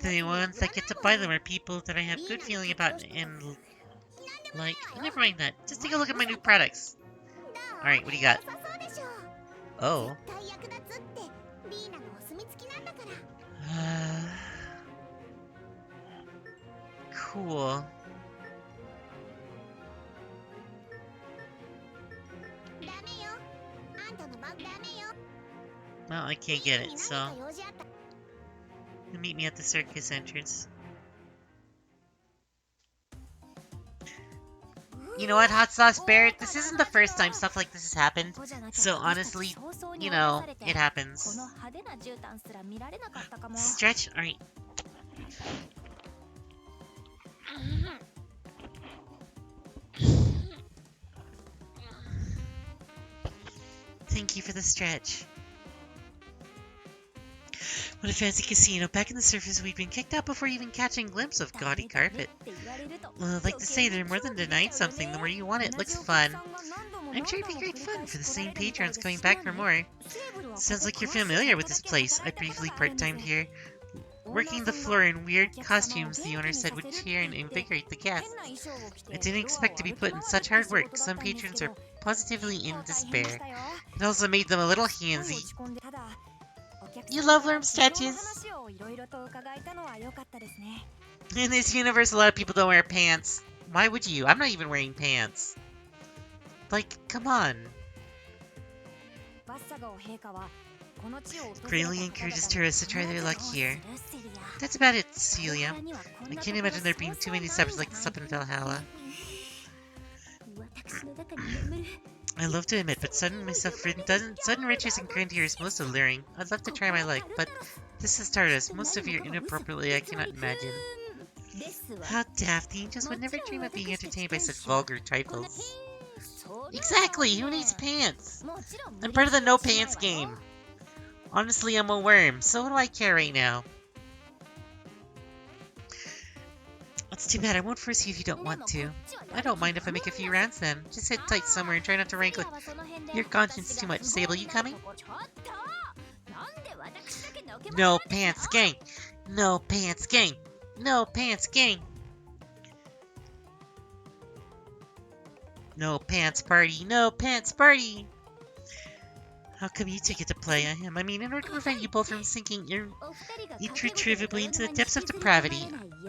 The ones that get to buy them are people that I have good feeling about and like. Never mind that. Just take a look at my new products. Alright, what do you got? Oh. Cool. Well, I can't get it, so... Meet me at the circus entrance. You know what, Hot Sauce Bear? This isn't the first time stuff like this has happened. So honestly, you know, it happens. Stretch? Alright. Thank you for the stretch. What a fancy casino. Back in the surface, we'd been kicked out before even catching a glimpse of gaudy carpet. Well, I'd like to say they're more than denying something. The more you want it, looks fun. I'm sure it'd be great fun for the same patrons coming back for more. Sounds like you're familiar with this place. I briefly part-timed here. Working the floor in weird costumes the owner said would cheer and invigorate the guests. I didn't expect to be put in such hard work. Some patrons are positively in despair. It also made them a little handsy. You love worm stretches. In this universe, a lot of people don't wear pants. Why would you? I'm not even wearing pants. Like, come on. Greatly encourages tourists to try their luck here. That's about it, Celia. I can't imagine there being too many subs like this up in Valhalla. I love to admit, but sudden riches and grandeur is most alluring. I'd love to try my luck, but this is Stardust. Most of you inappropriately I cannot imagine. How daft, the angels would never dream of being entertained by such vulgar trifles. Exactly, who needs pants? I'm part of the no pants game. Honestly, I'm a worm, so what do I care right now? It's too bad, I won't force you if you don't want to. I don't mind if I make a few rounds then. Just sit tight somewhere and try not to rankle your conscience too much. Sable, you coming? No pants gang! No pants gang! No pants gang! No pants party! No pants party! How come you two get to play? I mean, in order to prevent you both from sinking irretrievably into the depths of depravity,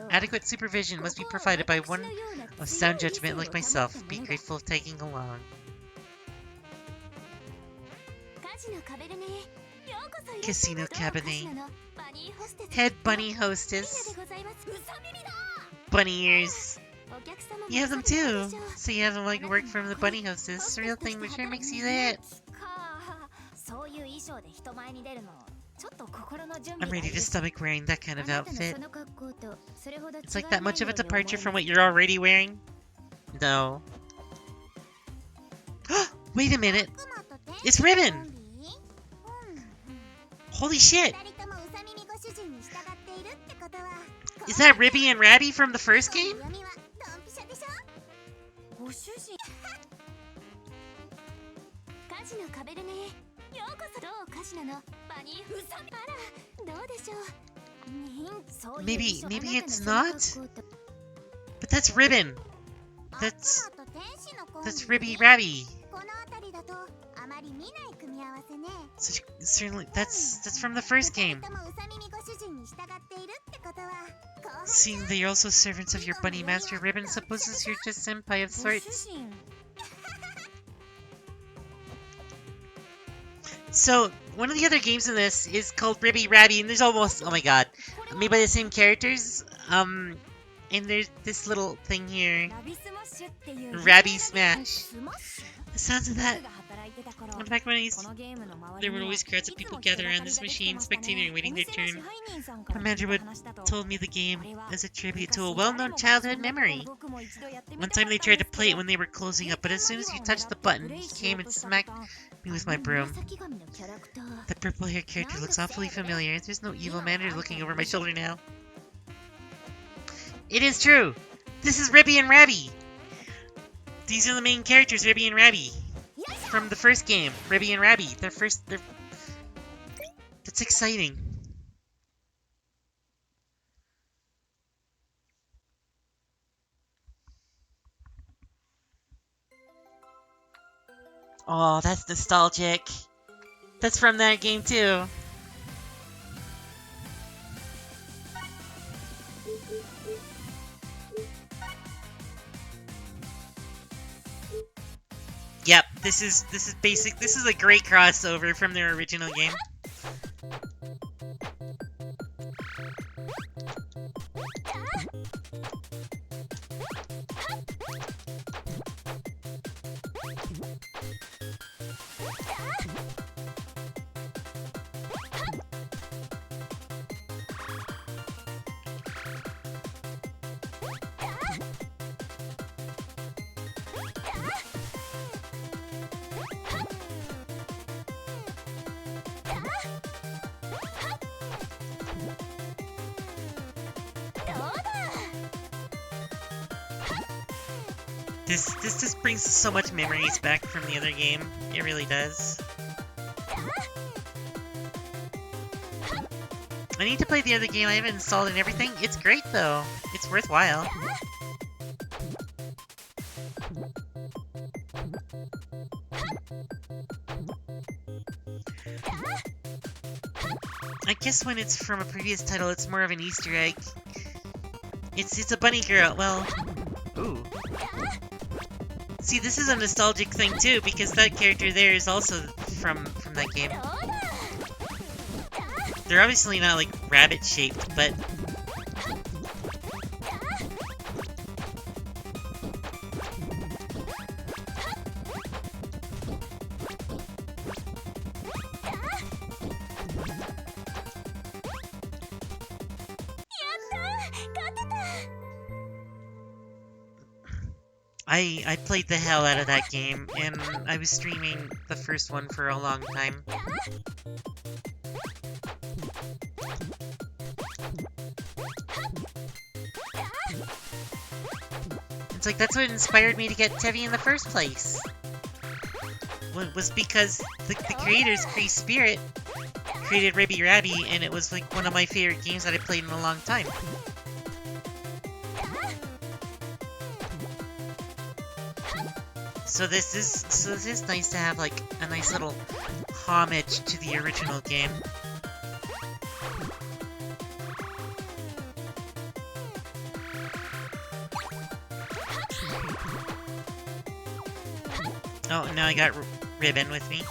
adequate supervision must be provided by one of sound judgment like myself. Be grateful of tagging along. Casino Cabinet. Head bunny hostess. Bunny ears. You have them too. So you have them like work from the bunny hostess. It's a real thing which sure makes you that. I'm ready to stomach wearing that kind of outfit. It's like that much of a departure from what you're already wearing? No. Wait a minute! It's Ribbon! Holy shit! Is that Ribby and Rabby from the first game? Maybe it's not? But that's Ribbon. That's Ribby Rabby. Certainly, that's from the first game. Seeing that you're also servants of your bunny master, Ribbon supposes you're just senpai of sorts. So, one of the other games in this is called Ribby Rabby, and there's almost, oh my god, made by the same characters. And there's this little thing here, Rabby Smash. The sounds of that. Back when there were always crowds of people gathered around this machine, spectating and waiting their turn. Commander Wood told me the game as a tribute to a well-known childhood memory. One time they tried to play it when they were closing up, but as soon as you touched the button, he came and smacked me with my broom. The purple-haired character looks awfully familiar. There's no evil manner looking over my shoulder now. It is true! This is Ribby and Rabby! These are the main characters, Ribby and Rabby. From the first game, Ribby and Rabby. That's exciting. Oh, that's nostalgic. That's from that game too. Yep, this is a great crossover from their original game. This just brings so much memories back from the other game. It really does. I need to play the other game. I haven't installed and everything. It's great though. It's worthwhile. I guess when it's from a previous title, it's more of an Easter egg. It's a bunny girl. Well, ooh. See, this is a nostalgic thing too, because that character there is also from that game. They're obviously not like rabbit shaped, but I played the hell out of that game, and I was streaming the first one for a long time. It's like, that's what inspired me to get Tevi in the first place. Was because the creators, Free Spirit, created Ribby Rabby, and it was like one of my favorite games that I played in a long time. So this is nice to have like a nice little homage to the original game. Oh, now I got Ribbon with me.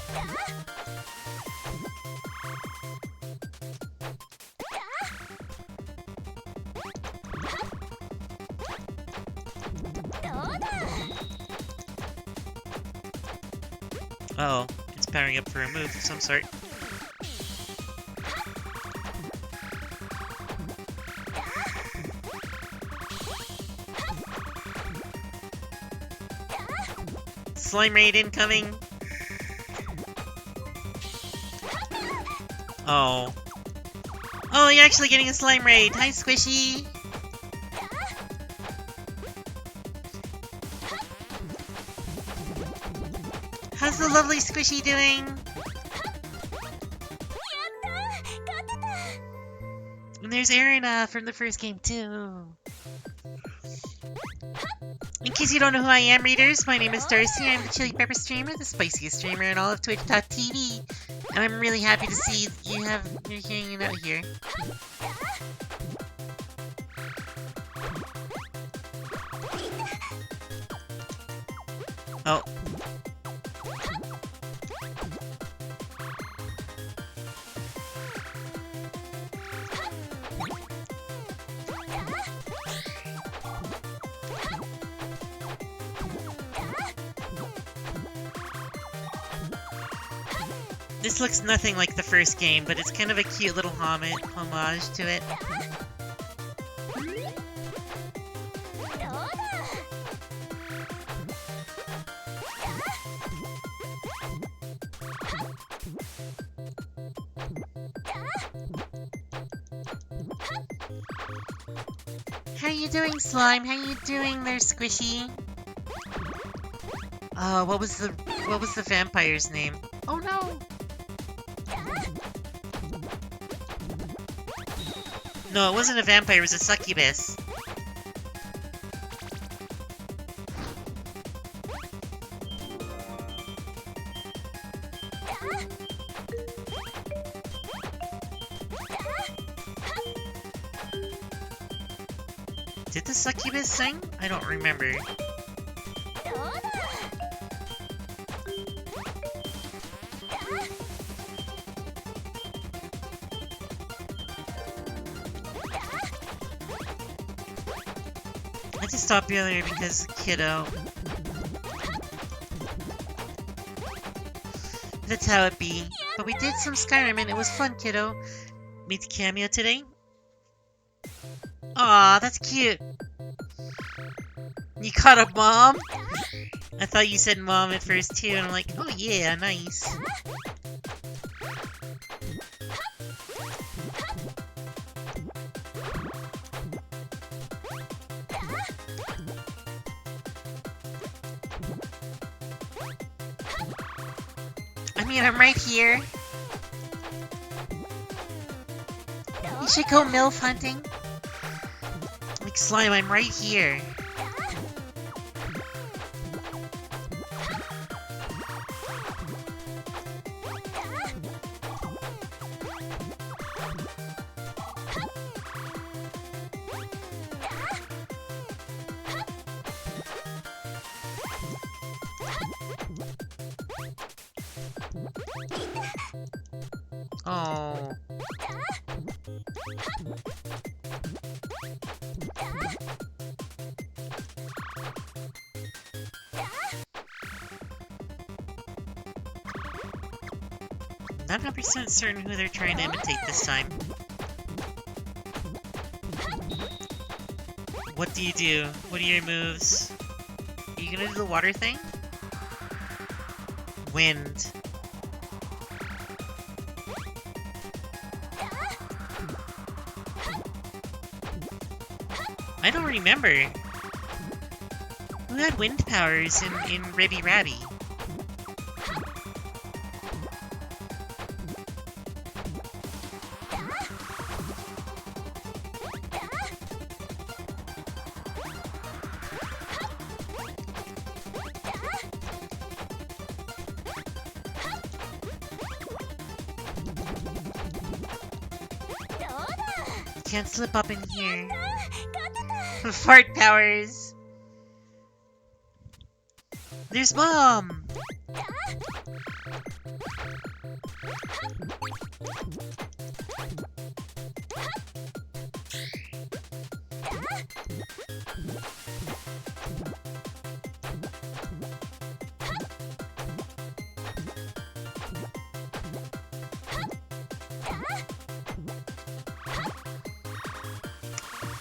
Uh oh, it's powering up for a move of some sort. Slime raid incoming! Oh. Oh, you're actually getting a slime raid! Hi, Squishy! How's the lovely Squishy doing? And there's Erina from the first game, too. In case you don't know who I am, readers, my name is Darcy. I'm the Chili Pepper Streamer, the spiciest streamer in all of Twitch.tv. And I'm really happy to see you're hanging out here. Oh. This looks nothing like the first game, but it's kind of a cute little homage to it. How you doing, Slime? How you doing there, Squishy? What was the vampire's name? Oh no! No, it wasn't a vampire, it was a succubus. Did the succubus sing? I don't remember. I just stopped earlier because kiddo. That's how it be. But we did some Skyrim and it was fun, kiddo. Made the cameo today. Aw, that's cute. You caught a mom? I thought you said mom at first too, and I'm like, oh yeah, nice. mean, I'm right here. You should go MILF hunting. Like slime, I'm right here. Oh. Not 100% certain who they're trying to imitate this time. What do you do? What are your moves? Are you gonna do the water thing? Wind. I don't remember. Who had wind powers in Ribby Ratty? Can't slip up in here. Fart powers. There's bomb.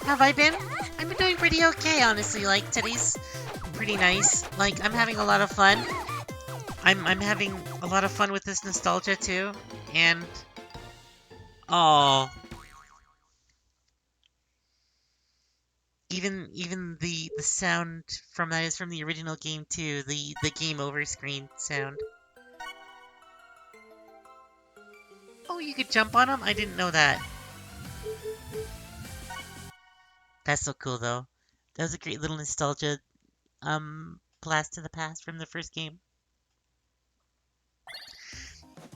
Have I been? I've been doing pretty okay, honestly. Like, today's pretty nice. Like, I'm having a lot of fun. I'm having a lot of fun with this nostalgia, too. And... oh, even the sound from that is from the original game, too. The game over screen sound. Oh, you could jump on them? I didn't know that. That's so cool, though. That was a great little nostalgia blast to the past from the first game.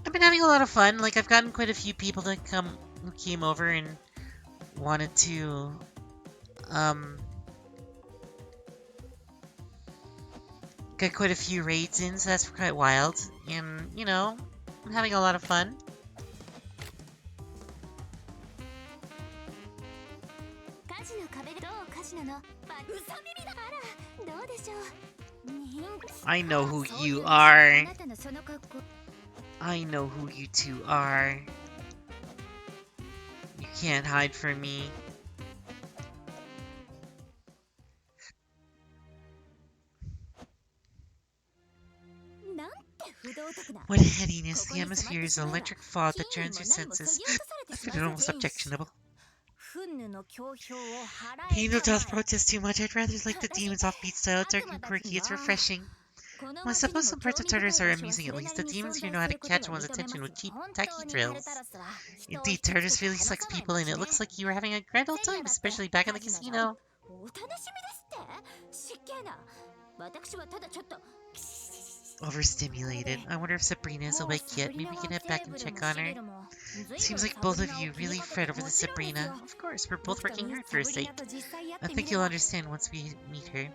I've been having a lot of fun. Like, I've gotten quite a few people who came over and wanted to get quite a few raids in, so that's quite wild. And, you know, I'm having a lot of fun. I know who you are. I know who you two are. You can't hide from me. What headiness. The atmosphere is an electric fog that turns your senses. I find it almost objectionable. Angel does protest too much. I'd rather like the demon's offbeat style, dark and quirky. It's refreshing. Well, I suppose some parts of Tartarus are amusing at least. The demons here know how to catch one's attention with cheap, tacky thrills. Indeed, Tartarus really sucks people in. It looks like you were having a grand old time, especially back in the casino. Overstimulated. I wonder if Sabrina is awake yet. Maybe we can head back and check on her. Seems like both of you really fret over the Sabrina. Of course, we're both working hard for her sake. I think you'll understand once we meet her.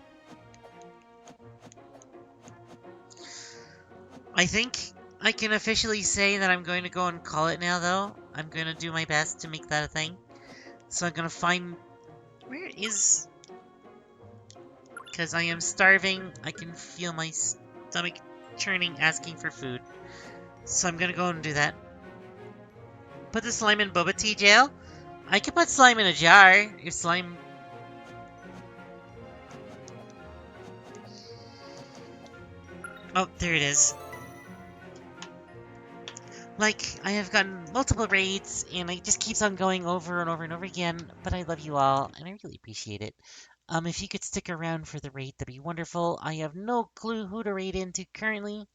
I think I can officially say that I'm going to go and call it now, though. I'm going to do my best to make that a thing. So I'm going to find... where is... because I am starving. I can feel my stomach churning, asking for food. So I'm going to go and do that. Put the slime in boba tea jail? I can put slime in a jar. If slime... oh, there it is. Like, I have gotten multiple raids, and it just keeps on going over and over and over again, but I love you all, and I really appreciate it. If you could stick around for the raid, that'd be wonderful. I have no clue who to raid into currently.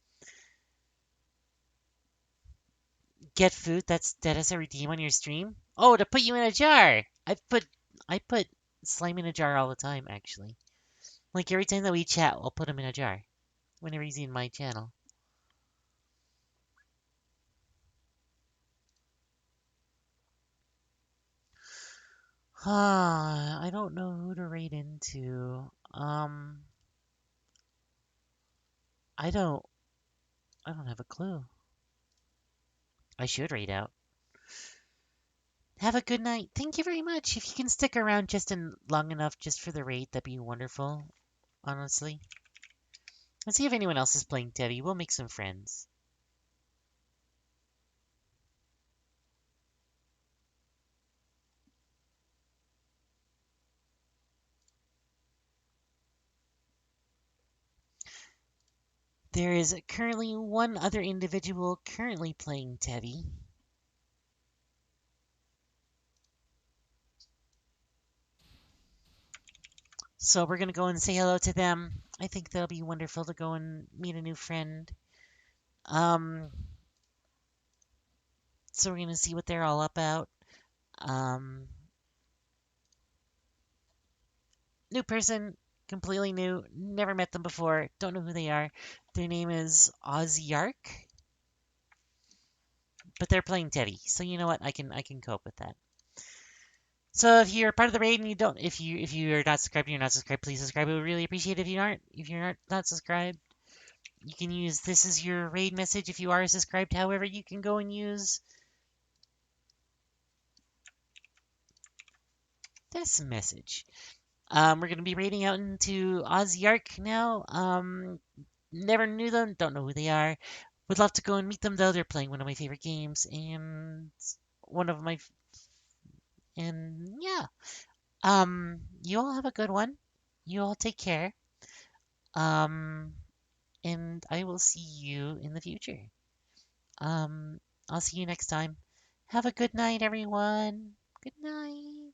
Get food that has a redeem on your stream? Oh, to put you in a jar. I put slime in a jar all the time, actually. Like every time that we chat, I'll put him in a jar. Whenever he's in my channel. I don't know who to raid into. I don't I don't have a clue. I should raid out. Have a good night. Thank you very much. If you can stick around just long enough just for the raid, that'd be wonderful, honestly. Let's see if anyone else is playing Teddy. We'll make some friends. There is currently one other individual currently playing Teddy. So we're going to go and say hello to them. I think that'll be wonderful to go and meet a new friend. Um, so we're going to see what they're all about. Um, New person, completely new, never met them before, don't know who they are. Their name is Ozyark, but they're playing Teddy, so you know what? I can cope with that. So if you're part of the raid and you don't, if you're not subscribed and you're not subscribed, please subscribe. We would really appreciate it if you aren't. If you're not subscribed, you can use this as your raid message if you are subscribed. However, you can go and use this message. We're going to be raiding out into Ozyark now. Never knew them, don't know who they are. Would love to go and meet them though. They're playing one of my favorite games and one of my and yeah. You all have a good one. You all take care. Um, and I will see you in the future. Um, I'll see you next time. Have a good night, everyone. Good night.